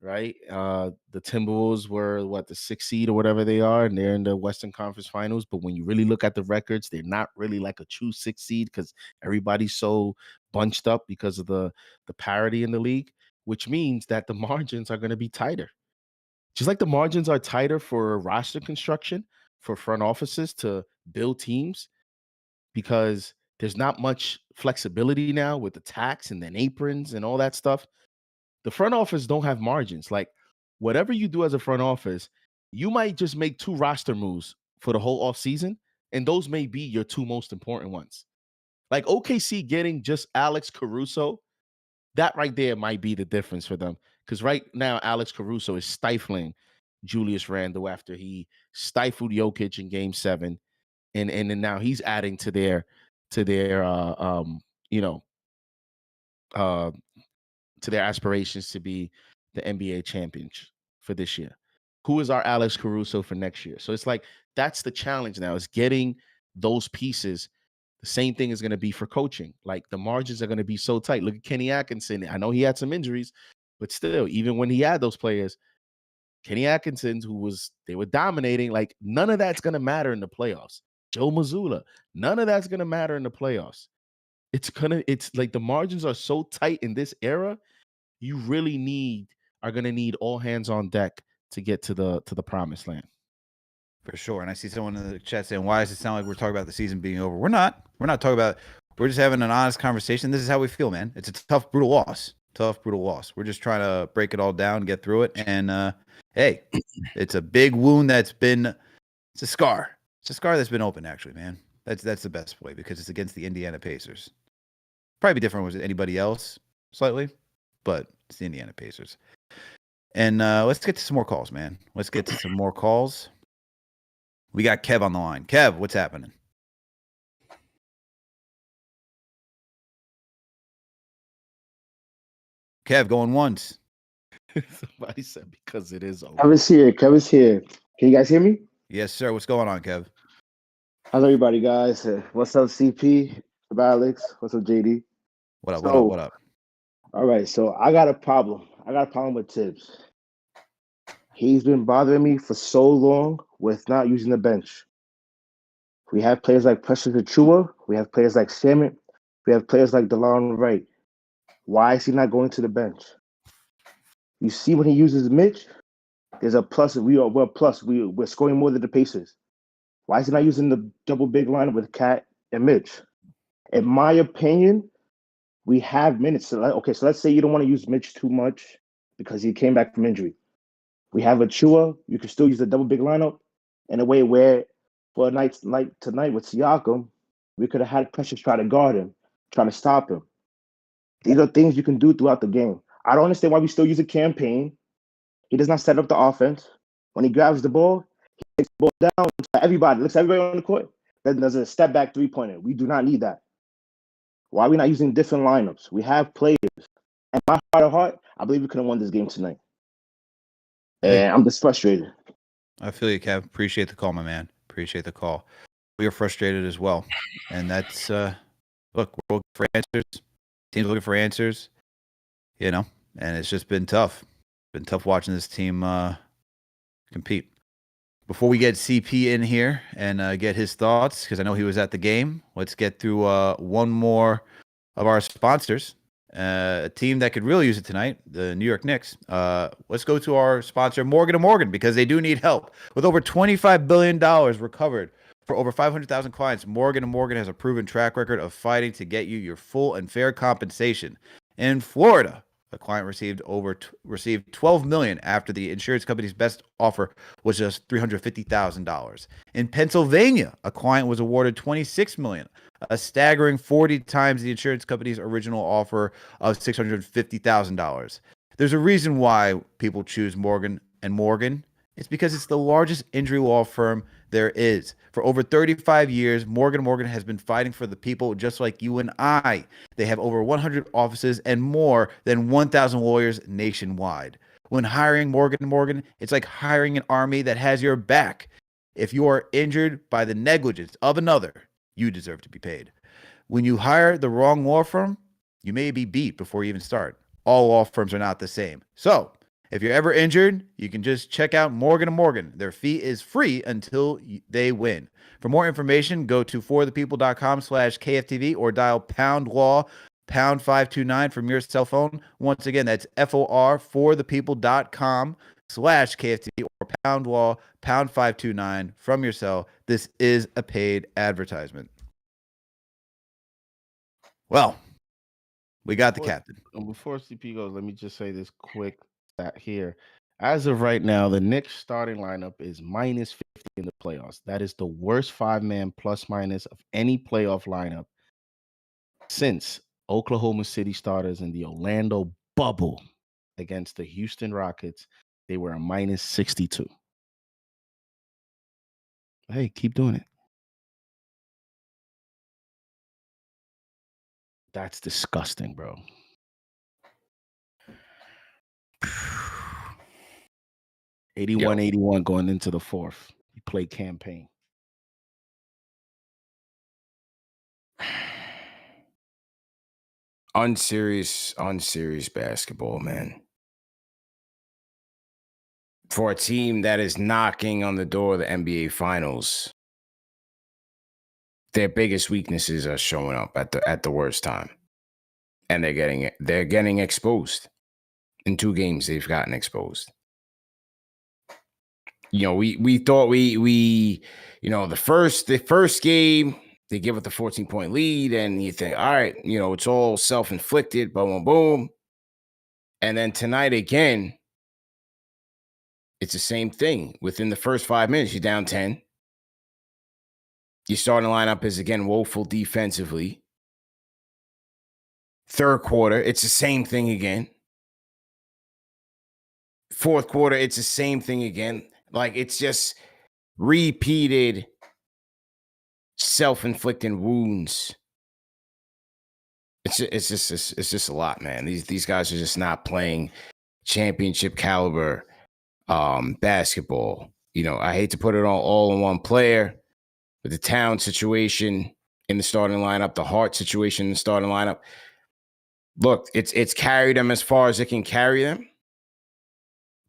right? The Timberwolves were the 6th seed or whatever they are, and they're in the Western Conference Finals. But when you really look at the records, they're not really like a true 6th seed because everybody's so bunched up because of the parity in the league, which means that the margins are going to be tighter. Just like the margins are tighter for roster construction, for front offices to build teams, because there's not much flexibility now with the tax and then aprons and all that stuff. The front office don't have margins. Like, whatever you do as a front office, you might just make 2 roster moves for the whole offseason, and those may be your 2 most important ones. Like OKC getting just Alex Caruso, that right there might be the difference for them. Because right now, Alex Caruso is stifling Julius Randle after he stifled Jokic in Game 7. And then now he's adding to their you know, to their aspirations to be the NBA champions for this year? Who is our Alex Caruso for next year? So it's like that's the challenge now, is getting those pieces. The same thing is going to be for coaching. Like the margins are going to be so tight. Look at Kenny Atkinson. I know he had some injuries, but still, even when he had those players, Kenny Atkinson, they were dominating. Like none of that's going to matter in the playoffs. Joe Mazzulla, none of that's going to matter in the playoffs. It's like the margins are so tight in this era. You really are going to need all hands on deck to get to the promised land. For sure. And I see someone in the chat saying, why does it sound like we're talking about the season being over? We're not. We're not talking about We're just having an honest conversation. This is how we feel, man. It's a tough, brutal loss. Tough, brutal loss. We're just trying to break it all down, get through it. And hey, it's a big wound it's a scar. It's a scar that's been open, actually, man. That's the best way, because it's against the Indiana Pacers. Probably different with anybody else slightly, but it's the Indiana Pacers. And let's get to some more calls, man. Let's get to some more calls. We got Kev on the line. Kev, what's happening? Kev, going once. Somebody said because it is over. Kevin's here. Kevin's here. Can you guys hear me? Yes, sir. What's going on, Kev? How's everybody, guys? What's up, CP? What's up, Alex? What's up, JD? What up? What up? What up? All right. So I got a problem. With Tibbs. He's been bothering me for so long with not using the bench. We have players like Precious Achua. We have players like Salmon. We have players like DeLon Wright. Why is he not going to the bench? You see, when he uses Mitch, there's a plus. We're scoring more than the Pacers. Why is he not using the double big lineup with Cat and Mitch? In my opinion, we have minutes. So let's say you don't want to use Mitch too much because he came back from injury. We have Achua. You can still use the double big lineup in a way where, for a night tonight with Siakam, we could have had Precious try to guard him, try to stop him. These are things you can do throughout the game. I don't understand why we still use a campaign. He does not set up the offense. When he grabs the ball, he takes the ball down to everybody. Looks at everybody on the court. Then there's a step back three-pointer. We do not need that. Why are we not using different lineups? We have players. And my heart of heart, I believe we could have won this game tonight. And I'm just frustrated. I feel you, Kev. Appreciate the call, my man. Appreciate the call. We are frustrated as well. And that's, look, we're looking for answers. Team's looking for answers, and it's just been tough. Been tough watching this team compete. Before we get CP in here and get his thoughts, because I know he was at the game, let's get through one more of our sponsors. A team that could really use it tonight, the New York Knicks. Let's go to our sponsor, Morgan & Morgan, because they do need help. With over $25 billion recovered for over 500,000 clients, Morgan & Morgan has a proven track record of fighting to get you your full and fair compensation. In Florida, a client received $12 million after the insurance company's best offer was just $350,000. In Pennsylvania, a client was awarded $26 million, a staggering 40 times the insurance company's original offer of $650,000. There's a reason why people choose Morgan & Morgan. It's because it's the largest injury law firm there is. For over 35 years, Morgan & Morgan has been fighting for the people just like you and I. They have over 100 offices and more than 1,000 lawyers nationwide. When hiring Morgan & Morgan, it's like hiring an army that has your back. If you are injured by the negligence of another, you deserve to be paid. When you hire the wrong law firm, you may be beat before you even start. All law firms are not the same. So, if you're ever injured, you can just check out Morgan & Morgan. Their fee is free until they win. For more information, go to forthepeople.com/KFTV or dial #law #529 from your cell phone. Once again, that's forthepeople.com/KFTV or #law #529 from your cell. This is a paid advertisement. Well, we got the captain. Before CP goes, let me just say this quick stat here. As of right now, the Knicks starting lineup is -50 in the playoffs. That is the worst five-man plus-minus of any playoff lineup since Oklahoma City starters in the Orlando bubble against the Houston Rockets. They were a -62. Hey, keep doing it. That's disgusting, bro. 81-81 going into the fourth. He played campaign. Unserious basketball, man. For a team that is knocking on the door of the NBA Finals, their biggest weaknesses are showing up at the worst time, and they're getting exposed. In 2 games, they've gotten exposed. You know, we thought we the first game they give it the 14-point lead, and you think, all right, it's all self-inflicted, boom, boom, boom. And then tonight again, it's the same thing. Within the first 5 minutes, you're down 10. Your starting lineup is again woeful defensively. Third quarter, it's the same thing again. Fourth quarter, it's the same thing again. Like, it's just repeated self-inflicting wounds. It's just a lot, man. These guys are just not playing championship caliber basketball. I hate to put it all in one player, but the Town situation in the starting lineup, the Hart situation in the starting lineup. Look, it's carried them as far as it can carry them.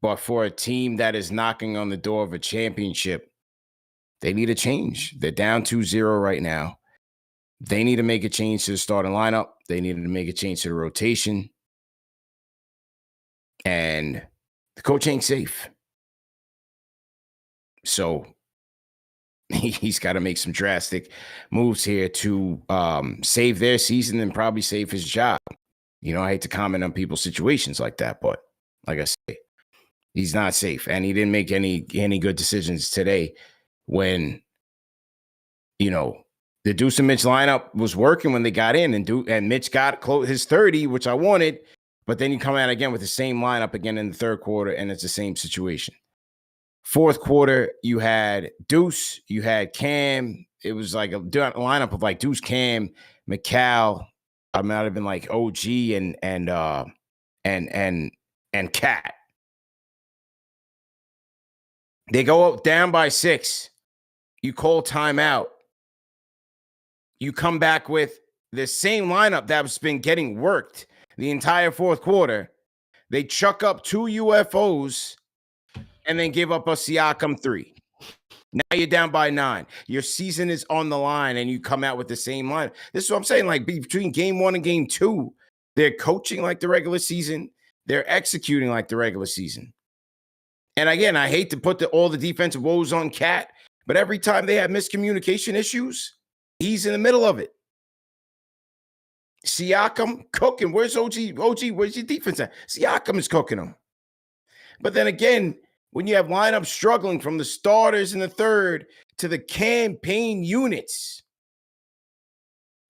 But for a team that is knocking on the door of a championship, they need a change. They're down 2-0 right now. They need to make a change to the starting lineup. They needed to make a change to the rotation. And the coach ain't safe. So he's got to make some drastic moves here to save their season and probably save his job. I hate to comment on people's situations like that, but like I say, he's not safe. And he didn't make any good decisions today when, the Deuce and Mitch lineup was working when they got in, and Mitch got his 30, which I wanted, but then you come out again with the same lineup again in the third quarter, and it's the same situation. Fourth quarter, you had Deuce, you had Cam. It was like a lineup of like Deuce, Cam, McCall. I might have been like OG and Cat. They go down by 6. You call timeout. You come back with the same lineup that's been getting worked the entire fourth quarter. They chuck up 2 UFOs and then give up a Siakam 3. Now you're down by 9. Your season is on the line, and you come out with the same line. This is what I'm saying. Like, between game 1 and game 2, they're coaching like the regular season. They're executing like the regular season. And again, I hate to put all the defensive woes on Cat, but every time they have miscommunication issues, he's in the middle of it. Siakam cooking. Where's OG? Where's your defense at? Siakam is cooking them. But then again, when you have lineups struggling from the starters in the third to the campaign units,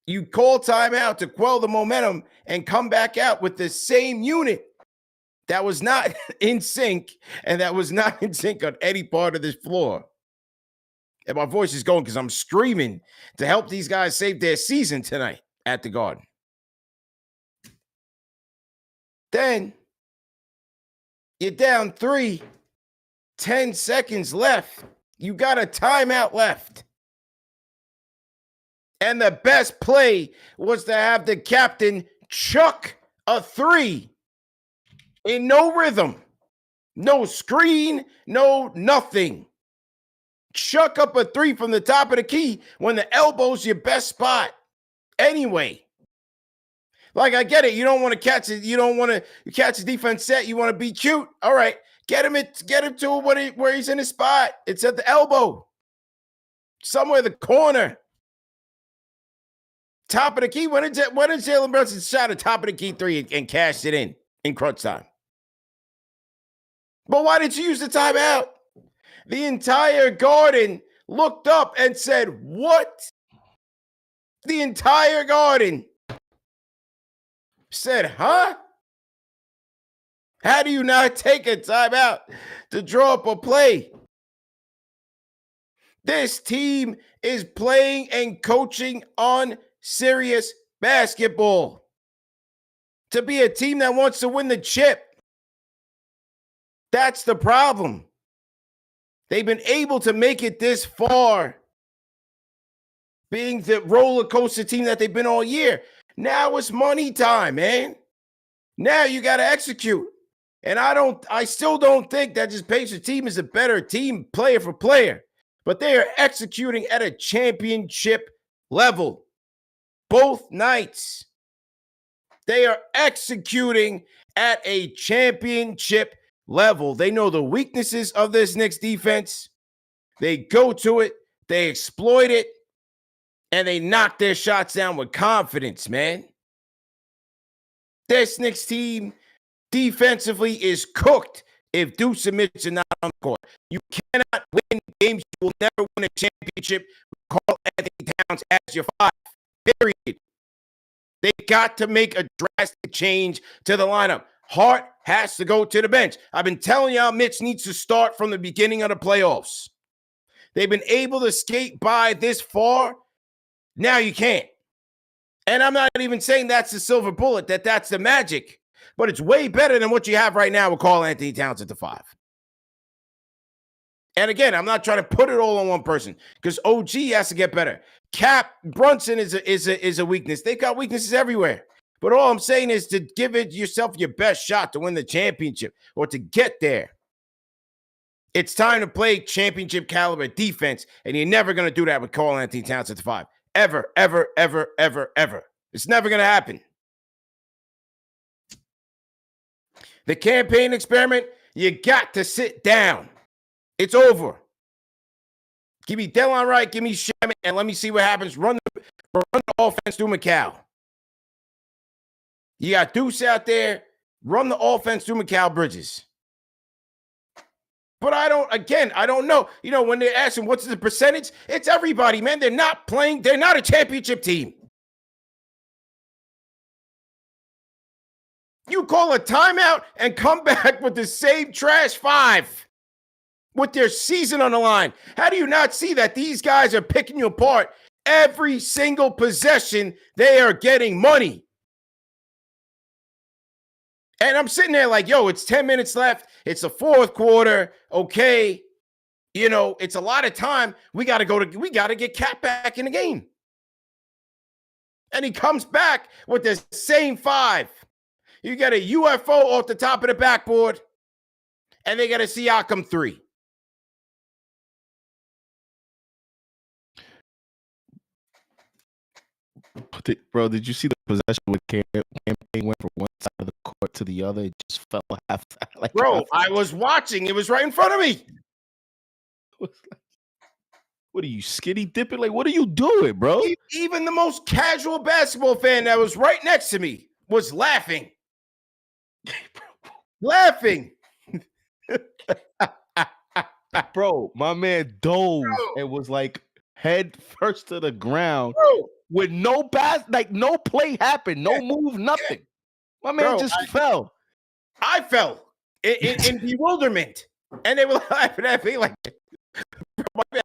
you call timeout to quell the momentum and come back out with the same unit that was not in sync, and that was not in sync on any part of this floor. And my voice is going because I'm screaming to help these guys save their season tonight at the Garden. Then you're down 3, 10 seconds left. You got a timeout left. And the best play was to have the captain chuck a 3 in no rhythm, no screen, no nothing. Chuck up a 3 from the top of the key when the elbow's your best spot. Anyway, like, I get it. You don't want to catch it. You don't want to catch the defense set. You want to be cute. All right, get him to where he's in his spot. It's at the elbow, somewhere in the corner. Top of the key. When did Jalen Brunson shot a top of the key 3 and cashed it in crunch time? But why didn't you use the timeout? The entire Garden looked up and said, what? The entire Garden said, huh? How do you not take a timeout to draw up a play? This team is playing and coaching on serious basketball. To be a team that wants to win the chip. That's the problem. They've been able to make it this far, being the roller coaster team that they've been all year. Now it's money time, man. Now you got to execute. And I still don't think that this Pacers team is a better team player for player, but they are executing at a championship level. Both nights, they are executing at a championship level. They know the weaknesses of this Knicks defense. They go to it, they exploit it, and they knock their shots down with confidence, man. This Knicks team defensively is cooked if Deuce and Mitch are not on the court. You cannot win games. You will never win a championship with Karl Anthony Towns as your 5. Period. They got to make a drastic change to the lineup. Hart has to go to the bench. I've been telling y'all Mitch needs to start from the beginning of the playoffs. They've been able to skate by this far. Now you can't. And I'm not even saying that's the silver bullet, that's the magic. But it's way better than what you have right now with Karl Anthony Towns at the 5. And again, I'm not trying to put it all on one person because OG has to get better. Cap Brunson is a weakness. They've got weaknesses everywhere. But all I'm saying is to give it yourself your best shot to win the championship or to get there. It's time to play championship caliber defense, and you're never going to do that with Karl Anthony Towns at the 5. Ever, ever, ever, ever, ever. It's never going to happen. The campaign experiment, you got to sit down. It's over. Give me Delon Wright, give me Shaman, and let me see what happens. Run the offense through McCall. You got Deuce out there. Run the offense through McCall Bridges. But I don't know. You know, when they're asking what's the percentage, it's everybody, man. They're not playing. They're not a championship team. You call a timeout and come back with the same trash 5 with their season on the line. How do you not see that these guys are picking you apart every single possession? They are getting money. And I'm sitting there like, yo, it's 10 minutes left. It's the 4th quarter. Okay. You know, it's a lot of time. We got to get Cat back in the game. And he comes back with the same 5. You got a UFO off the top of the backboard, and they got a Siakam 3. Bro, did you see the possession with campaign went from one side of the court to the other? It just fell half. Like bro, I was watching. It was right in front of me. What are you, skinny dipping? Like, what are you doing, bro? Even the most casual basketball fan that was right next to me was laughing. Laughing. Bro, my man dove and was like head first to the ground with no no play happened, no move, nothing. My man fell. I fell in bewilderment. And they were laughing at me like,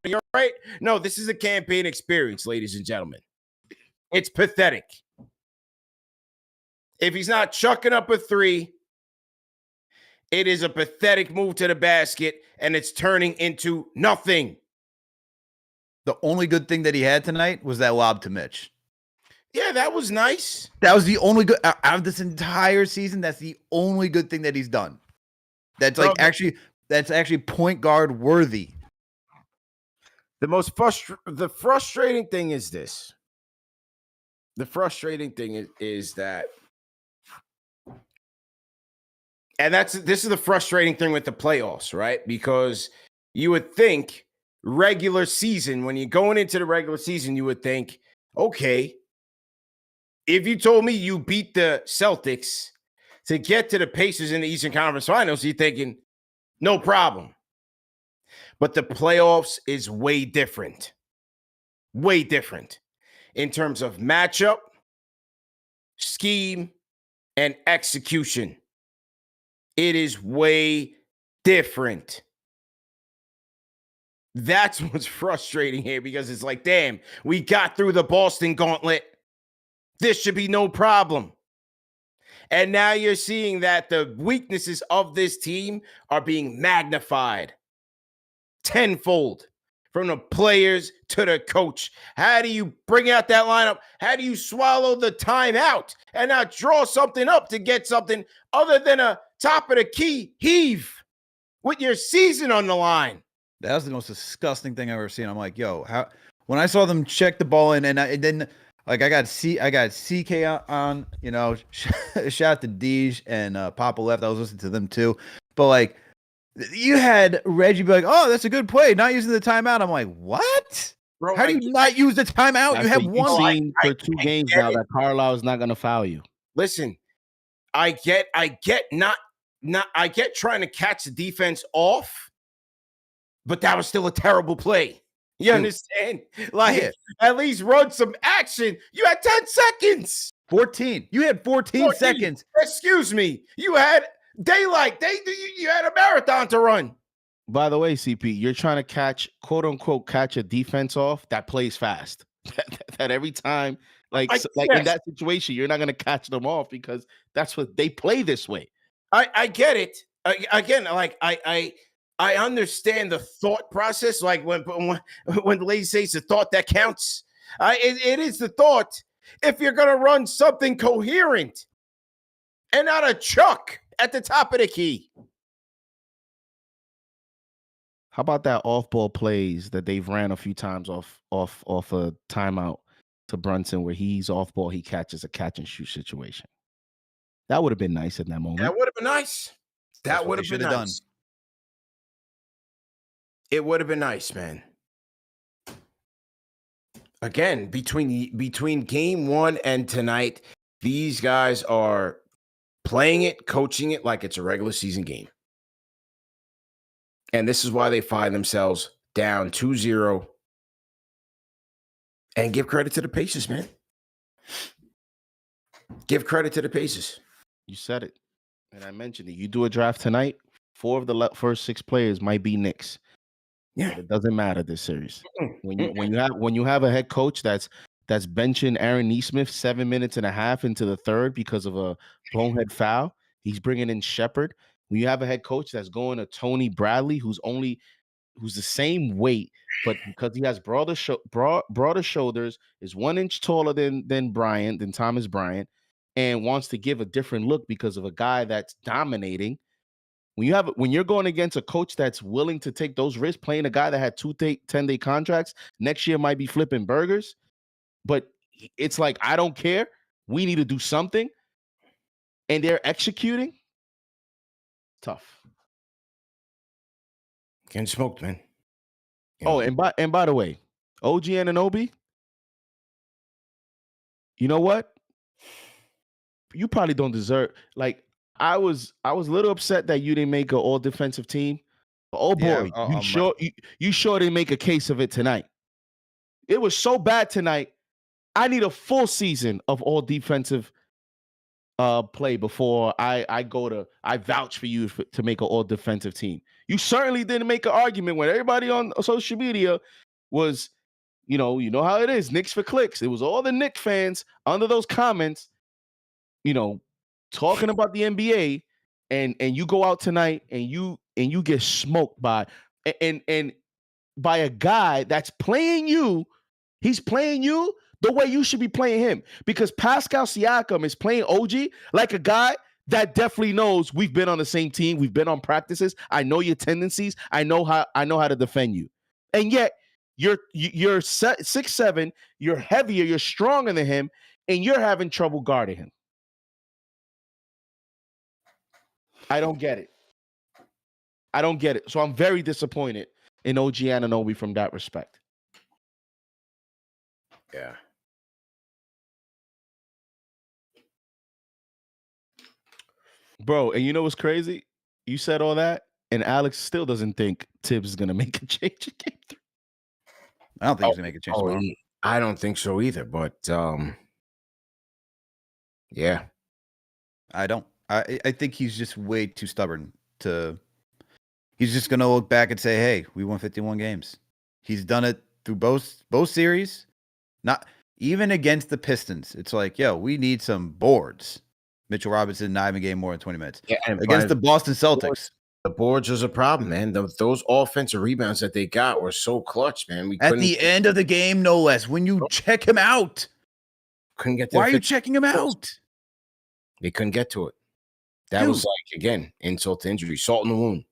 you're right. No, this is a campaign experience, ladies and gentlemen. It's pathetic. If he's not chucking up a 3, it is a pathetic move to the basket, and it's turning into nothing. The only good thing that he had tonight was that lob to Mitch. Yeah, that was nice. That was the only good out of this entire season. That's the only good thing that he's done. That's like actually point guard worthy. The frustrating thing is this. The frustrating thing is that, and this is the frustrating thing with the playoffs, right? Because you would think regular season, when you're going into the regular season, you would think, okay, if you told me you beat the Celtics to get to the Pacers in the Eastern Conference Finals, you're thinking, no problem. But the playoffs is way different. Way different in terms of matchup, scheme, and execution. It is way different. That's what's frustrating here, because it's like, damn, we got through the Boston gauntlet. This should be no problem. And now you're seeing that the weaknesses of this team are being magnified. tenfold. From the players to the coach. How do you bring out that lineup? How do you swallow the timeout and not draw something up to get something other than a top of the key heave with your season on the line? That was the most disgusting thing I've ever seen. I'm like, yo, how? When I saw them check the ball in, and then like I got CK on, you know, shout out to Deej and Papa Left. I was listening to them too, but like. You had Reggie be like, "Oh, that's a good play, not using the timeout." I'm like, "What? Bro, How do you not use the timeout? You have one seen for 2 games now that Carlisle is not going to foul you. Listen, I get trying to catch the defense off, but that was still a terrible play. You understand? Like, at least run some action. You had 10 seconds. 14. You had 14 seconds. Excuse me. You had daylight. You had a marathon to run. By the way, CP, you're trying to catch, quote unquote, catch a defense off that plays fast. that every time, like in that situation, you're not going to catch them off because that's what they play this way. I get it. Again, like I understand the thought process. Like when the lady says the thought that counts, it is the thought. If you're going to run something coherent and not a chuck at the top of the key. How about that off-ball plays that they've ran a few times off a timeout to Brunson where he's off ball, he catches a catch and shoot situation. That would have been nice in that moment. That would have been nice. That would have been nice. Done. It would have been nice, man. Again, between game one and tonight, these guys are playing it, coaching it like it's a regular season game. And this is why they find themselves down 2-0. And give credit to the Pacers, man. Give credit to the Pacers. You said it. And I mentioned it. You do a draft tonight, 4 of the first 6 players might be Knicks. Yeah. But it doesn't matter this series. When you have a head coach that's benching Aaron Nesmith 7 minutes and a half into the third because of a bonehead foul, he's bringing in Shepherd. When you have a head coach that's going to Tony Bradley, who's the same weight, but because he has broader shoulders, is 1 inch taller than Thomas Bryant, and wants to give a different look because of a guy that's dominating. When you're going against a coach that's willing to take those risks, playing a guy that had 2 10-day contracts, next year might be flipping burgers, but it's like, I don't care. We need to do something, and they're executing. Tough. Getting smoked, man. Oh, and by the way, OG Anunoby, you know what? You probably don't deserve. Like, I was a little upset that you didn't make an all defensive team. Oh boy, you sure didn't make a case of it tonight. It was so bad tonight. I need a full season of all defensive play before I vouch for you to make an all defensive team. You certainly didn't make an argument when everybody on social media was, you know how it is, Knicks for clicks. It was all the Knicks fans under those comments, talking about the NBA, and you go out tonight and you get smoked by a guy that's playing you. He's playing you the way you should be playing him, because Pascal Siakam is playing OG like a guy that definitely knows we've been on the same team. We've been on practices. I know your tendencies. I know how to defend you. And yet you're 6'7", you're heavier, you're stronger than him, and you're having trouble guarding him. I don't get it. So I'm very disappointed in OG Anunoby from that respect. Yeah. Bro, and you know what's crazy? You said all that, and Alex still doesn't think Tibbs is going to make a change in game 3. I don't think he's going to make a change tomorrow. I don't think so either, but yeah. I don't. I think he's just way too stubborn he's just going to look back and say, hey, we won 51 games. He's done it through both series. Not even against the Pistons. It's like, yo, we need some boards. Mitchell Robinson not even getting more than 20 minutes. Yeah, against the Boston Celtics. The boards was a problem, man. Those offensive rebounds that they got were so clutch, man. We At couldn't the end of the game, no less. When you check him out, couldn't get. Why are you checking him out? They couldn't get to it. That was like, again, insult to injury, salt in the wound.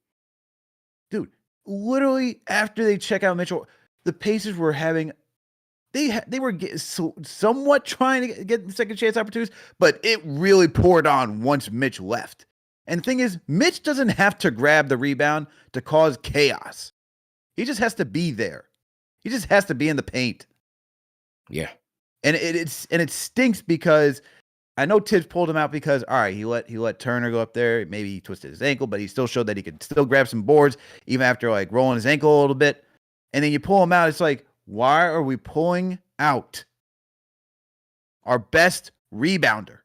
Dude, literally after they check out Mitchell, the Pacers were having they were somewhat trying to get second chance opportunities, but it really poured on once Mitch left. And the thing is, Mitch doesn't have to grab the rebound to cause chaos. He just has to be there. He just has to be in the paint. Yeah. And it stinks because I know Tibbs pulled him out because, all right, he let Turner go up there. Maybe he twisted his ankle, but he still showed that he could still grab some boards even after like rolling his ankle a little bit. And then you pull him out. It's like, why are we pulling out our best rebounder,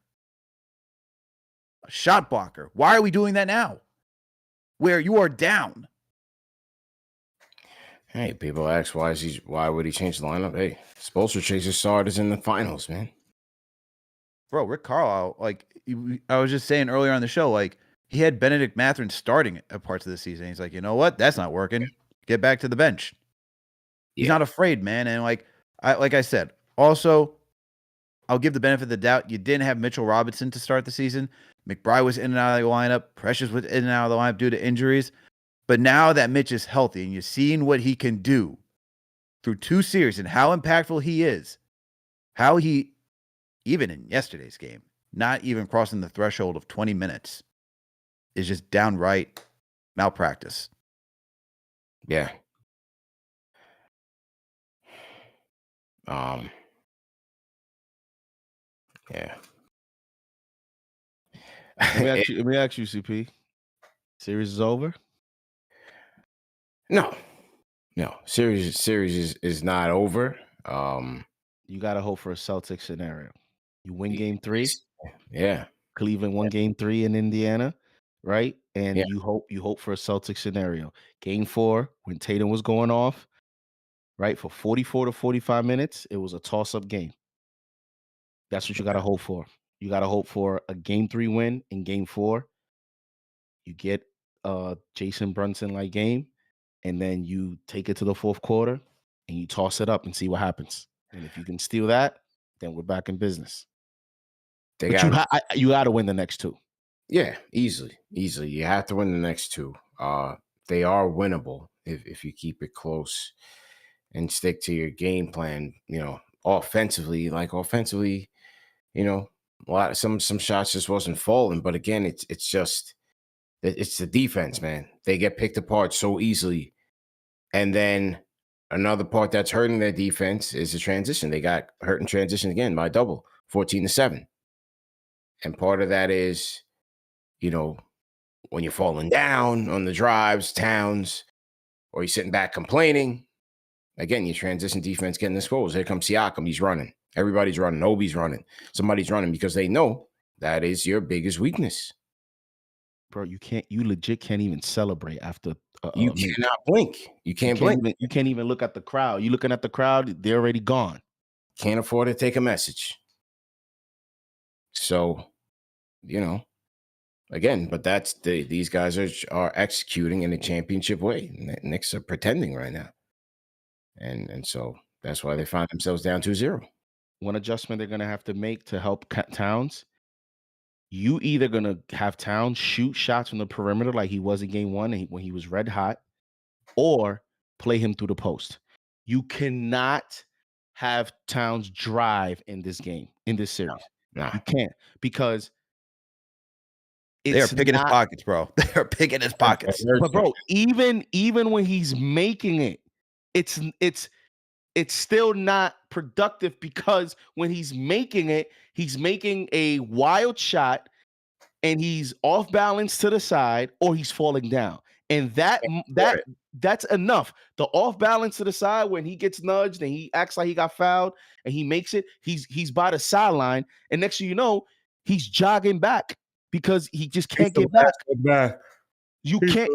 a shot blocker? Why are we doing that now where you are down? Hey, people ask why would he change the lineup? Hey, Spoelstra chases starters in the finals, man. Bro, Rick Carlisle, like I was just saying earlier on the show, like he had Benedict Mathurin starting at parts of the season. He's like, you know what? That's not working. Get back to the bench. He's not afraid, man. And like I said, also, I'll give the benefit of the doubt. You didn't have Mitchell Robinson to start the season. McBride was in and out of the lineup. Precious was in and out of the lineup due to injuries. But now that Mitch is healthy and you're seeing what he can do through 2 series and how impactful he is, how he, even in yesterday's game, not even crossing the threshold of 20 minutes, is just downright malpractice. Yeah. Yeah. Let me ask you, CP. Series is over? No. Series is not over. You got to hope for a Celtics scenario. You win game 3. Yeah. Cleveland won game 3 in Indiana, right? And you hope for a Celtics scenario. Game 4, when Tatum was going off, right, for 44 to 45 minutes, it was a toss-up game. That's what you got to hope for. You got to hope for a game 3 win in game 4. You get Jason Brunson-like game, and then you take it to the 4th quarter, and you toss it up and see what happens. And if you can steal that, then we're back in business. You got to win the next 2. Yeah, easily. You have to win the next 2. They are winnable if you keep it close and stick to your game plan. Offensively, some shots just wasn't falling. But again, it's the defense, man. They get picked apart so easily. And then another part that's hurting their defense is the transition. They got hurt in transition again by double, 14-7. And part of that is, when you're falling down on the drives, Towns, or you're sitting back complaining, again, your transition defense getting exposed. Here comes Siakam. He's running. Everybody's running. Obi's running. Somebody's running because they know that is your biggest weakness. Bro, you legit can't even celebrate after. You cannot blink. You can't blink. You can't even look at the crowd. You looking at the crowd, they're already gone. Can't afford to take a message. So, again, but that's these guys are executing in a championship way. Knicks are pretending right now. And so that's why they find themselves down 2-0. One adjustment they're going to have to make to help Towns, you either going to have Towns shoot shots from the perimeter like he was in game 1 when he was red hot, or play him through the post. You cannot have Towns drive in this game, in this series. No. You can't, because they're picking his pockets, bro. They're picking his pockets. But bro, even when he's making it, it's still not productive, because when he's making it, he's making a wild shot and he's off balance to the side, or he's falling down. And that's enough. The off balance to the side, when he gets nudged and he acts like he got fouled and he makes it, he's by the sideline, and next thing you know, he's jogging back because he just can't get back. You can't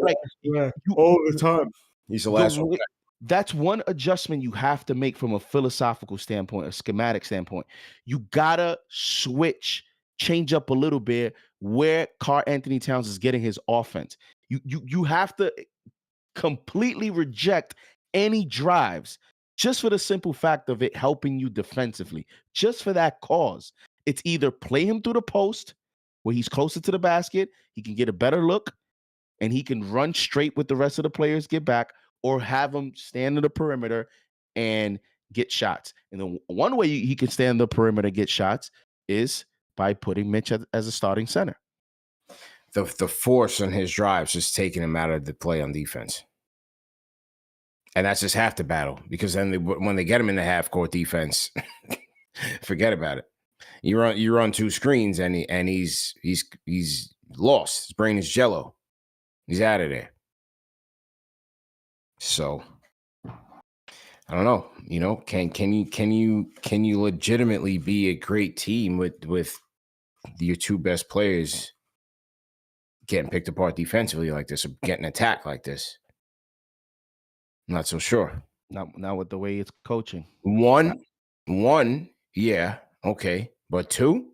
all the time. He's the last one. That's one adjustment you have to make from a philosophical standpoint, a schematic standpoint. You gotta switch change up a little bit where Karl Anthony Towns is getting his offense. You have to completely reject any drives just for the simple fact of it helping you defensively. Just for that cause, it's either play him through the post where he's closer to the basket, he can get a better look, and he can run straight with the rest of the players, get back, or have him stand in the perimeter and get shots. And the one way he can stand in the perimeter and get shots is by putting Mitch as a starting center. The force on his drives is taking him out of the play on defense. And that's just half the battle, because then when they get him in the half-court defense, forget about it. You run two screens and he's lost. His brain is jello. He's out of there. So I don't know. You know, can you legitimately be a great team with your two best players getting picked apart defensively like this, or getting attacked like this? I'm not so sure. Not with the way it's coaching. One, yeah, okay, but two,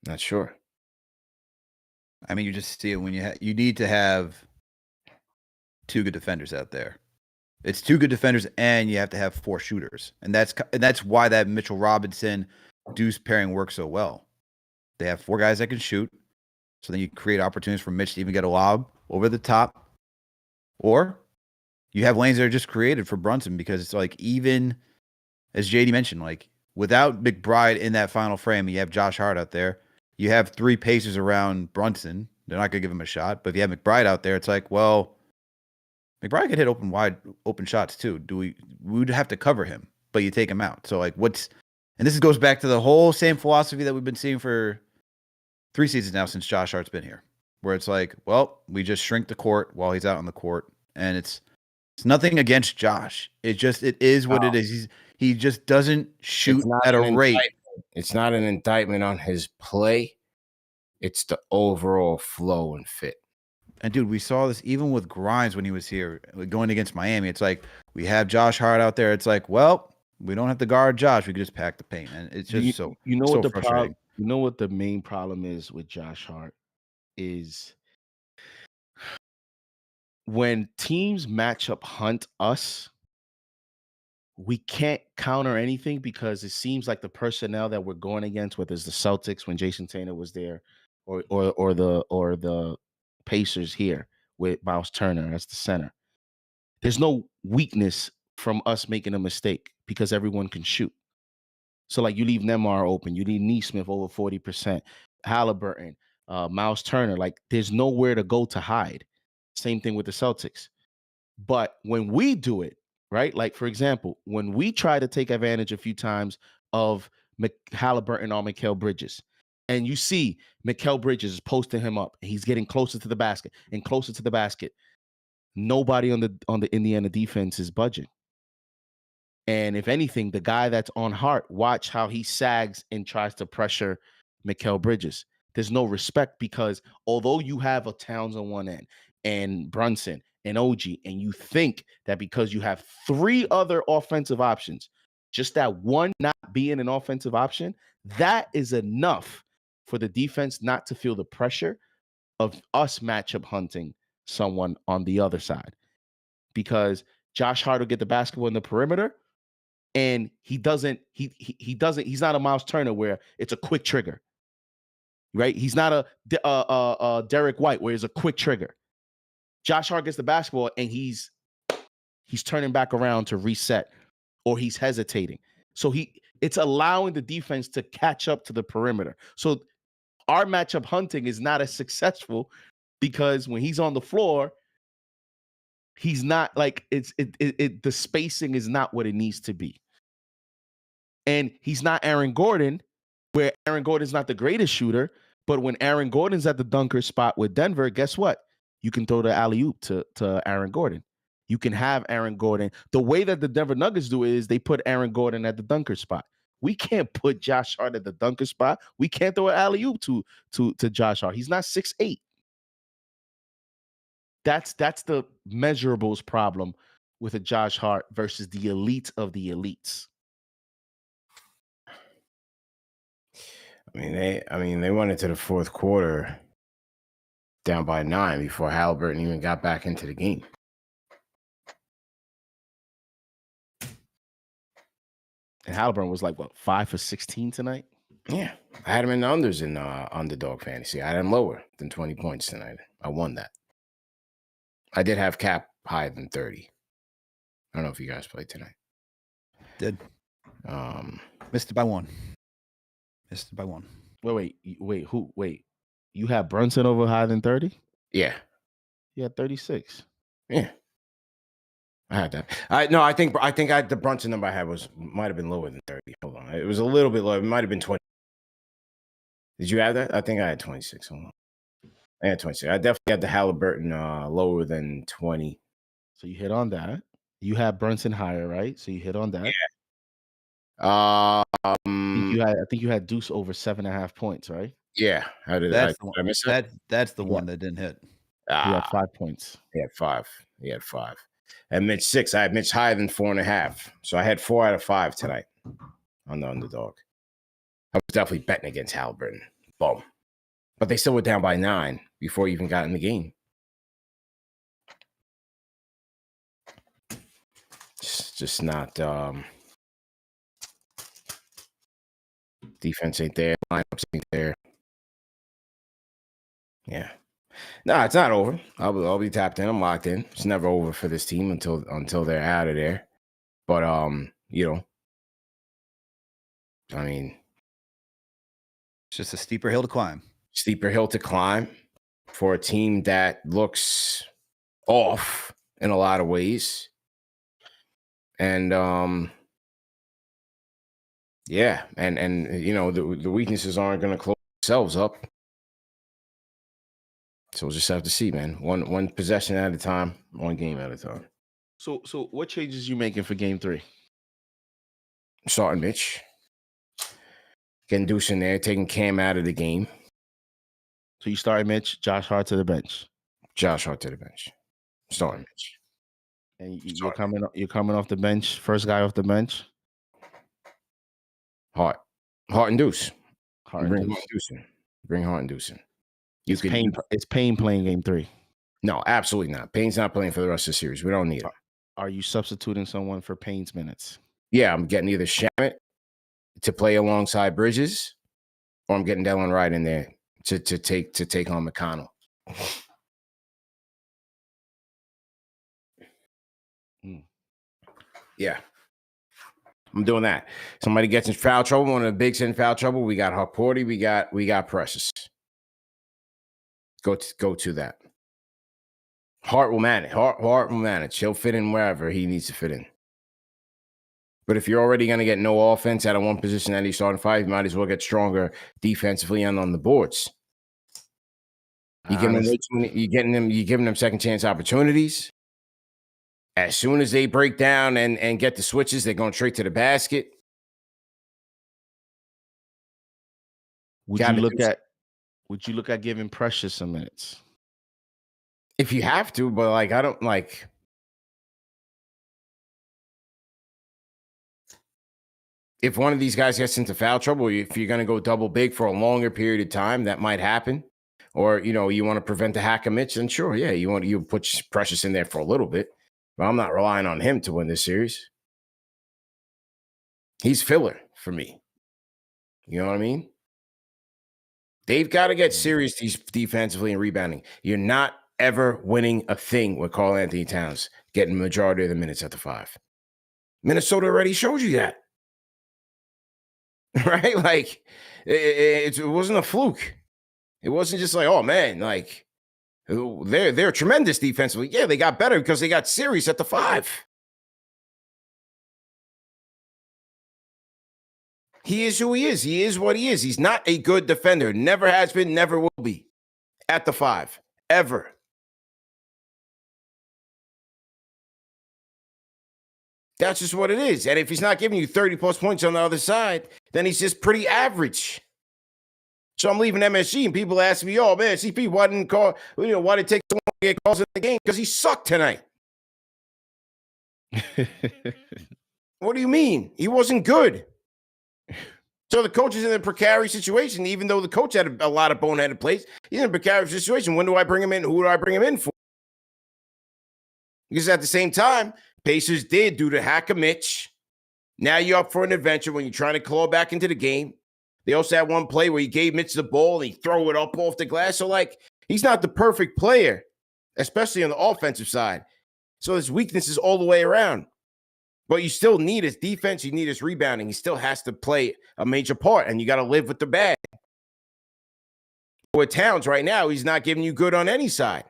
not sure. I mean, you just see it when you need to have two good defenders out there. It's two good defenders, and you have to have four shooters, and that's why that Mitchell Robinson Deuce pairing works so well. They have four guys that can shoot, so then you create opportunities for Mitch to even get a lob over the top, or you have lanes that are just created for Brunson, because it's like, even as JD mentioned, like without McBride in that final frame, you have Josh Hart out there. You have three pacers around Brunson. They're not going to give him a shot. But if you have McBride out there, it's like, well, McBride could hit open shots too. We would have to cover him, but you take him out. So like, and this goes back to the whole same philosophy that we've been seeing for 3 seasons now since Josh Hart's been here, where it's like, well, we just shrink the court while he's out on the court, and it's nothing against Josh. It is what it is. He just doesn't shoot at a rate. It's not an indictment on his play. It's the overall flow and fit. And dude, we saw this even with Grimes when he was here going against Miami. It's like, we have Josh Hart out there. It's like, well, we don't have to guard Josh. We can just pack the paint. And it's just so what the frustrating. You know what the main problem is with Josh Hart is when teams matchup hunt us, we can't counter anything because it seems like the personnel that we're going against, whether it's the Celtics when Jason Taylor was there, or the Pacers here with Miles Turner as the center, there's no weakness from us making a mistake because everyone can shoot. So like, you leave Neymar open, you leave Neesmith over 40%, Halliburton, Miles Turner, like there's nowhere to go to hide. Same thing with the Celtics. But when we do it, right? Like, for example, when we try to take advantage a few times of Halliburton or Mikal Bridges, and you see Mikal Bridges is posting him up, and he's getting closer to the basket and closer to the basket, nobody on the Indiana defense is budging. And if anything, the guy that's on Hart, watch how he sags and tries to pressure Mikal Bridges. There's no respect, because although you have a Towns on one end and Brunson and OG, and you think that because you have 3 other offensive options, just that one not being an offensive option, that is enough for the defense not to feel the pressure of us matchup hunting someone on the other side. Because Josh Hart will get the basketball in the perimeter, and he's not a Miles Turner where it's a quick trigger, right? He's not a Derek White where it's a quick trigger. Josh Hart gets the basketball and he's turning back around to reset, or he's hesitating. So it's allowing the defense to catch up to the perimeter. So our matchup hunting is not as successful because when he's on the floor, he's not like the spacing is not what it needs to be. And he's not Aaron Gordon, where Aaron Gordon's not the greatest shooter, but when Aaron Gordon's at the dunker spot with Denver, guess what? You can throw the alley-oop to Aaron Gordon. You can have Aaron Gordon. The way that the Denver Nuggets do it is they put Aaron Gordon at the dunker spot. We can't put Josh Hart at the dunker spot. We can't throw an alley-oop to Josh Hart. He's not 6'8". That's the measurables problem with a Josh Hart versus the elite of the elites. they went into the fourth quarter down by 9 before Halliburton even got back into the game. And Halliburton was like, what, 5 for 16 tonight? Yeah. I had him in the unders in Underdog Fantasy. I had him lower than 20 points tonight. I won that. I did have Cap higher than 30. I don't know if you guys played tonight. Did. Missed it by one. Wait. You had Brunson over higher than 30? Yeah. He had 36. Yeah. I had that. I think the Brunson number I had might have been lower than 30. Hold on. It was a little bit lower. It might have been 20. Did you have that? I think I had 26. Hold on. I had 26. I definitely had the Halliburton lower than 20. So you hit on that. You had Brunson higher, right? So you hit on that. Yeah. I think you had Deuce over 7.5 points, right? Yeah. How did I miss that? That's the one that didn't hit. He had 5 points. He had 5. And Mitch 6. I had Mitch higher than 4.5. So I had 4 out of 5 tonight on the Underdog. I was definitely betting against Halliburton. Boom. But they still were down by 9 before he even got in the game. Just not defense ain't there, lineups ain't there. Yeah. No, it's not over. I'll be tapped in. I'm locked in. It's never over for this team until they're out of there. But I mean, it's just a steeper hill to climb. Steeper hill to climb for a team that looks off in a lot of ways. And yeah, and the weaknesses aren't going to close themselves up. So we'll just have to see, man. One possession at a time, one game at a time. So what changes you making for game 3? Starting Mitch. Getting Deuce in there, taking Cam out of the game. So you started Mitch, Josh Hart to the bench. Starting Mitch. And you're coming off the bench, first guy off the bench. Hart and Deuce. Bring Hart and Deuce in. It's Payne playing game 3. No, absolutely not. Payne's not playing for the rest of the series. We don't need him. Are you substituting someone for Payne's minutes? Yeah, I'm getting either Shamet to play alongside Bridges, or I'm getting Delon Wright in there to take on McConnell. Yeah. I'm doing that. Somebody gets in foul trouble, one of the bigs in foul trouble. We got Harporty, we got Precious. Go to that. Hart will manage. Hart will manage. He'll fit in wherever he needs to fit in. But if you're already going to get no offense out of one position that he's starting 5, you might as well get stronger defensively and on the boards. You're giving them second chance opportunities. As soon as they break down and get the switches, they're going straight to the basket. Would you look at giving Precious some minutes? If you have to, but I don't like. If one of these guys gets into foul trouble, if you're going to go double big for a longer period of time, that might happen. Or, you want to prevent the hack of Mitch, then sure, yeah, you put Precious in there for a little bit. But I'm not relying on him to win this series. He's filler for me. You know what I mean? They've got to get serious defensively and rebounding. You're not ever winning a thing with Karl Anthony Towns getting the majority of the minutes at the 5. Minnesota already showed you that. Right? Like, it wasn't a fluke. It wasn't just like, oh, man, like, they're tremendous defensively. Yeah, they got better because they got serious at the 5. He is who he is. He is what he is. He's not a good defender. Never has been, never will be at the 5, ever. That's just what it is. And if he's not giving you 30-plus points on the other side, then he's just pretty average. So I'm leaving MSG, and people ask me, oh, man, CP, why did it take so long to get calls in the game? Because he sucked tonight. What do you mean? He wasn't good. So the coach is in a precarious situation, even though the coach had a lot of boneheaded plays. He's in a precarious situation. When do I bring him in? Who do I bring him in for? Because at the same time, Pacers did do the hack of Mitch. Now you're up for an adventure when you're trying to claw back into the game. They also had one play where he gave Mitch the ball and he throw it up off the glass. So, like, he's not the perfect player, especially on the offensive side. So there's weaknesses all the way around. But you still need his defense. You need his rebounding. He still has to play a major part, and you got to live with the bad. With Towns right now, he's not giving you good on any side.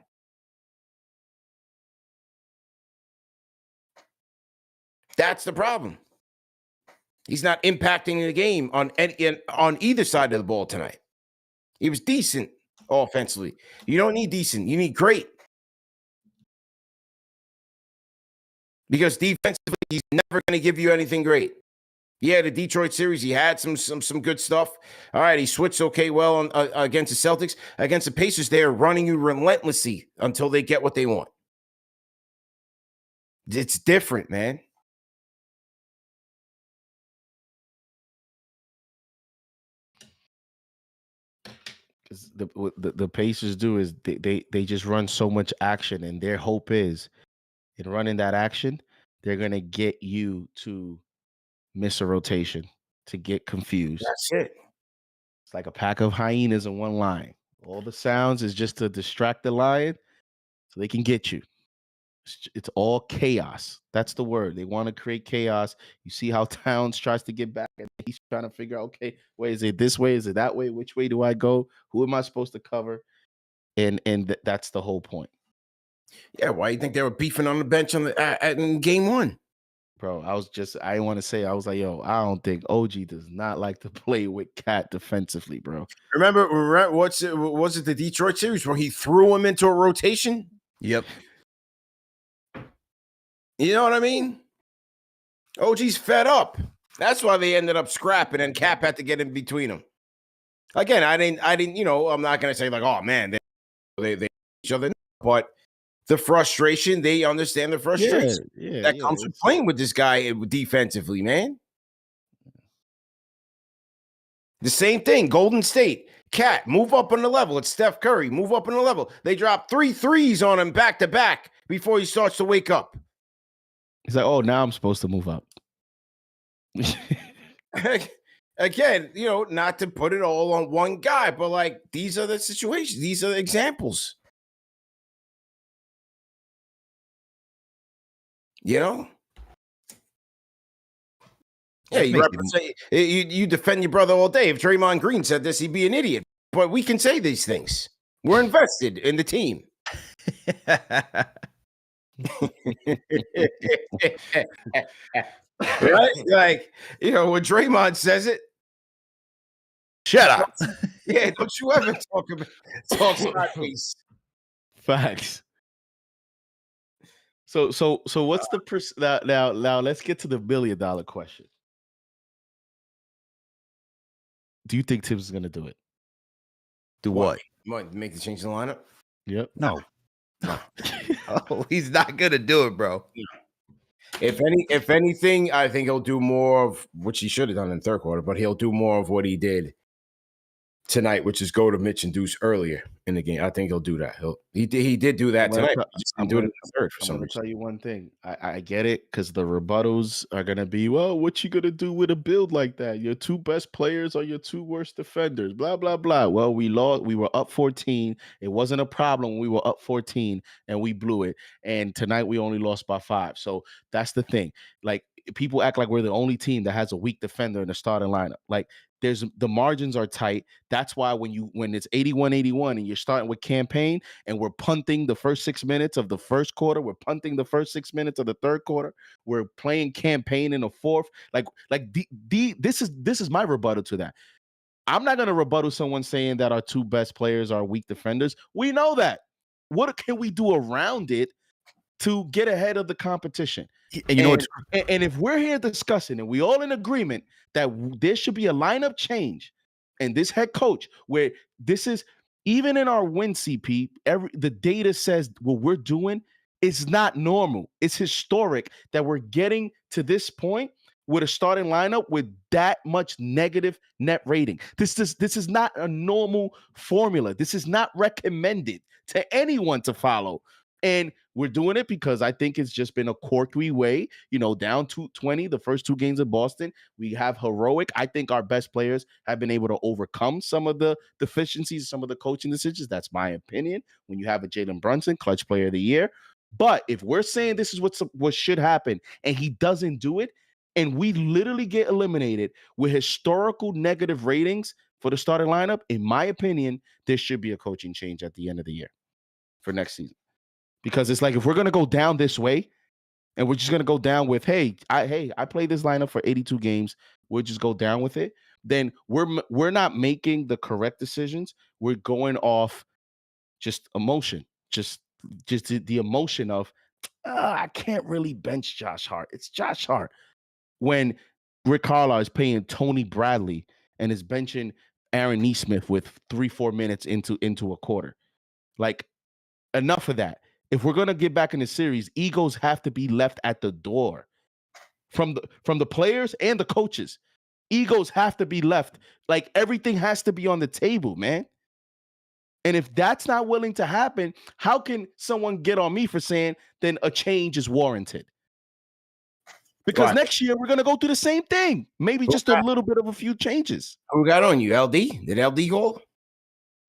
That's the problem. He's not impacting the game on either side of the ball tonight. He was decent offensively. You don't need decent. You need great. Because defensively, he's never going to give you anything great. Yeah, the Detroit series, he had some good stuff. All right, he switched okay well on, against the Celtics. Against the Pacers, they are running you relentlessly until they get what they want. It's different, man. Because what the Pacers do is they just run so much action, and their hope is in running that action, they're gonna get you to miss a rotation, to get confused. That's it. It's like a pack of hyenas in one line. All the sounds is just to distract the lion, so they can get you. It's all chaos. That's the word. They want to create chaos. You see how Towns tries to get back, and he's trying to figure out, okay, wait, is it this way? Is it that way? Which way do I go? Who am I supposed to cover? And that's the whole point. Yeah, why do you think they were beefing on the bench in game one? Bro, I was like, yo, I don't think OG does not like to play with Cat defensively, bro. Remember was it the Detroit series where he threw him into a rotation? Yep. You know what I mean? OG's fed up. That's why they ended up scrapping, and Cap had to get in between them. Again, I didn't, I'm not gonna say like, oh man, they each other, but the frustration, they understand the frustration that comes with playing with this guy defensively, man. The same thing, Golden State. Cat, move up on the level. It's Steph Curry, move up on the level. They drop 3 threes on him back to back before he starts to wake up. He's like, oh, now I'm supposed to move up. Again, not to put it all on one guy, but like these are the situations. These are the examples. Yeah, you defend your brother all day. If Draymond Green said this, he'd be an idiot. But we can say these things. We're invested in the team. Right? Like, when Draymond says it, shut up. Yeah, don't you ever talk about these facts. So what's the now let's get to the $1 billion question. Do you think Tibbs is gonna do it? Do what? Make the change in the lineup? Yep. No. Oh, he's not gonna do it, bro. If anything, I think he'll do more of which he should have done in the third quarter, but he'll do more of what he did tonight, which is go to Mitch and Deuce earlier in the game. I think he'll do that. He did do that tonight. I'm doing it in the third for some reason. Tell you one thing. I get it because the rebuttals are gonna be, well, what you gonna do with a build like that? Your 2 best players are your 2 worst defenders. Blah blah blah. Well, we lost. We were up 14. It wasn't a problem when we were up 14 and we blew it. And tonight we only lost by 5. So that's the thing. Like, people act like we're the only team that has a weak defender in the starting lineup. Like, the margins are tight. That's why when it's 81-81 and you're starting with campaign and we're punting the first 6 minutes of the first quarter, we're punting the first 6 minutes of the third quarter, we're playing campaign in the fourth. This is my rebuttal to that. I'm not gonna rebuttal someone saying that our 2 best players are weak defenders. We know that. What can we do around it to get ahead of the competition? And if we're here discussing and we all in agreement that there should be a lineup change and this head coach, where this is even in our win CP, the data says what we're doing is not normal. It's historic that we're getting to this point with a starting lineup with that much negative net rating. This is not a normal formula. This is not recommended to anyone to follow. And we're doing it because I think it's just been a quirky way, down 2-20 the first 2 games of Boston. We have heroic. I think our best players have been able to overcome some of the deficiencies, some of the coaching decisions. That's my opinion. When you have a Jalen Brunson, clutch player of the year. But if we're saying this is what should happen and he doesn't do it, and we literally get eliminated with historical negative ratings for the starting lineup, in my opinion, there should be a coaching change at the end of the year for next season. Because it's like, if we're going to go down this way and we're just going to go down with, hey, I played this lineup for 82 games, we'll just go down with it, then we're not making the correct decisions. We're going off just emotion, just the emotion of, I can't really bench Josh Hart. It's Josh Hart. When Rick Carlisle is paying Tony Bradley and is benching Aaron Nesmith with 3-4 minutes into a quarter. Like, enough of that. If we're going to get back in the series, egos have to be left at the door from the players and the coaches. Egos have to be left. Like, everything has to be on the table, man. And if that's not willing to happen, how can someone get on me for saying then a change is warranted? Because next year we're going to go through the same thing. Maybe just a little bit of a few changes. Who got on you, LD? Did LD go?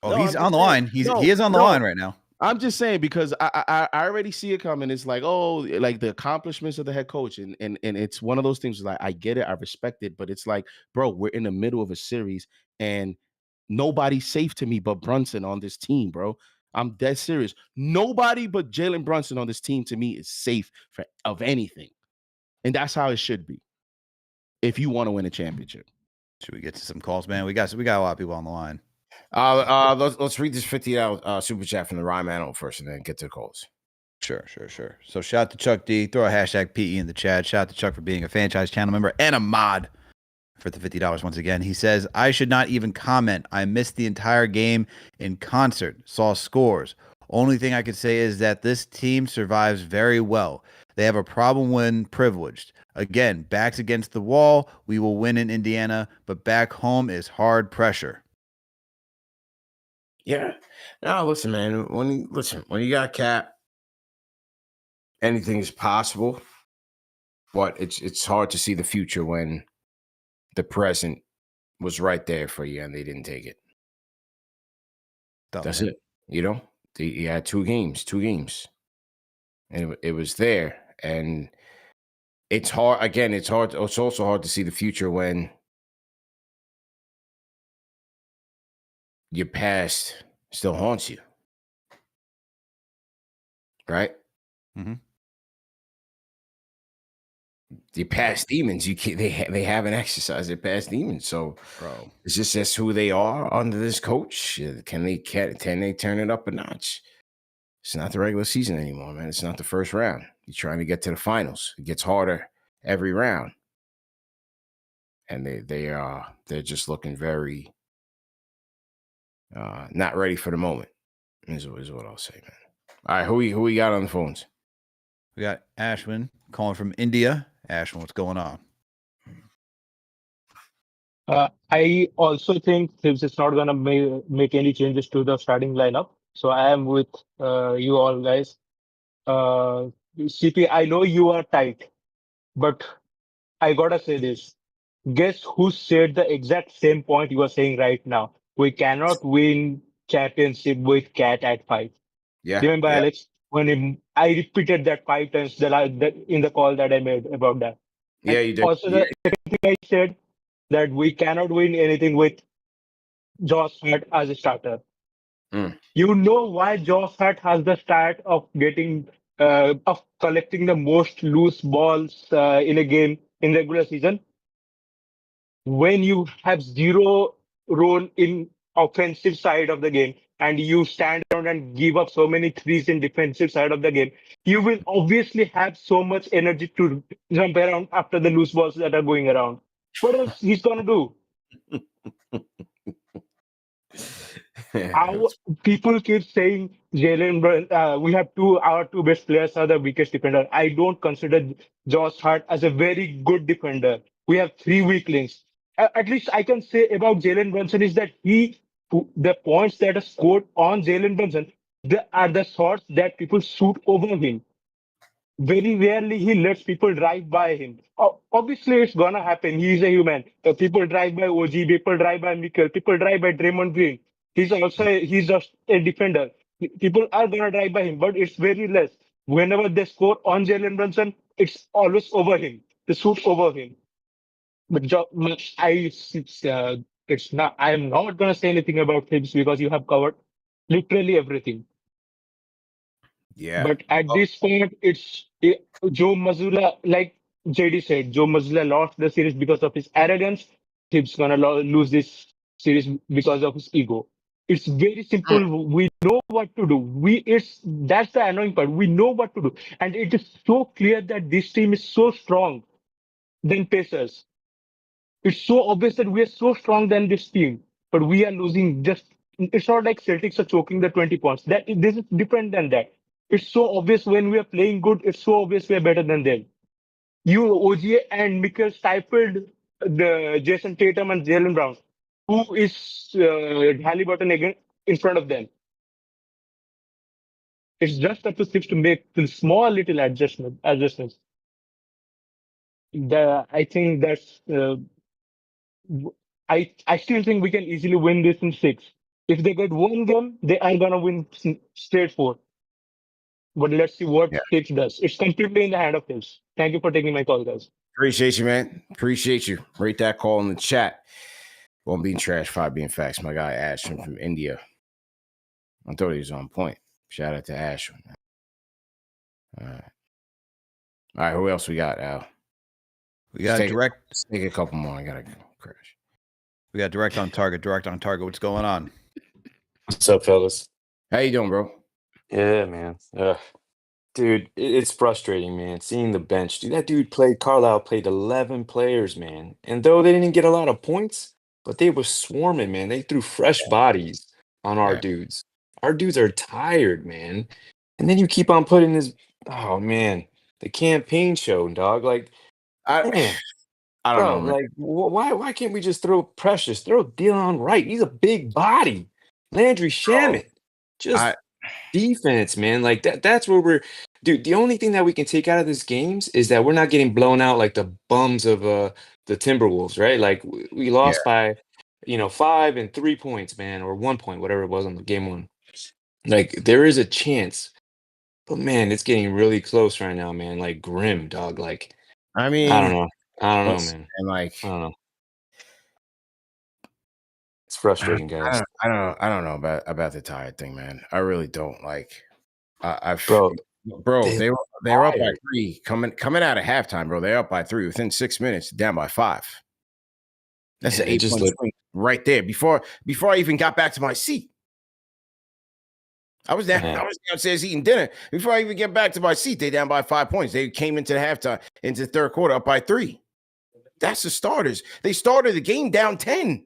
Oh, no, he's on the line. He is on the line right now. I'm just saying, because I already see it coming. It's like, like the accomplishments of the head coach. And it's one of those things like, I get it. I respect it. But it's like, bro, we're in the middle of a series and nobody's safe to me but Brunson on this team, bro. I'm dead serious. Nobody but Jalen Brunson on this team to me is safe of anything. And that's how it should be if you want to win a championship. Should we get to some calls, man? We got a lot of people on the line. Let's read this $50 super chat from the Rhyme Animal first and then get to the calls. Sure. So shout out to Chuck D. Throw a hashtag PE in the chat. Shout out to Chuck for being a franchise channel member and a mod for the $50 once again. He says, I should not even comment. I missed the entire game in concert, saw scores. Only thing I could say is that this team survives very well. They have a problem when privileged. Again, backs against the wall. We will win in Indiana, but back home is hard pressure. Yeah. No, listen, man. When you got Cap, anything is possible. But it's hard to see the future when the present was right there for you and they didn't take it. That's it. You had two games. And it was there. And it's hard. Again, it's hard. It's also hard to see the future when your past still haunts you. Right? Mm-hmm. Your past demons, they haven't exercised their past demons. So, bro, it's just that's who they are under this coach. Can they turn it up a notch? It's not the regular season anymore, man. It's not the first round. You're trying to get to the finals. It gets harder every round. And they're just looking very not ready for the moment. Is what I'll say, man. All right, who we got on the phones? We got Ashwin calling from India. Ashwin, what's going on? I also think Thibs is not going to make any changes to the starting lineup. So I am with you all guys. CP, I know you are tight, but I got to say this. Guess who said the exact same point you are saying right now? We cannot win championship with Cat at 5. Yeah. Remember, Alex, when I repeated that 5 times in the call that I made about that. Yeah, and you did. Also, the second thing I said that we cannot win anything with Josh Hart as a starter. You know why Josh Hart has the stat of getting of collecting the most loose balls in a game in regular season? When you have zero role in offensive side of the game and you stand around and give up so many threes in defensive side of the game, you will obviously have so much energy to jump around after the loose balls that are going around. What else he's gonna do? Our people keep saying we have our two best players are the weakest defender. I don't consider Josh Hart as a very good defender. We have three weak links. At least I can say about Jalen Brunson is that the points that are scored on Jalen Brunson, they are the shots that people shoot over him. Very rarely he lets people drive by him. Obviously, it's gonna happen. He's a human. People drive by OG, people drive by Mikkel, people drive by Draymond Green. He's just a defender. People are gonna drive by him, but it's very less. Whenever they score on Jalen Brunson, it's always over him. They shoot over him. But it's not. I am not gonna say anything about Thibs because you have covered literally everything. Yeah. But at this point, Joe Mazzulla, like JD said, Joe Mazzulla lost the series because of his arrogance. Thibs gonna lose this series because of his ego. It's very simple. We know what to do. That's the annoying part. We know what to do, and it is so clear that this team is so strong than Pacers. It's so obvious that we are so strong than this team, but we are losing. It's not like Celtics are choking the 20 points. This is different than that. It's so obvious when we are playing good. It's so obvious we are better than them. You, OG, and Mikkel stifled the Jason Tatum and Jalen Brown. Who is Halliburton again in front of them? It's just up to Six to make the small little adjustments. I think that's. I still think we can easily win this in 6. If they get one game, they are gonna win straight 4. But let's see what Six does. It's completely in the hand of Hibs. Thank you for taking my call, guys. Appreciate you, man. Appreciate you. Rate that call in the chat. 1 being trash, 5 being facts. My guy Ashwin from India. I thought he was on point. Shout out to Ashwin. All right. Who else we got, Al? We got direct. Let's take a couple more. I gotta crash. We got direct on target. Direct on target. What's going on? What's up, fellas? How you doing, bro? Yeah, man. Dude, it's frustrating, man. Seeing the bench. Dude, that dude Carlisle played 11 players, man. And though they didn't get a lot of points, but they were swarming, man. They threw fresh bodies on our dudes. Our dudes are tired, man. And then you keep on putting this, oh, man, the campaign show, dog. Like, I don't know, man. Like, why can't we just throw Precious? Throw Dion Wright. He's a big body. Landry Shamet. Defense, man. Like that's where dude, the only thing that we can take out of this games is that we're not getting blown out like the bums of the Timberwolves, right? Like we lost by 5 and 3 points, man, or 1 point, whatever it was on the game 1. Like there is a chance, but man, it's getting really close right now, man. Like grim, dog. Like I mean, I don't know, man. And like I don't know. It's frustrating, guys. I don't know about the tired thing, man. I really don't. Like, bro, they were up by 3 coming out of halftime, bro. They're up by 3 within 6 minutes, down by 5. That's an 8-point swing right there. Before I even got back to my seat, I was downstairs eating dinner. Before I even get back to my seat, they down by 5 points. They came into the halftime, into the third quarter, up by 3. That's the starters. They started the game down 10.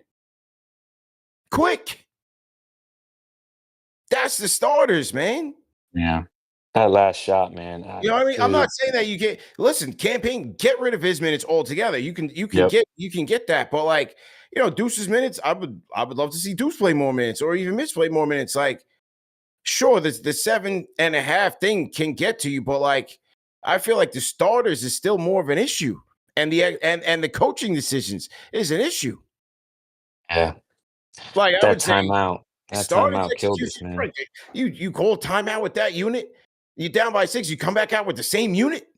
Quick. That's the starters, man. Yeah. That last shot, man. You know what I mean? I'm not saying that campaign, get rid of his minutes altogether. You can get that, but like, Deuce's minutes, I would love to see Deuce play more minutes or even Mitch play more minutes. Like, sure, the 7.5 thing can get to you, but like, I feel like the starters is still more of an issue, and the coaching decisions is an issue. Yeah. Like that timeout. That timeout killed us, man. Right. You call timeout with that unit. You're down by 6. You come back out with the same unit.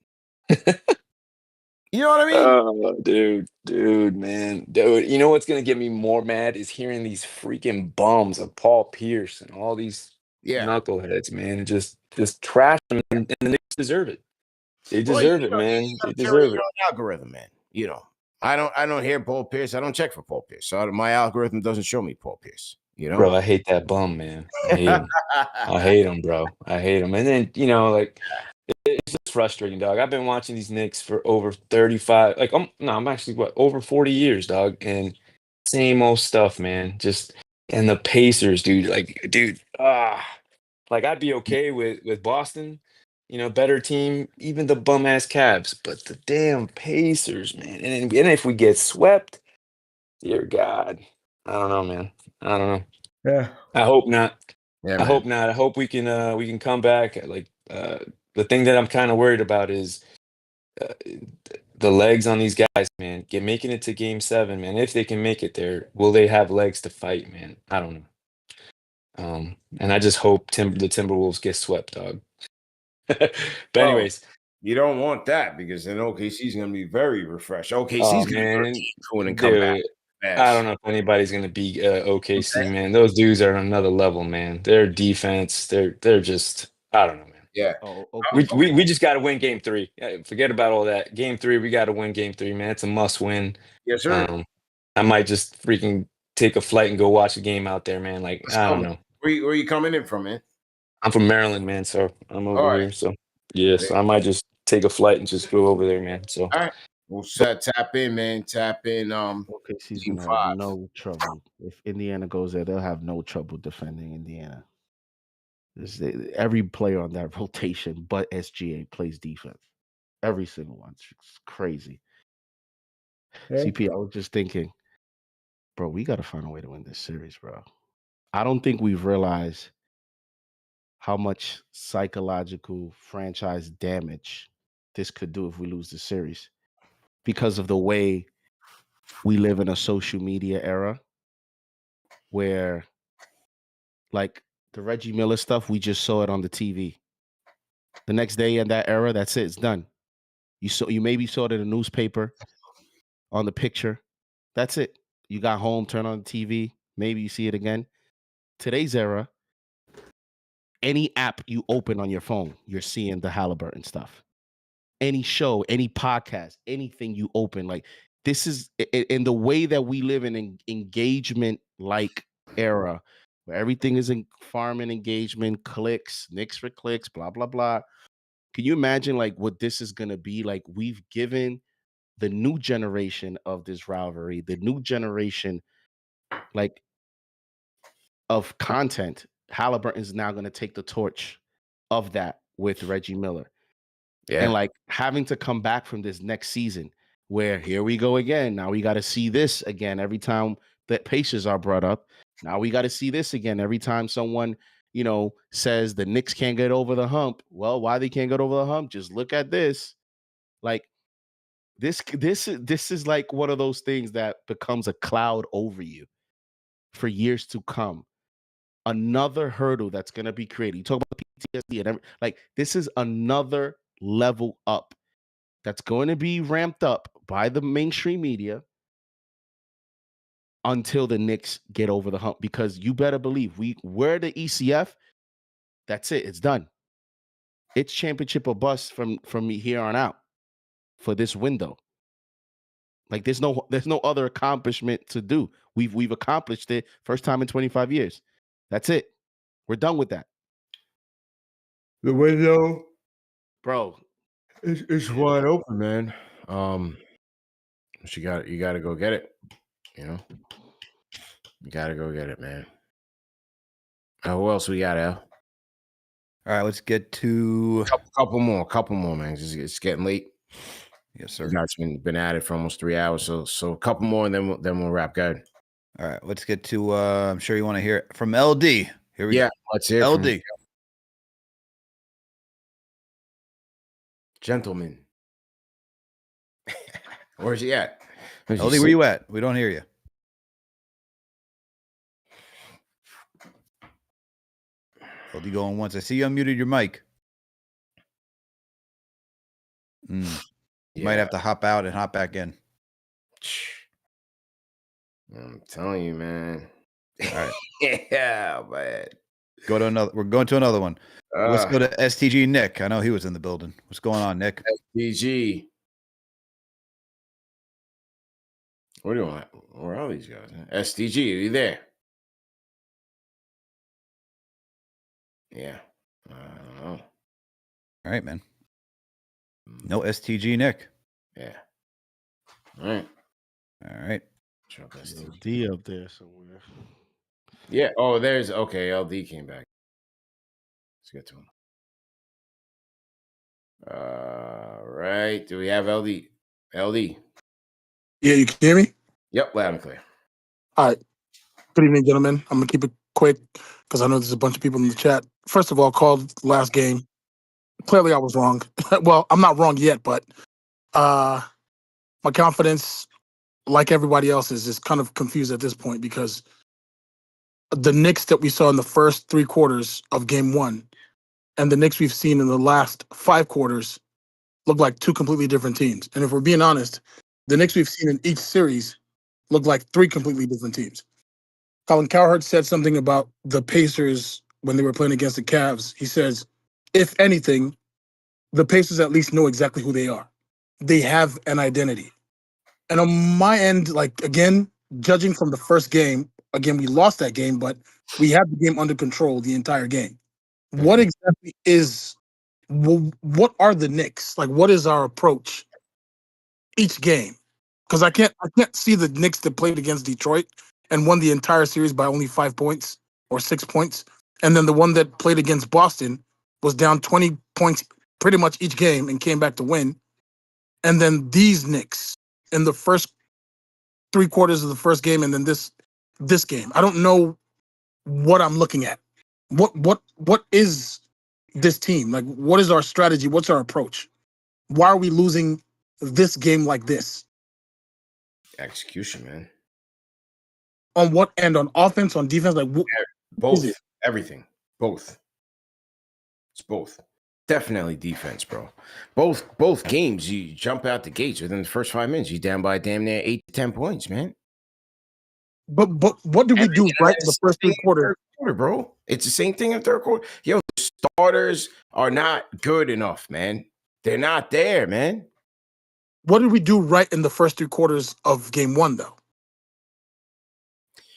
You know what I mean? Oh, dude, man. Dude, you know what's going to get me more mad is hearing these freaking bums of Paul Pierce and all these knuckleheads, man. And just trash them, and the Knicks deserve it. They deserve it, man. They deserve it. Algorithm, man. I don't hear Paul Pierce. I don't check for Paul Pierce. So my algorithm doesn't show me Paul Pierce. Bro, I hate that bum, man. I hate him. I hate him, bro. I hate him. And then, like, it's just frustrating, dog. I've been watching these Knicks for over 35. Like, I'm actually over 40 years, dog. And same old stuff, man. Just And the Pacers, dude, like I'd be okay with Boston, better team, even the bum ass Cavs, but the damn Pacers, man. And if we get swept, dear God, I don't know, man. I don't know. Yeah. I hope not. Yeah, I man. hope not. I hope we can come back. The thing that I'm kind of worried about is uh, the legs on these guys, man. Making it to Game 7, man. If they can make it there, will they have legs to fight, man? I don't know. And I just hope the Timberwolves get swept, dog. But Well, anyways, you don't want that because then OKC's going to be very refreshed. oh OKC's going to go man, to Cancun and come back dude, I fast. don't know if anybody's gonna beat OKC, man. Those dudes are on another level, man. Their defense, they're just, I don't know, man. Yeah. Oh, We just got to win Game 3. Forget about all that. Game 3, we got to win Game 3, man. It's a must win. Yes, sir. I might just freaking take a flight and go watch a game out there, man. Like, I don't know. Where you coming in from, man? I'm from Maryland, man, so I'm All over right. here. So yes, I might just take a flight and just go over there, man. So All right. We'll tap in, man. Tap in. OKC's Game gonna 5. have no trouble if Indiana goes there. They'll have no trouble defending Indiana. Every player on that rotation, but SGA plays defense. Every single one. It's crazy. Yeah. CP, I was just thinking, bro, we got to find a way to win this series, bro. I don't think we've realized how much psychological franchise damage this could do if we lose the series because of the way we live in a social media era where, like, the Reggie Miller stuff, we just saw it on the TV. The next day in that era, that's it. It's done. You maybe saw it in a newspaper on the picture. That's it. You got home, turn on the TV. Maybe you see it again. Today's era, any app you open on your phone, you're seeing the Halliburton stuff. Any show, any podcast, anything you open, like this is in the way that we live in an engagement like era where everything is in farming engagement, clicks, Knicks for clicks, blah, blah, blah. Can you imagine like what this is going to be? Like we've given the new generation of this rivalry, the new generation, like of content. Halliburton is now going to take the torch of that with Reggie Miller. Yeah. And like having to come back from this next season where here we go again. Now we got to see this again every time that Pacers are brought up. Now we got to see this again every time someone, says the Knicks can't get over the hump. Well, why they can't get over the hump? Just look at this. Like this is like one of those things that becomes a cloud over you for years to come. Another hurdle that's going to be created. You talk about PTSD and like this is another level up that's going to be ramped up by the mainstream media until the Knicks get over the hump. Because you better believe we're the ECF. That's it. It's done. It's championship or bust from here on out for this window. Like there's no other accomplishment to do. We've accomplished it first time in 25 years. That's it. We're done with that. The window, bro, it's wide open, man. You got to go get it. You got to go get it, man. Who else we got, Al? All right, let's get to couple more, man. It's getting late. Yes, sir. You guys been at it for almost 3 hours, so a couple more, and then we'll wrap. Go ahead. All right, let's get to. I'm sure you want to hear it from LD. Here we go. Let's hear LD. from gentlemen. Where's he at? LD, where you at? We don't hear you. LD going once. I see you unmuted your mic. You might have to hop out and hop back in. I'm telling you, man. All right. Yeah, man. We're going to another one. Let's go to STG Nick. I know he was in the building. What's going on, Nick? STG. What do you want? Where are all these guys? STG, are you there? Yeah. I don't know. All right, man. No STG Nick. Yeah. All right. D up there somewhere. Yeah. Oh, there's okay. LD came back. Let's get to him. Right. Do we have LD? LD. Yeah, you can hear me? Yep, loud and clear. All right. Good evening, gentlemen. I'm going to keep it quick because I know there's a bunch of people in the chat. First of all, called last game. Clearly, I was wrong. Well, I'm not wrong yet, but my confidence, like everybody else's, is kind of confused at this point because the Knicks that we saw in the first 3 quarters of game 1 and the Knicks we've seen in the last 5 quarters look like 2 completely different teams. And if we're being honest, the Knicks we've seen in each series look like 3 completely different teams. Colin Cowherd said something about the Pacers when they were playing against the Cavs. He says, if anything, the Pacers at least know exactly who they are. They have an identity. And on my end, like, again, judging from the first game, again, we lost that game, but we had the game under control the entire game. What exactly is, what are the Knicks? Like, what is our approach each game? Because I can't see the Knicks that played against Detroit and won the entire series by only 5 points or 6 points. And then the one that played against Boston was down 20 points pretty much each game and came back to win. And then these Knicks in the first 3 quarters of the first game and then this game. I don't know what I'm looking at. What is this team? Like, what is our strategy? What's our approach? Why are we losing this game like this? Execution, man. On what end? On offense, on defense? Like both, everything, both. It's both. Definitely defense, bro. Both games, you jump out the gates within the first 5 minutes. You're down by damn near 8 to 10 points, man. But what did we do right in the first 3 quarters? Bro, it's the same thing in the third quarter. Yo, starters are not good enough, man. They're not there, man. What did we do right in the first 3 quarters of game 1, though?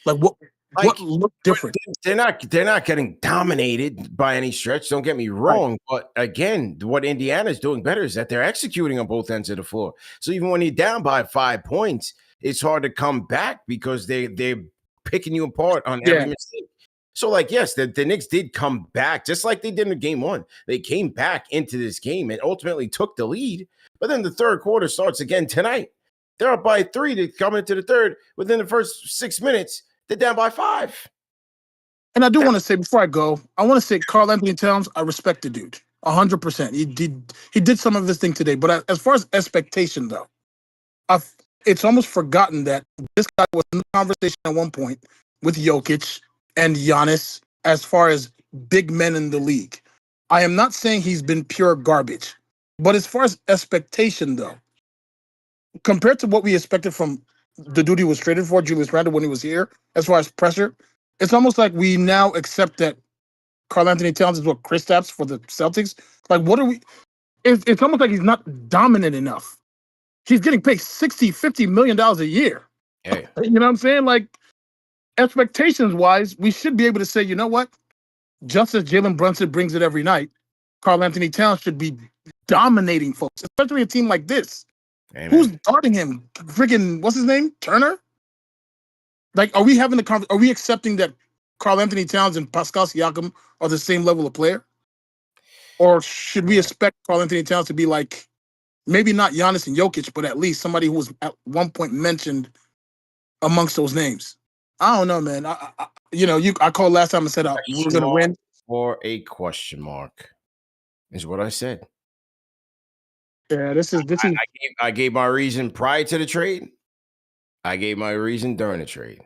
Like what looked different? They're not getting dominated by any stretch. Don't get me wrong, right. But again, what Indiana's doing better is that they're executing on both ends of the floor. So even when you're down by 5 points, it's hard to come back because they're picking you apart on every mistake. So, like, yes, the Knicks did come back just like they did in game 1. They came back into this game and ultimately took the lead. But then the third quarter starts again tonight. They're up by 3 to come into the third. Within the first 6 minutes, they're down by 5. And I do want to say, before I go, I want to say Karl Anthony Towns, I respect the dude 100%. He did some of this thing today. But as far as expectation, though, it's almost forgotten that this guy was in the conversation at one point with Jokic and Giannis as far as big men in the league. I am not saying he's been pure garbage. But as far as expectation, though, compared to what we expected from the dude he was traded for, Julius Randle, when he was here, as far as pressure, it's almost like we now accept that Karl Anthony Towns is what Kristaps for the Celtics. Like, what are we? It's almost like he's not dominant enough. He's getting paid $60-50 million a year. Hey. You know what I'm saying? Like, expectations-wise, we should be able to say, you know what? Just as Jalen Brunson brings it every night, Karl Anthony Towns should be dominating folks, especially a team like this. Amen. Who's guarding him? Freaking, what's his name? Turner? Like, are we having are we accepting that Karl Anthony Towns and Pascal Siakam are the same level of player? Or should we expect Karl Anthony Towns to be like, maybe not Giannis and Jokic, but at least somebody who was at one point mentioned amongst those names? I don't know, man. I called last time and said we were going to win. Or a question mark is what I said. Yeah, this is. I gave my reason prior to the trade. I gave my reason during the trade,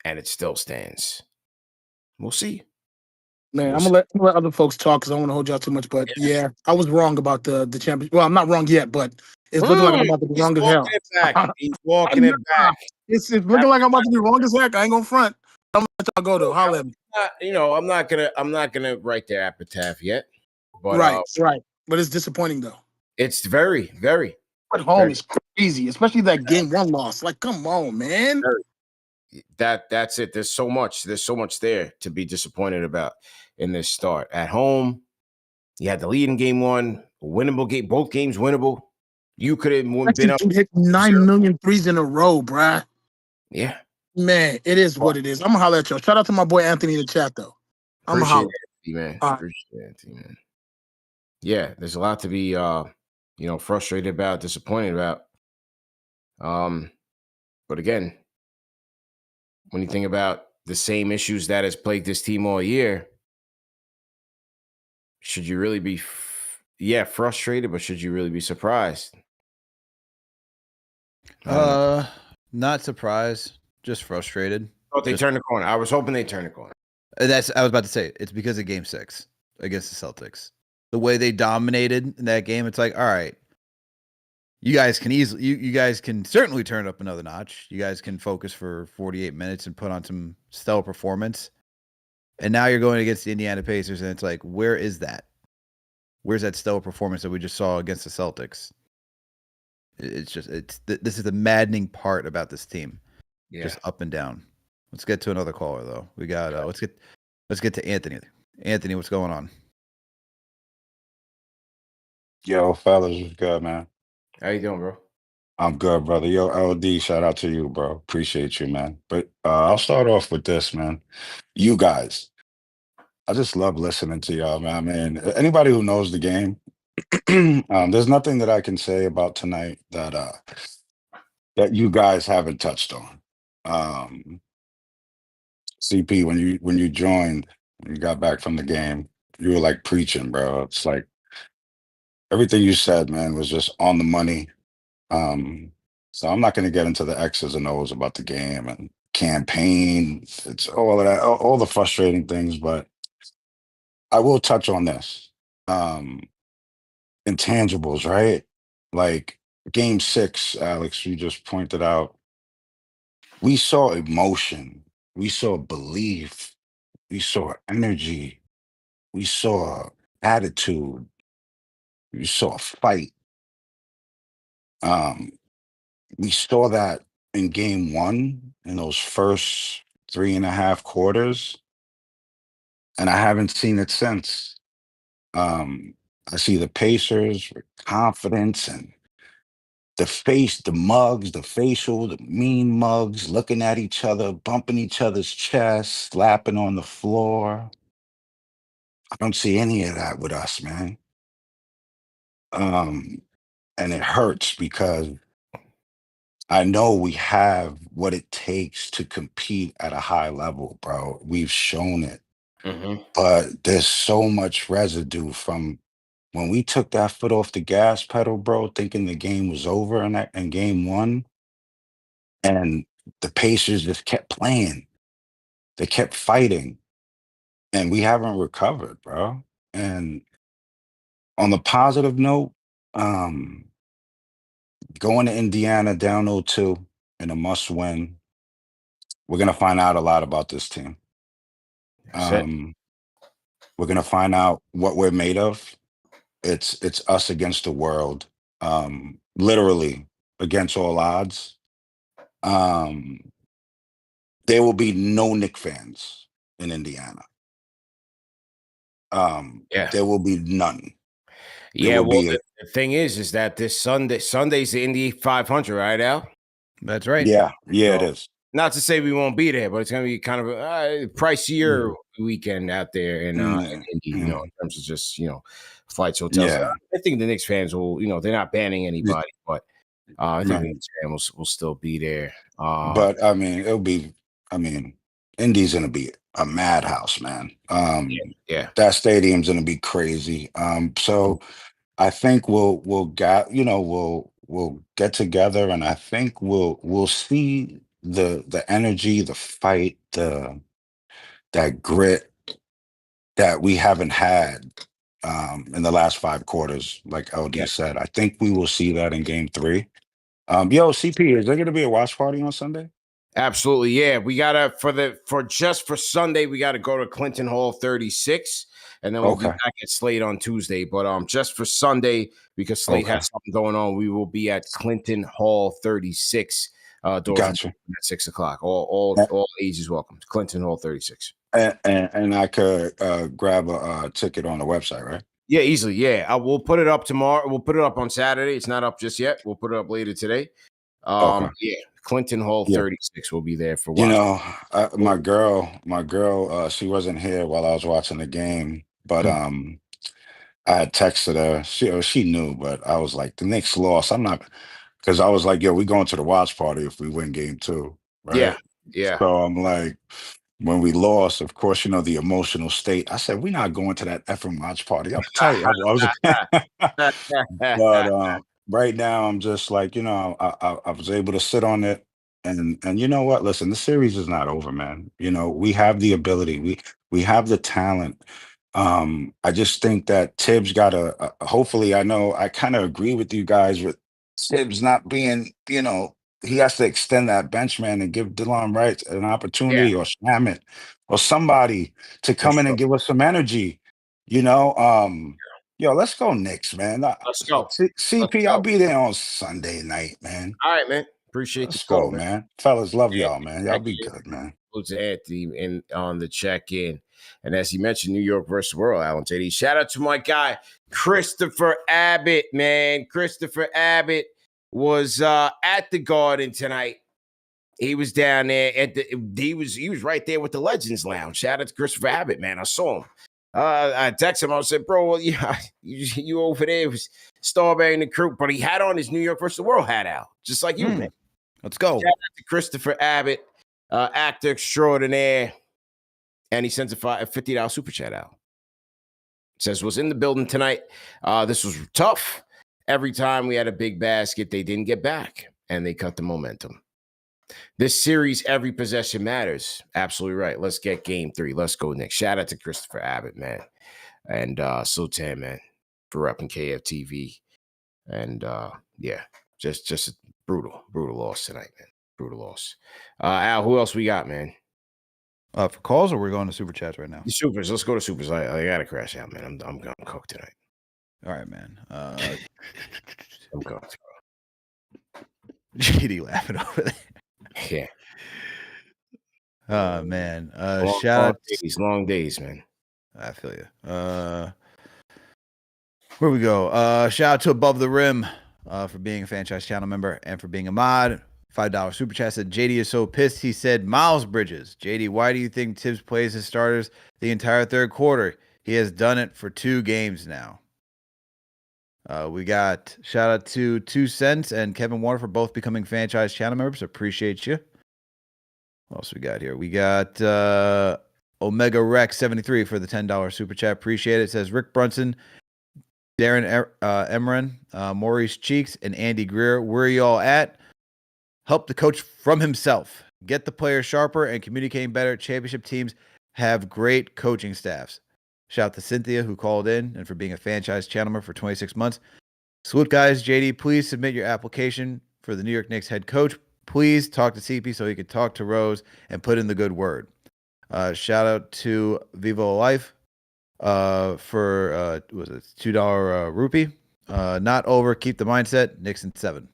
and it still stands. We'll see. Man, I'm gonna let other folks talk because I don't want to hold y'all too much. But yeah, I was wrong about the championship. Well, I'm not wrong yet, but it's looking like I'm about to be wrong as hell. He's walking it back. It's looking like I'm about to be wrong as heck. I ain't gonna front. I'm gonna let y'all go though. Holla at me. I'm not gonna write their epitaph yet. But, right. But it's disappointing though. It's very, very. At home is crazy, especially that game 1 loss. Like, come on, man. That's it. There's so much there to be disappointed about in this start. At home, you had the lead in game 1, winnable game, both games winnable. You could have been up. Hit 9 million threes in a row, bruh. Yeah. Man, it is what it is. I'm gonna holler at y'all. Shout out to my boy Anthony in the chat though. I'm gonna Appreciate holler. it, man. All right. Appreciate it, man. Yeah, there's a lot to be frustrated about, disappointed about. But again, when you think about the same issues that has plagued this team all year, should you really be frustrated, but should you really be surprised? Not surprised, just frustrated. Oh, they turned the corner. I was hoping they turned the corner. I was about to say it's because of Game 6 against the Celtics. The way they dominated in that game, it's like, all right, you guys can you guys can certainly turn it up another notch. You guys can focus for 48 minutes and put on some stellar performance. And now you're going against the Indiana Pacers, and it's like, where is that? Where's that stellar performance that we just saw against the Celtics? This is the maddening part about this team. Yeah. Just up and down. Let's get to another caller though. We got let's get to Anthony. Anthony, what's going on? Yo, fellas, what's good, man? How you doing, bro? I'm good, brother. Yo, LD, shout out to you, bro. Appreciate you, man. But I'll start off with this, man. You guys, I just love listening to y'all, man. I mean, anybody who knows the game, there's nothing that I can say about tonight that you guys haven't touched on. CP, when you joined, when you got back from the game, you were like preaching, bro. It's like everything you said, man, was just on the money. So I'm not going to get into the X's and O's about the game and campaign. It's all of that, all the frustrating things, but I will touch on this. Intangibles, right? Like game 6, Alex, you just pointed out, we saw emotion, we saw belief, we saw energy, we saw attitude, we saw fight. We saw that in game 1 in those first 3.5 quarters, and I haven't seen it since. I see the Pacers with confidence and the mugs, the facial, the mean mugs, looking at each other, bumping each other's chests, slapping on the floor. I don't see any of that with us, man. And it hurts because I know we have what it takes to compete at a high level, bro. We've shown it. But there's so much residue from when we took that foot off the gas pedal, bro, thinking the game was over in game 1, and the Pacers just kept playing. They kept fighting, and we haven't recovered, bro. And on the positive note, going to Indiana down 0-2 in a must-win, we're gonna find out a lot about this team. We're gonna find out what we're made of. It's us against the world, literally against all odds. There will be no Knicks fans in Indiana. There will be none. Yeah, well, the thing is that this Sunday's the Indy 500, right, Al? That's right. Yeah, it is. Not to say we won't be there, but it's going to be kind of a pricier weekend out there in Indy, in terms of just, flights, hotels. Yeah. I think the Knicks fans will, they're not banning anybody, but I think the Knicks fans will still be there. But, I mean, Indy's going to be a madhouse, man. That stadium's going to be crazy. So I think we'll get together, and I think we'll see the energy, the fight, that grit that we haven't had in the last 5 quarters, like LD said. I think we will see that in game 3. Yo, CP, is there gonna be a watch party on Sunday? Absolutely, yeah. We gotta for Sunday, we gotta go to Clinton Hall 36, and then we'll be back at Slate on Tuesday. But just for Sunday, because Slate has something going on, we will be at Clinton Hall 36. Doors at 6 o'clock. All ages welcome. Clinton Hall 36. And I could grab a ticket on the website, right? Yeah, easily. Yeah, we'll put it up tomorrow. We'll put it up on Saturday. It's not up just yet. We'll put it up later today. Yeah, Clinton Hall Yeah. 36 will be there for You watch. know, my girl, she wasn't here while I was watching the game, but I had texted her. She knew, but I was like, the Knicks lost. I'm not, because I was like, yo, we going to the watch party if we win game 2, Yeah, right? yeah. So I'm like, when we lost, of course, you know, the emotional state. I said, we're not going to that effing watch party. I'm tight. I was, but right now, I'm just like, you know, I was able to sit on it, and you know what? Listen, the series is not over, man. You know, we have the ability, we have the talent. I just think that Tibbs got to. Hopefully, I know I kind of agree with you guys with Tibbs not being, you know, he has to extend that bench man and give Delon Wright an opportunity or Shamit or somebody to For come in sure. and give us some energy. You know, yo, let's go Knicks, man. Let's go. CP, I'll be there on Sunday night, man. All right, man. Appreciate the Let's call, go, man. Fellas, love Yeah, y'all, man. Y'all be good, man. to Anthony in on the check-in. And as he mentioned, New York versus World, Alan JD. Shout out to my guy, Christopher Abbott, man. Christopher Abbott was at the Garden tonight. He was down there at he was right there with the Legends Lounge. Shout out to Christopher Abbott, man. I saw him. I texted him. I said, bro, well, yeah, you over there was Starberry and the crew, but he had on his New York versus the World hat out, just like you, man. Let's go. Shout out to Christopher Abbott, actor extraordinaire. And he sends a $50 super chat out. Says, was in the building tonight. This was tough. Every time we had a big basket, they didn't get back, and they cut the momentum. This series, every possession matters. Absolutely right. Let's get game 3. Let's go, Nick. Shout out to Christopher Abbott, man. And Sultan, man, for repping KFTV. And yeah, just a brutal loss tonight, man. Brutal loss. Al, who else we got, man? For calls, or we're going to super chats right now? The supers. Let's go to supers. I gotta crash out, man. I'm gonna cook tonight. All right, man. I'm cooked. GD laughing over there. Yeah. Oh man. Long, Shout out long days, man. I feel you. Where we go? Shout out to Above the Rim for being a franchise channel member and for being a mod. $5 super chat said JD is so pissed. He said Miles Bridges. JD, why do you think Tibbs plays his starters the entire third quarter? He has done it for 2 games now. We got shout out to 2 Cents and Kevin Warner for both becoming franchise channel members. Appreciate you. What else we got here? We got Omega Rex 73 for the $10 super chat. Appreciate it. It says Rick Brunson, Darren Emran, Maurice Cheeks, and Andy Greer. Where are y'all at? Help the coach from himself. Get the players sharper and communicating better. Championship teams have great coaching staffs. Shout out to Cynthia, who called in, and for being a franchise channel member for 26 months. Salute, guys. JD, please submit your application for the New York Knicks head coach. Please talk to CP so he could talk to Rose and put in the good word. Shout out to Vivo Life for was it $2 rupee? Not over. Keep the mindset. Knicks in 7.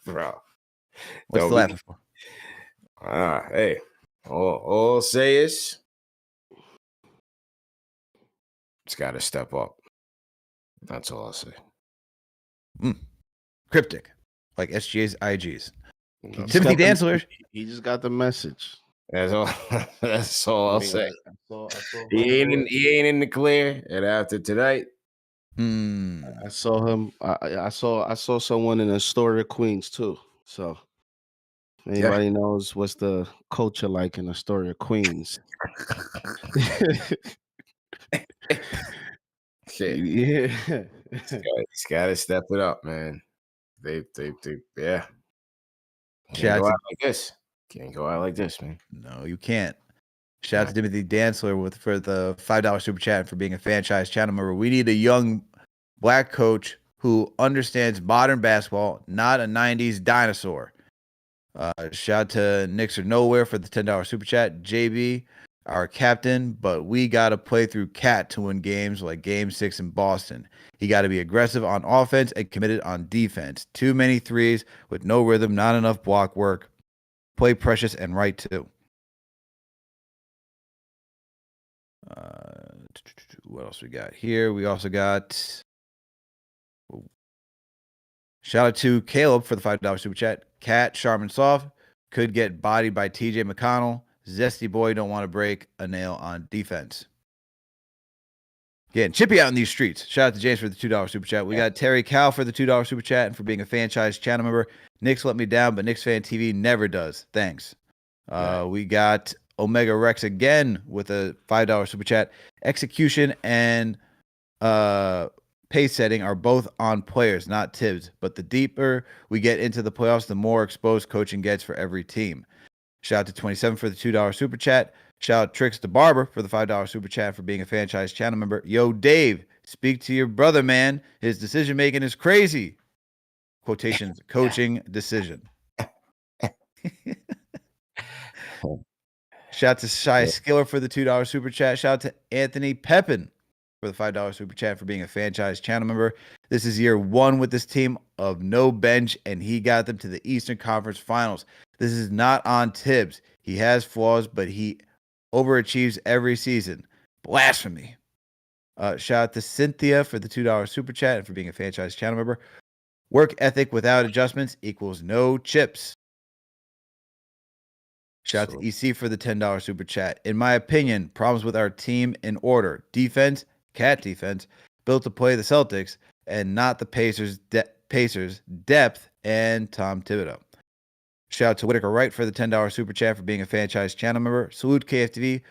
Bro. What's the laughing for? Hey, all I'll say is it's got to step up. That's all I'll say. Cryptic, like SGA's IGs. No, Timothy Dantzler. He just got the message. That's all. That's all I'll say. I saw He ain't in the clear. And after tonight, I saw him. I saw someone in Astoria, Queens too. So if anybody knows what's the culture like in Astoria, Queens. Shit. Yeah. He's got to step it up, man. They yeah. Shout Can't go out out like this. Can't go out like this, man. No, you can't. Shout out to Timothy Dantzler for the $5 super chat and for being a franchise channel member. We need a young black coach who understands modern basketball, not a 90s dinosaur. Shout out to Knicks or Nowhere for the $10 super chat. JB, our captain, but we got to play through Cat to win games like Game 6 in Boston. He got to be aggressive on offense and committed on defense. Too many threes with no rhythm, not enough block work. Play precious and right too. What else we got here? We also got Shout out to Caleb for the $5 super chat. Cat, sharp and soft, could get bodied by TJ McConnell. Zesty boy don't want to break a nail on defense. Getting chippy out in these streets. Shout out to James for the $2 super chat. We got Terry Cal for the $2 super chat and for being a franchise channel member. Knicks let me down, but KnicksFanTV never does. Thanks. We got Omega Rex again with a $5 super chat. Execution and pace setting are both on players, not Tibbs. But the deeper we get into the playoffs, the more exposed coaching gets for every team. Shout out to 27 for the $2 super chat. Shout out Tricks the Barber for the $5 super chat for being a franchise channel member. Yo, Dave, speak to your brother, man. His decision making is crazy. Quotations, coaching decision. Shout out to Shy Skiller for the $2 super chat. Shout out to Anthony Pepin for the $5 super chat for being a franchise channel member. This is year 1 with this team of no bench, and he got them to the Eastern Conference Finals. This is not on Tibbs. He has flaws, but he overachieves every season. Blasphemy. Shout out to Cynthia for the $2 super chat and for being a franchise channel member. Work ethic without adjustments equals no chips. Shout out to EC for the $10 super chat. In my opinion, problems with our team in order. Defense, cat defense, built to play the Celtics, and not the Pacers, depth, and Tom Thibodeau. Shout out to Whitaker Wright for the $10 super chat for being a franchise channel member. Salute KFTV.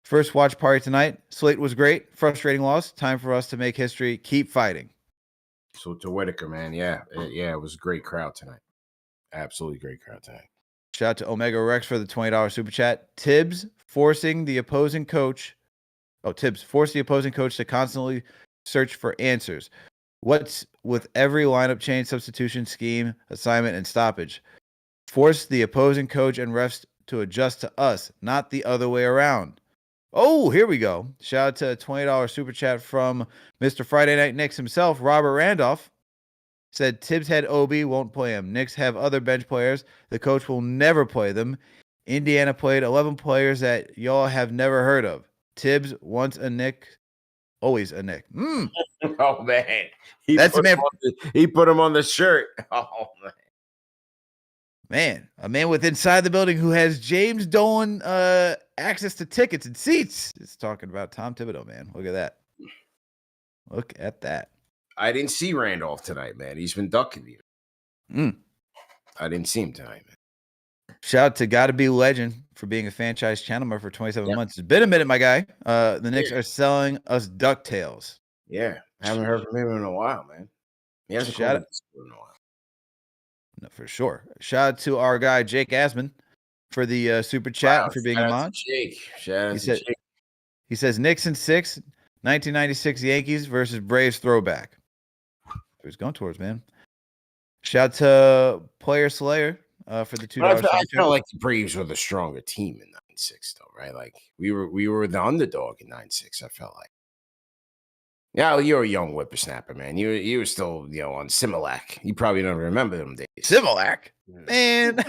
First watch party tonight. Slate was great. Frustrating loss. Time for us to make history. Keep fighting. So to Whitaker, man. Yeah, it was a great crowd tonight. Absolutely great crowd tonight. Shout out to Omega Rex for the $20 super chat. Tibbs forced the opposing coach to constantly search for answers. What's with every lineup change, substitution, scheme, assignment, and stoppage? Force the opposing coach and refs to adjust to us, not the other way around. Oh, here we go. Shout out to a $20 super chat from Mr. Friday Night Knicks himself, Robert Randolph. Said Tibbs had Obi, won't play him. Knicks have other bench players. The coach will never play them. Indiana played 11 players that y'all have never heard of. Tibbs, once a Knick, always a Knick. Oh, man. He put him on the shirt. Oh, man. Man, a man with inside the building who has James Dolan access to tickets and seats. It's talking about Tom Thibodeau, man. Look at that. Look at that. I didn't see Randolph tonight, man. He's been ducking you. I didn't see him tonight, man. Shout out to Gotta Be Legend for being a franchise channel member for 27 months. It's been a minute, my guy. The Knicks are selling us DuckTales. Yeah, haven't heard from him in a while, man. He hasn't called us in a while. No, for sure. Shout out to our guy Jake Asman for the super chat and for being a mod. Shout out to Jake. He says Knicks in 6, 1996 Yankees versus Braves throwback. Who's going towards, man? Shout out to Player Slayer for the $2. I felt like the Braves were the stronger team in '96, though, right? Like we were the underdog in '96. I felt like. Yeah, you're a young whippersnapper, man. You were still, on Similac. You probably don't remember them days. Similac, man.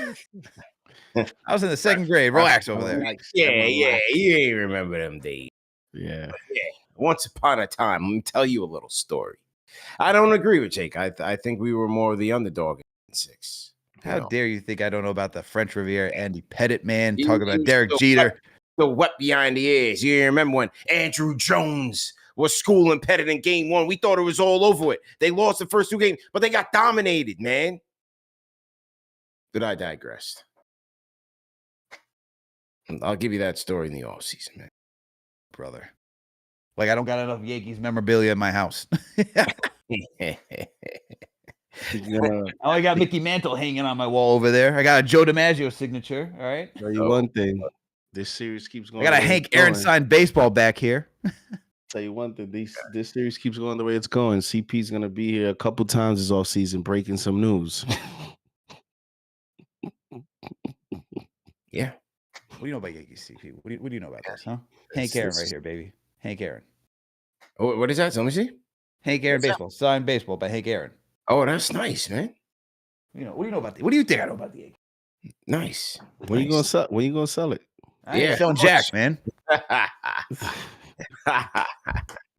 I was in the second grade. Relax over there. Yeah, you ain't remember them days. Yeah. But yeah. Once upon a time, let me tell you a little story. I don't agree with Jake. I think we were more of the underdog in '96. How dare you think I don't know about the French Riviera, Andy Pettit, man? Talking about Derek Jeter. Still wet behind the ears. You remember when Andrew Jones was schooling Pettit in game 1? We thought it was all over it. They lost the first 2 games, but they got dominated, man. But I digressed. I'll give you that story in the offseason, man. Brother. Like, I don't got enough Yankees memorabilia in my house. I only got Mickey Mantle hanging on my wall over there. I got a Joe DiMaggio signature. All right. Tell you one thing. This series keeps going. I got a Hank Aaron signed baseball back here. Tell you one thing. This series keeps going the way it's going. CP's going to be here a couple times this offseason breaking some news. Yeah. What do you know about Yankees, CP? What do you know about this, huh? Hank Aaron right here, baby. Hank Aaron. Oh, what is that? Let me see. Hank Aaron baseball. Signed baseball by Hank Aaron. Oh, that's nice, man. What do you know about what do you think I know about the Yankees? Nice. When you gonna sell? When you gonna sell it? I ain't selling jack, man.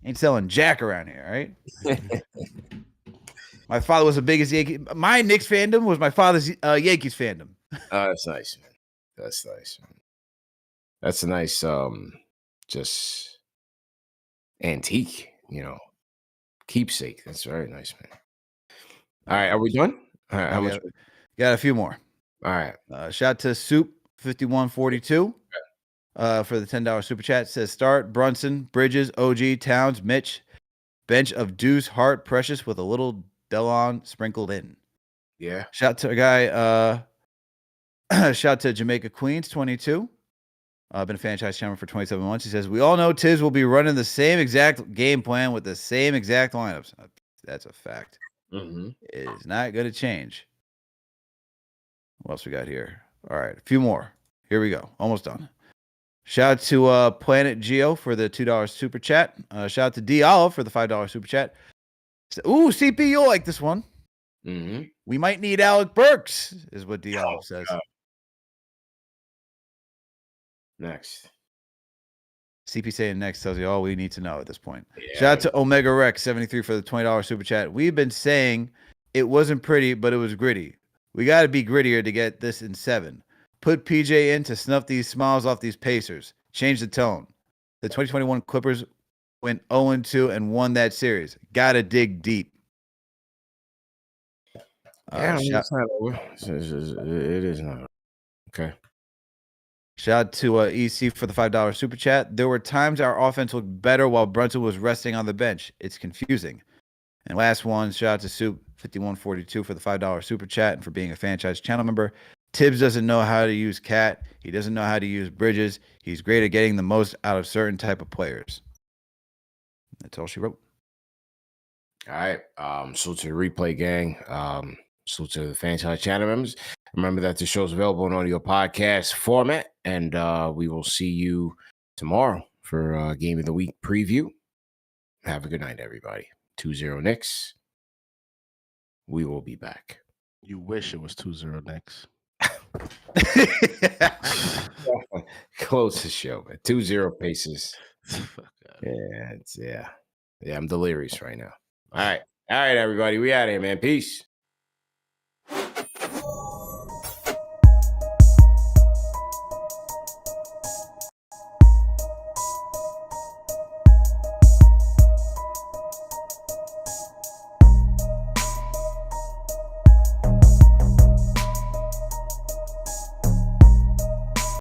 Ain't selling jack around here, all right? My father was the biggest Yankee. My Knicks fandom was my father's Yankees fandom. Oh, that's nice, man. That's nice, man. That's a nice, just antique, keepsake. That's very nice, man. All right, are we done? All right, how much? Got a few more. All right. Shout to Soup 5142 for the $10 super chat. Says start Brunson, Bridges, OG, Towns, Mitch, bench of Deuce, Hart, Precious with a little Delon sprinkled in. Yeah. Shout to a guy. Shout to Jamaica Queens 22. Been a franchise chairman for 27 months. He says we all know Tiz will be running the same exact game plan with the same exact lineups. That's a fact. Mm-hmm. It is not going to change. What else we got here? All right, a few more. Here we go. Almost done. Shout out to Planet Geo for the $2 super chat. Shout out to D Olive for the $5 super chat. Ooh, CP, you'll like this one. Mm-hmm. We might need Alec Burks, is what D Olive says. Next. CP saying next tells you all we need to know at this point. Yeah. Shout out to Omega Rex 73 for the $20 super chat. We've been saying it wasn't pretty, but it was gritty. We got to be grittier to get this in 7. Put PJ in to snuff these smiles off these Pacers. Change the tone. The 2021 Clippers went 0-2 and won that series. Got to dig deep. Yeah, it's not over. It is not over. Okay. Shout out to EC for the $5 super chat. There were times our offense looked better while Brunson was resting on the bench. It's confusing. And last one, shout out to Soup 5142 for the $5 super chat and for being a franchise channel member. Tibbs doesn't know how to use Cat. He doesn't know how to use Bridges. He's great at getting the most out of certain type of players. That's all she wrote. All right. Salute to the replay gang. Salute to the franchise channel members. Remember that the show's available in audio podcast format, and we will see you tomorrow for Game of the Week preview. Have a good night, everybody. 2-0 Knicks. We will be back. You wish it was 2-0 Knicks. Close the show, man. 2-0 Pacers. Yeah, I'm delirious right now. All right, everybody. We out of here, man. Peace.